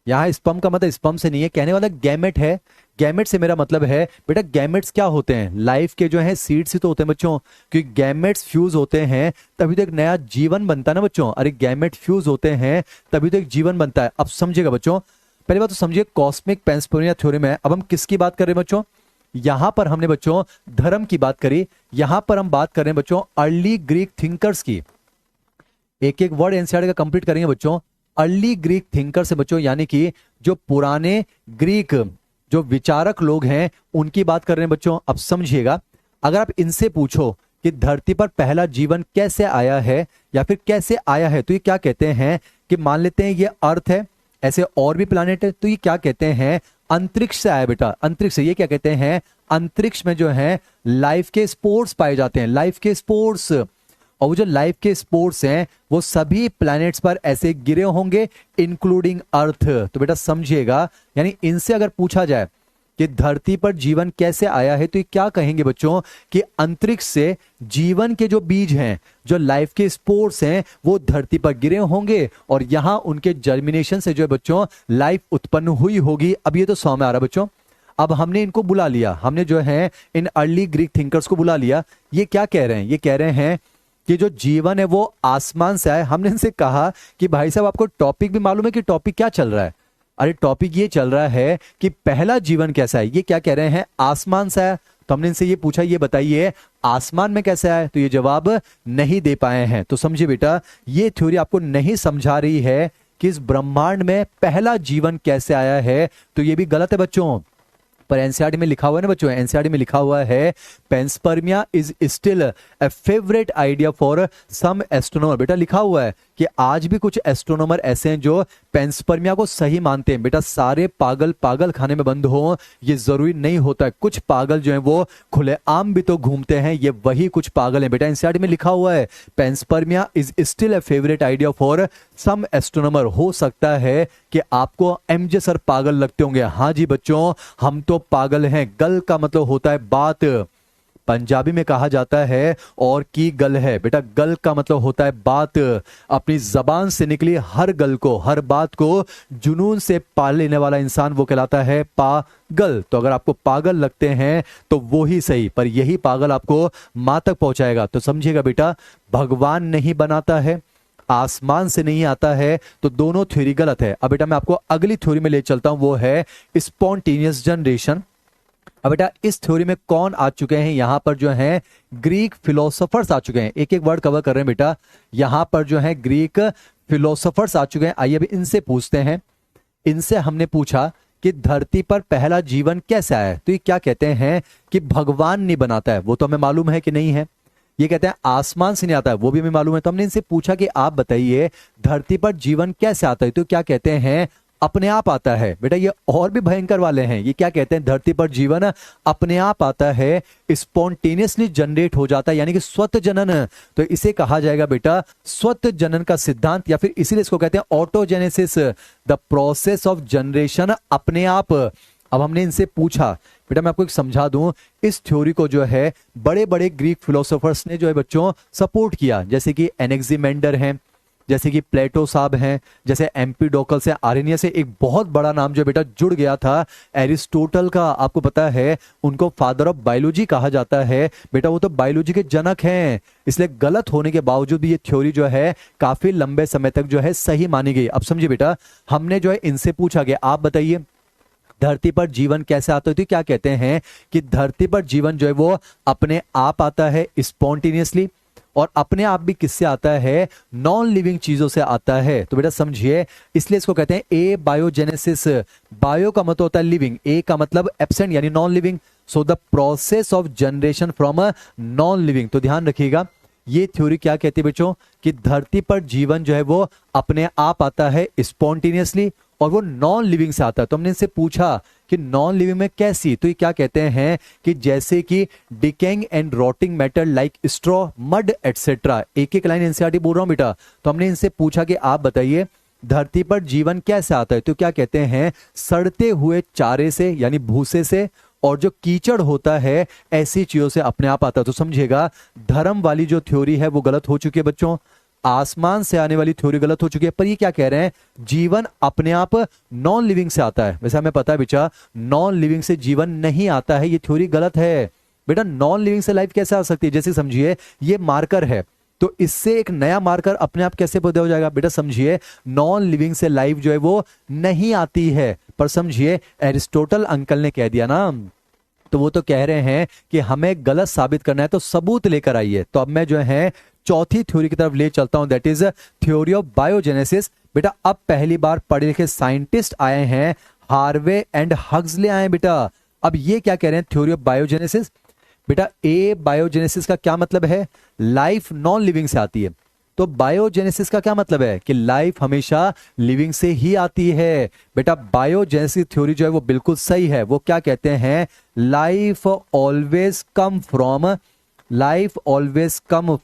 यहाँ स्पर्म का मतलब स्पर्म से नहीं है, कहने वाला गैमेट है। गैमेट से मेरा मतलब है बेटा गैमेट्स क्या होते हैं, लाइफ के जो है सीड्स ही तो होते हैं बच्चों, क्योंकि गैमेट्स फ्यूज होते हैं तभी तो एक नया जीवन बनता है ना बच्चों। अरे गैमेट फ्यूज होते हैं तभी तो एक जीवन बनता है। अब समझिएगा बच्चों, पहली बात तो समझिए कॉस्मिक पेंसपर्मिया थ्योरम है। अब हम किसकी बात कर रहे हैं बच्चों, यहां पर हमने बच्चों धर्म की बात करी, यहां पर हम बात कर रहे हैं बच्चों अर्ली ग्रीक थिंकर्स की। एक एक वर्ड एनसीईआरटी का कंप्लीट करेंगे बच्चों। अर्ली ग्रीक थिंकर से बच्चों, यानी कि जो पुराने ग्रीक जो विचारक लोग हैं उनकी बात कर रहे हैं बच्चों। अब समझिएगा, अगर आप इनसे पूछो कि धरती पर पहला जीवन कैसे आया है या फिर कैसे आया है, तो ये क्या कहते हैं कि मान लेते हैं ये अर्थ है, ऐसे और भी प्लैनेट है, तो ये क्या कहते हैं अंतरिक्ष से आया बेटा, अंतरिक्ष से। ये क्या कहते हैं, अंतरिक्ष में जो है लाइफ के स्पोर्ट्स पाए जाते हैं, लाइफ के स्पोर्ट्स। और वो जो लाइफ के स्पोर्ट्स हैं वो सभी प्लैनेट्स पर ऐसे गिरे होंगे इंक्लूडिंग अर्थ। तो बेटा समझिएगा, यानी इनसे अगर पूछा जाए कि धरती पर जीवन कैसे आया है, तो ये क्या कहेंगे बच्चों कि अंतरिक्ष से जीवन के जो बीज हैं, जो लाइफ के स्पोर्ट्स हैं, वो धरती पर गिरे होंगे और यहां उनके जर्मिनेशन से जो है बच्चों लाइफ उत्पन्न हुई होगी। अब ये तो समझ में आ रहा बच्चों। अब हमने इनको बुला लिया, हमने जो है इन अर्ली ग्रीक थिंकर्स को बुला लिया। ये क्या कह रहे हैं, ये कह रहे हैं कि जो जीवन है वो आसमान से आए। हमने इनसे कहा कि भाई साहब आपको टॉपिक भी मालूम है कि टॉपिक क्या चल रहा है, अरे टॉपिक ये चल रहा है कि पहला जीवन कैसा है। ये क्या कह रहे हैं, आसमान से आया। तो हमने इनसे ये पूछा, ये बताइए आसमान में कैसे आया, तो ये जवाब नहीं दे पाए हैं। तो समझिए बेटा, ये थ्योरी आपको नहीं समझा रही है कि इस ब्रह्मांड में पहला जीवन कैसे आया है, तो ये भी गलत है बच्चों। पर एनसीईआरटी में लिखा हुआ है ना बच्चों, एनसीईआरटी में लिखा हुआ है panspermia is still a favourite idea for some astronomer. बेटा लिखा हुआ है कि आज भी कुछ एस्ट्रोनॉमर ऐसे हैं जो पेंसपर्मिया को सही मानते हैं। बेटा सारे पागल पागल खाने में बंद हो ये जरूरी नहीं होता है, कुछ पागल जो है वो खुलेआम भी तो घूमते हैं, ये वही कुछ पागल हैं। बेटा एनसीईआरटी में लिखा हुआ है panspermia is still a favourite idea for some astronomer. हो सकता है कि आपको एमजे सर पागल लगते होंगे, हाँ जी बच्चों हम तो पागल हैं। गल का मतलब होता है बात, पंजाबी में कहा जाता है और की गल है। बेटा गल का मतलब होता है बात, अपनी जबान से निकली हर गल को, हर बात को जुनून से पाल लेने वाला इंसान वो कहलाता है पागल। तो अगर आपको पागल लगते हैं तो वो ही सही, पर यही पागल आपको मां तक पहुंचाएगा। तो समझिएगा बेटा, भगवान नहीं बनाता है, आसमान से नहीं आता है, तो दोनों थ्योरी गलत है। अब बेटा मैं आपको अगली थ्योरी में ले चलता हूं, वो है स्पॉन्टेनियस जनरेशन। अब बेटा इस थ्योरी में कौन आ चुके हैं, यहां पर जो है ग्रीक फिलोसोफर्स आ चुके हैं। एक एक वर्ड कवर कर रहे हैं बेटा, यहां पर जो है ग्रीक फिलोसोफर्स आ चुके हैं। आइए अभी इनसे पूछते हैं। इनसे हमने पूछा कि धरती पर पहला जीवन कैसे आया है, तो ये क्या कहते हैं कि भगवान नहीं बनाता है, वो तो हमें मालूम है कि नहीं है। ये कहते हैं आसमान से नहीं आता है, वो भी हमें मालूम है। तो हमने इनसे पूछा कि आप बताइए धरती पर जीवन कैसे आता है, तो क्या कहते हैं अपने आप आता है। बेटा ये और भी भयंकर वाले हैं, ये क्या कहते हैं धरती पर जीवन अपने आप आता है, स्पॉन्टेनियसली जनरेट हो जाता है, यानी कि स्वतः जनन। तो इसे कहा जाएगा बेटा स्वतः जनन का सिद्धांत, या फिर इसीलिए इसको कहते हैं ऑटोजेनेसिस, द प्रोसेस ऑफ जनरेशन, अपने आप। अब हमने इनसे पूछा, बेटा मैं आपको एक समझा दूं, इस थ्योरी को जो है बड़े बड़े ग्रीक फिलोसोफर्स ने जो है बच्चों सपोर्ट किया, जैसे कि एनेक्सिमेंडर हैं, जैसे कि प्लेटो साहब हैं, जैसे एम्पीडोकल से, आर्यनियस से एक बहुत बड़ा नाम जो बेटा जुड़ गया था एरिस्टोटल का। आपको पता है उनको फादर ऑफ बायोलॉजी कहा जाता है। बेटा वो तो बायोलॉजी के जनक हैं, इसलिए गलत होने के बावजूद भी ये थ्योरी जो है काफी लंबे समय तक जो है सही मानी गई। अब समझिए बेटा, हमने जो है इनसे पूछा गया आप बताइए धरती पर जीवन कैसे आता है, तो क्या कहते हैं कि धरती पर जीवन जो है वो अपने आप आता है स्पॉन्टेनियसली, और अपने आप भी किससे आता है, नॉन लिविंग चीजों से आता है। तो बेटा समझिए, इसलिए इसको कहते हैं ए बायोजेनेसिस। बायो का मतलब होता है लिविंग, ए का मतलब एब्सेंट यानी non living, so the process of generation from a non living. तो ध्यान रखिएगा, ये थ्योरी क्या कहती है बच्चों कि धरती पर जीवन जो है वो अपने आप आता है स्पॉन्टेनियसली, और वो नॉन लिविंग से आता है। तो हमने इनसे पूछा कि नॉन लिविंग में कैसी, तो ये क्या कहते हैं कि जैसे कि decaying and rotting matter like straw, mud etcetera. एक एक लाइन एनसीईआरटी बोल रहा हूं बेटा। तो हमने इनसे पूछा कि आप बताइए धरती पर जीवन कैसे आता है, तो क्या कहते हैं सड़ते हुए चारे से यानी भूसे से, और जो कीचड़ होता है ऐसी चीजों से अपने आप आता है। तो समझिएगा धर्म वाली जो थ्योरी है वो गलत हो चुकी है बच्चों। आसमान से आने वाली थ्योरी गलत हो चुकी है। पर ये क्या कह रहे हैं, जीवन अपने आप नॉन लिविंग से आता है। वैसे हमें पता है बेटा, नॉन लिविंग से जीवन नहीं आता है, ये थ्योरी गलत है। बेटा नॉन लिविंग से लाइफ कैसे आ सकती है? जैसे समझिए ये मार्कर है, तो इससे एक नया मार्कर अपने आप कैसे पैदा हो जाएगा? बेटा समझिए नॉन लिविंग से लाइफ जो है वो नहीं आती है। पर समझिए एरिस्टोटल अंकल ने कह दिया ना, तो वो तो कह रहे हैं कि हमें गलत साबित करना है तो सबूत लेकर आइए। तो अब मैं जो है चौथी थ्योरी की तरफ ले चलता हूं, that is theory of biogenesis. बेटा अब पहली बार पढ़े लिखे साइंटिस्ट आए हैं, हार्वे एंड हग्सले आए हैं बेटा। अब ये क्या कह रहे हैं, थ्योरी ऑफ बायोजेनेसिस। बेटा ए बायोजेनेसिस का क्या मतलब है, लाइफ नॉन लिविंग से आती है। तो बायोजेनेसिस का क्या मतलब है कि लाइफ हमेशा लिविंग से ही आती है। बेटा बायोजेनेसिस थ्योरी जो है वो बिल्कुल सही है। वो क्या कहते हैं, life always come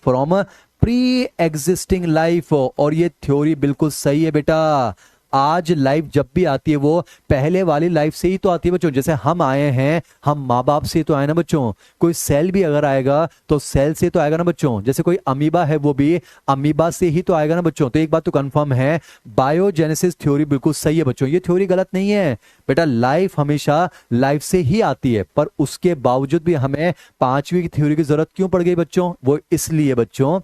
from pre existing life. और ये थ्योरी बिल्कुल सही है बेटा। आज लाइफ जब भी आती है वो पहले वाली लाइफ से ही तो आती है बच्चों। जैसे हम आए हैं, हम माँ बाप से तो आए ना बच्चों। कोई सेल भी अगर आएगा तो सेल से तो आएगा ना बच्चों। जैसे कोई अमीबा है वो भी अमीबा से ही तो आएगा ना बच्चों। तो एक बात तो कंफर्म है, बायोजेनेसिस थ्योरी बिल्कुल सही है बच्चों, ये थ्योरी गलत नहीं है। बेटा लाइफ हमेशा लाइफ से ही आती है, पर उसके बावजूद भी हमें पांचवी की थ्योरी की जरूरत क्यों पड़ गई बच्चों? वो इसलिए बच्चों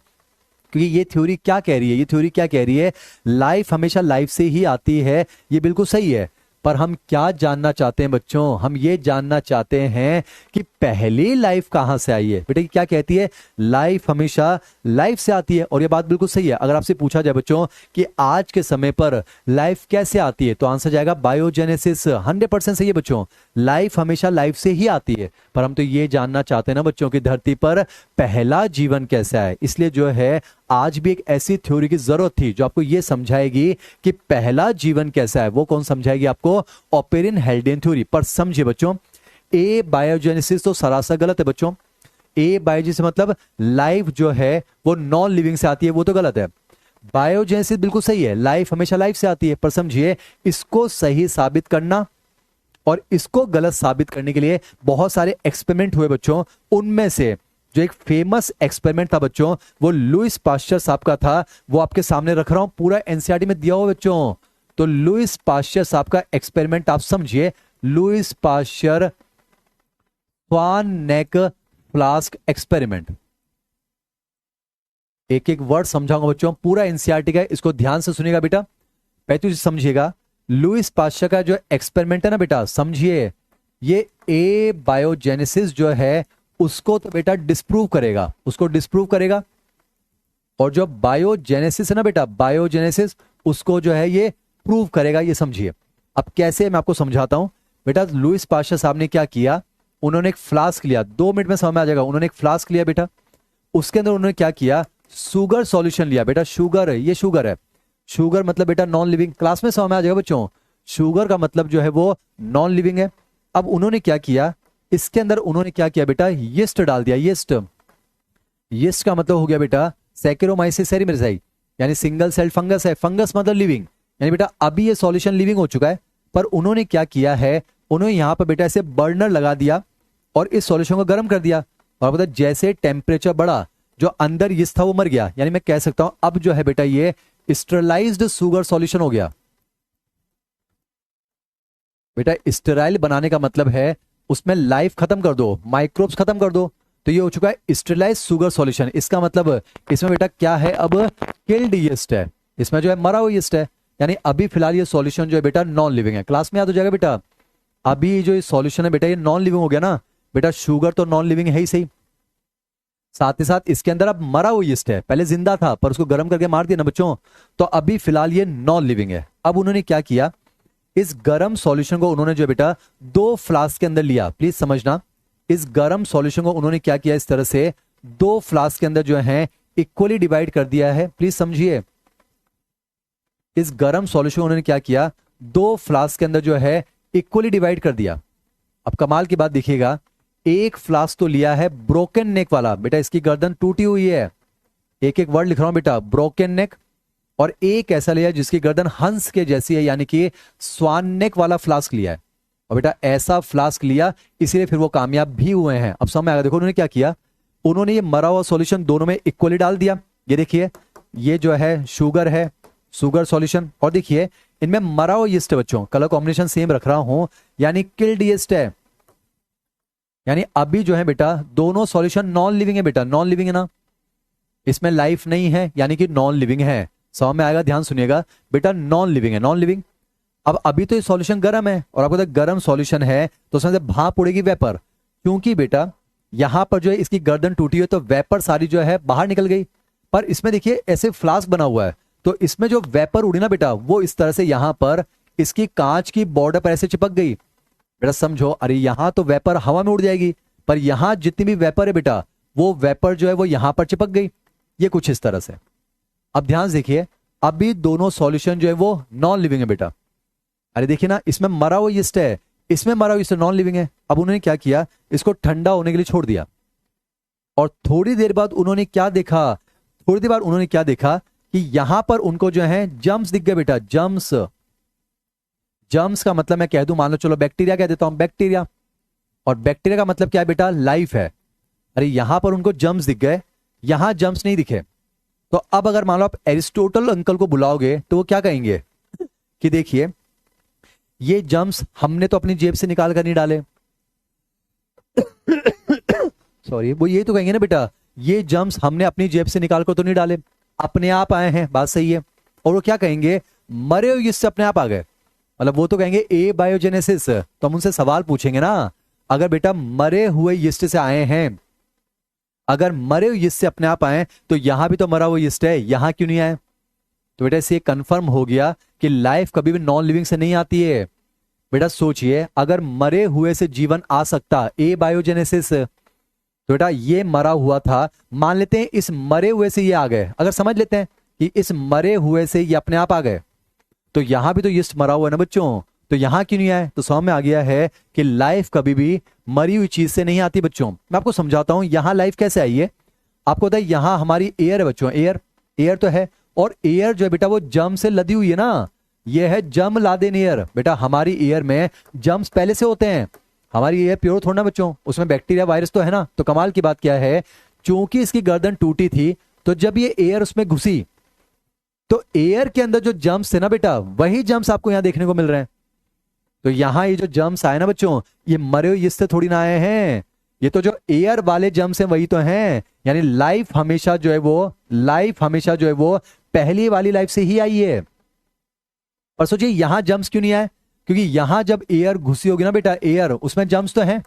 क्योंकि ये थ्योरी क्या कह रही है, ये थ्योरी क्या कह रही है, लाइफ हमेशा लाइफ से ही आती है। ये बिल्कुल सही है, पर हम क्या जानना चाहते हैं बच्चों, हम ये जानना चाहते हैं कि पहली लाइफ कहां से आई है। बेटा क्या कहती है, लाइफ हमेशा लाइफ से आती है। और ये बात बिल्कुल सही है। अगर आपसे पूछा जाए बच्चों कि आज के समय पर लाइफ कैसे आती है, तो आंसर जाएगा बायोजेनेसिस। 100% सही है बच्चों, लाइफ हमेशा लाइफ से ही आती है। पर हम तो ये जानना चाहते हैं ना बच्चों की धरती पर पहला जीवन कैसा है। इसलिए जो है आज भी एक ऐसी थ्योरी की जरूरत थी जो आपको यह समझाएगी कि पहला जीवन कैसा है। वो कौन समझाएगी आपको? ऑपेरिन हेल्डेन थ्योरी। पर समझिए बच्चों, ए बायोजेनेसिस तो सरासर गलत है बच्चों। ए बायोजेनेसिस मतलब लाइफ जो है वो नॉन लिविंग से आती है, वो तो गलत है। बायोजेनेसिस बिल्कुल सही है, लाइफ हमेशा लाइफ से आती है। पर समझिए इसको सही साबित करना और इसको गलत साबित करने के लिए बहुत सारे एक्सपेरिमेंट हुए बच्चों। उनमें से जो एक फेमस एक्सपेरिमेंट था बच्चों, वो लुईस पाश्चर साहब का था। वो आपके सामने रख रहा हूं, पूरा एनसीईआरटी में दिया हुआ बच्चों। तो लुईस पाश्चर साहब का एक्सपेरिमेंट आप समझिए, लुईस पाश्चर स्वान नेक फ्लास्क एक्सपेरिमेंट। एक एक वर्ड समझाऊंगा बच्चों, पूरा एनसीईआरटी का, इसको ध्यान से सुनिएगा बेटा। पहले तो समझिएगा, लुईस पाश्चर का जो एक्सपेरिमेंट है ना बेटा, समझिए ये ए बायोजेनेसिस जो है उसको तो बेटा डिस्प्रूव करेगा, उसको डिस्प्रूव करेगा। और जो बायोजेनेसिस है ना बेटा, बायोजेनेसिस उसको जो है ये प्रूव करेगा। ये समझिए अब कैसे, मैं आपको समझाता हूं बेटा। लुईस पाश्चर साहब ने क्या किया, उन्होंने एक फ्लास्क लिया, 2 मिनट में समझ में आ जाएगा। उन्होंने एक फ्लास्क लिया बेटा, उसके अंदर उन्होंने क्या किया, शुगर सॉल्यूशन लिया बेटा। शुगर है, ये शुगर है। शुगर मतलब बेटा नॉन लिविंग, क्लास में समझ में आ जाएगा बच्चों। शुगर का मतलब जो है वो नॉन लिविंग है। अब उन्होंने क्या किया, इसके अंदर उन्होंने क्या किया बेटा, यीस्ट डाल दिया। यीस्ट, यीस्ट का मतलब हो गया बेटा सैकेरोमाइसिस सेरीमेरसाई, यानी सिंगल सेल फंगस है। फंगस मतलब लिविंग, यानी बेटा अभी ये सॉल्यूशन लिविंग हो चुका है। पर उन्होंने क्या किया है, उन्होंने यहां पर बेटा ऐसे बर्नर लगा दिया और इस सॉल्यूशन को गर्म कर दिया। और बता जैसे टेम्परेचर बढ़ा, जो अंदर यीस्ट था वो मर गया। यानी मैं कह सकता हूं अब जो है बेटा ये स्टेरलाइज्ड शुगर सॉल्यूशन हो गया। बेटा स्टेराइल बनाने का मतलब है उसमें लाइफ खत्म कर दो, माइक्रोब्स खत्म कर दो। तो ये हो चुका है स्टेरलाइज्ड शुगर सॉल्यूशन। इसका मतलब इसमें बेटा क्या है, अब किल्ड यीस्ट है, इसमें जो है मरा हुआ यीस्ट है। यानी अभी फिलहाल ये सॉल्यूशन जो है बेटा नॉन लिविंग है। क्लास में याद हो जाएगा बेटा, अभी जो ये सॉल्यूशन है बेटा ये नॉन लिविंग हो गया ना बेटा। शुगर तो नॉन लिविंग है ही सही, साथ ही साथ इसके अंदर अब मरा हुआ यीस्ट है। पहले जिंदा था पर उसको गर्म करके मार दिया ना बच्चों, तो अभी फिलहाल ये नॉन लिविंग है। अब उन्होंने क्या किया, इस गरम सॉल्यूशन को उन्होंने जो बेटा 2 फ्लास्क के अंदर लिया। प्लीज समझना, इस गरम सॉल्यूशन को उन्होंने क्या किया, इस तरह से 2 फ्लास्क के अंदर जो है इक्वली डिवाइड कर दिया है। प्लीज समझिए, इस गरम सॉल्यूशन उन्होंने क्या किया, 2 फ्लास्क के अंदर जो है इक्वली डिवाइड कर दिया। अब कमाल की बात देखिएगा, एक फ्लास्क तो लिया है ब्रोकन नेक वाला, बेटा इसकी गर्दन टूटी हुई है। एक एक वर्ड लिख रहा हूं बेटा, ब्रोकन नेक। और एक ऐसा लिया जिसकी गर्दन हंस के जैसी है, यानी कि स्वान नेक वाला फ्लास्क लिया है। और बेटा ऐसा फ्लास्क लिया, इसीलिए फिर वो कामयाब भी हुए हैं। अब समझ में आएगा, देखो उन्होंने क्या किया, उन्होंने ये मरा हुआ सॉल्यूशन दोनों में इक्वली डाल दिया। ये देखिए ये जो है शुगर है, शुगर सॉल्यूशन। और देखिए इनमें मरा हुआ यीस्ट है बच्चों, कलर कॉम्बिनेशन सेम रख रहा हूं, यानी किल्ड यीस्ट है। यानी अभी जो है बेटा दोनों सॉल्यूशन नॉन लिविंग है बेटा, नॉन लिविंग है ना, इसमें लाइफ नहीं है यानी कि नॉन लिविंग है। समझ में आएगा, ध्यान सुनिएगा बेटा, नॉन लिविंग है, नॉन लिविंग। अब अभी तो ये सॉल्यूशन गर्म है और आपको गर्म सॉल्यूशन है तो उसमें से भाप उड़ेगी, वेपर। क्योंकि बेटा यहां पर जो है इसकी गर्दन टूटी है तो वेपर सारी जो है बाहर निकल गई। पर इसमें देखिए ऐसे फ्लास्क बना हुआ है तो इसमें जो वेपर उड़ी ना बेटा वो इस तरह से यहां पर इसकी कांच की बॉर्डर पर ऐसे चिपक गई। बेटा समझो, अरे यहां तो वेपर हवा में उड़ जाएगी पर यहां जितनी भी वेपर है बेटा वो वेपर जो है वो यहां पर चिपक गई। ये कुछ इस तरह से। अब ध्यान से देखिए, अभी दोनों सॉल्यूशन जो है वो नॉन लिविंग है बेटा। अरे देखिए ना, इसमें मरा हुआ यीस्ट है, इसमें मरा हुआ यीस्ट नॉन लिविंग है। अब उन्होंने क्या किया, इसको ठंडा होने के लिए छोड़ दिया और थोड़ी देर बाद उन्होंने क्या देखा, थोड़ी देर बाद उन्होंने क्या देखा कि यहां पर उनको जो है जम्स दिख गए बेटा, जम्स। जम्स का मतलब मैं कह दूं, मान लो चलो बैक्टीरिया कह देता हूं, बैक्टीरिया। और बैक्टीरिया का मतलब क्या है बेटा, लाइफ है। अरे यहां पर उनको जम्स दिख गए, यहां जम्स नहीं दिखे। तो अब अगर मान लो आप एरिस्टोटल अंकल को बुलाओगे तो वो क्या कहेंगे कि देखिए ये जम्स हमने तो अपनी जेब से निकाल कर नहीं डाले सॉरी, वो ये तो कहेंगे ना बेटा, ये जम्स हमने अपनी जेब से निकाल कर तो नहीं डाले, अपने आप आए हैं, बात सही है। और वो क्या कहेंगे, मरे हुए यीस्ट से अपने आप आ गए। मतलब वो तो कहेंगे ए बायोजेनेसिस। तो हम उनसे सवाल पूछेंगे ना, अगर बेटा मरे हुए यीस्ट से आए हैं, अगर मरे हुए यीस्ट से अपने आप आए तो यहां भी तो मरा हुआ यीस्ट है, यहां क्यों नहीं आए। तो बेटा इससे कंफर्म हो गया कि लाइफ कभी भी नॉन लिविंग से नहीं आती है। बेटा सोचिए, अगर मरे हुए से जीवन आ सकता, ए बायोजेनेसिस, तो बेटा ये मरा हुआ था, मान लेते हैं इस मरे हुए से ये आ गए, अगर समझ लेते हैं कि इस मरे हुए से ये अपने आप आ गए, तो यहां भी तो यीस्ट मरा हुआ है ना बच्चों, तो यहां क्यों नहीं आए। तो समझ में आ गया है कि लाइफ कभी भी मरी हुई चीज से नहीं आती बच्चों। मैं आपको समझाता हूं यहां लाइफ कैसे आई है। आपको पता है यहां हमारी एयर है बच्चों, एयर, एयर तो है, और एयर जो है बेटा वो जम से लदी हुई है ना, ये है जम लादेन एयर। बेटा हमारी एयर में जम्स पहले से होते हैं, हमारी एयर प्योर थोड़ा ना बच्चों, उसमें बैक्टीरिया वायरस तो है ना। तो कमाल की बात क्या है, चूंकि इसकी गर्दन टूटी थी तो जब ये एयर उसमें घुसी तो एयर के अंदर जो जम्स थे ना बेटा, वही जम्स आपको यहां देखने को मिल रहे हैं। तो यहां ये जो जम्स आए ना बच्चों, ये मरे हुए यीस्ट से थोड़ी ना आए हैं, ये तो जो एयर वाले जम्स हैं वही तो हैं। यानी लाइफ हमेशा जो है वो, लाइफ हमेशा जो है वो पहली वाली लाइफ से ही आई है। और सोचिए यहां जम्स क्यों नहीं आए, क्योंकि यहां जब एयर घुसी होगी ना बेटा, एयर उसमें जम्स तो हैं।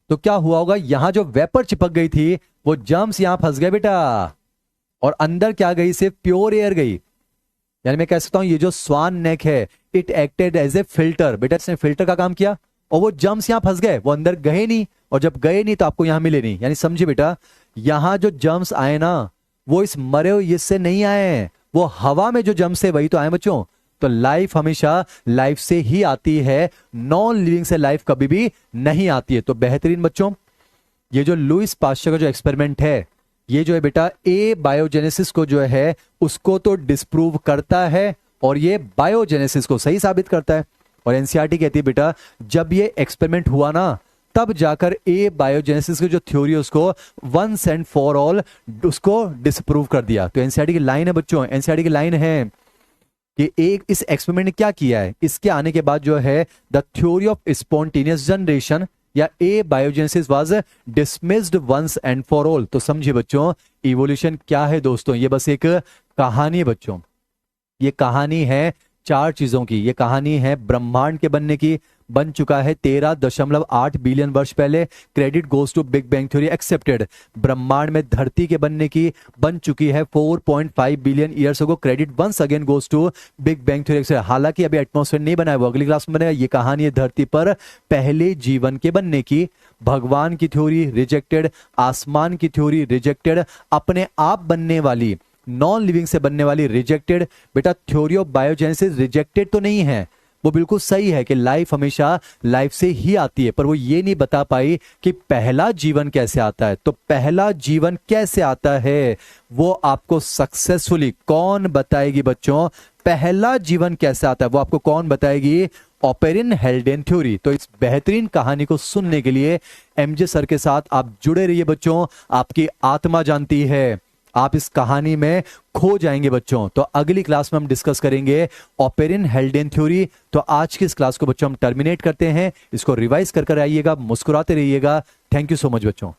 तो क्या हुआ होगा, यहां जो वेपर चिपक गई थी वो जम्स यहां फंस गए बेटा, और अंदर क्या गई, सिर्फ प्योर एयर गई। यानी मैं कह सकता हूं ये जो स्वान नेक है, it acted as a filter. बेटा इसने फिल्टर का काम किया और वो जम्स यहां फंस गए, वो अंदर गए नहीं, और जब गए नहीं तो आपको यहां मिले नहीं। यानी समझिए बेटा, यहां जो जम्स आए ना वो इस मरे हुए यीस्ट से नहीं आए, वो हवा में जो जम्स है वही तो आए बच्चों। तो लाइफ हमेशा लाइफ से ही आती है, नॉन लिविंग से लाइफ कभी भी नहीं आती है। तो बेहतरीन बच्चों, ये जो लुईस पास्चर का जो एक्सपेरिमेंट है, ये जो है बेटा ए बायोजेनेसिस को जो है उसको तो डिस्प्रूव करता है और ये बायोजेनेसिस को सही साबित करता है। और एनसीईआरटी कहती है बेटा जब ये एक्सपेरिमेंट हुआ ना, तब जाकर ए बायोजेनेसिस की जो थ्योरी है उसको वंस एंड फॉर ऑल उसको डिस्प्रूव कर दिया। तो एनसीईआरटी की लाइन है बच्चों, एनसीईआरटी की लाइन है कि एक इस एक्सपेरिमेंट ने क्या किया है, इसके आने के बाद जो है the theory of spontaneous generation या abiogenesis was dismissed once and for all. तो समझिए बच्चों, इवोल्यूशन क्या है दोस्तों, ये बस एक कहानी है बच्चों। ये कहानी है 4 चीजों की। ये कहानी है ब्रह्मांड के बनने की, बन चुका है 13.8 बिलियन वर्ष पहले, credit goes to big bang theory accepted. ब्रह्मांड में धरती के बनने की बन चुकी है 4.5 billion years ago, credit once again goes to big bang theory accepted. हालांकि अभी एटमॉस्फेयर नहीं बना है, वो अगली क्लास में बनेगा। ये कहानी है धरती पर पहले जीवन के बनने की। भगवान की थ्योरी रिजेक्टेड, आसमान की थ्योरी रिजेक्टेड, अपने आप बनने वाली नॉन लिविंग से बनने वाली रिजेक्टेड। बेटा थ्योरी ऑफ बायोजेनेसिस रिजेक्टेड तो नहीं है, वो बिल्कुल सही है कि लाइफ हमेशा लाइफ से ही आती है, पर वो ये नहीं बता पाई कि पहला जीवन कैसे आता है। तो पहला जीवन कैसे आता है वो आपको सक्सेसफुली कौन बताएगी बच्चों, पहला जीवन कैसे आता है वो आपको कौन बताएगी, ऑपेरिन हेल्डेन थ्योरी। तो इस बेहतरीन कहानी को सुनने के लिए एमजे सर के साथ आप जुड़े रहिए बच्चों, आपकी आत्मा जानती है आप इस कहानी में खो जाएंगे बच्चों। तो अगली क्लास में हम डिस्कस करेंगे ऑपेरिन हेल्डेन थ्योरी। तो आज की इस क्लास को बच्चों हम टर्मिनेट करते हैं। इसको रिवाइज कर आइएगा, मुस्कुराते रहिएगा। थैंक यू सो मच बच्चों।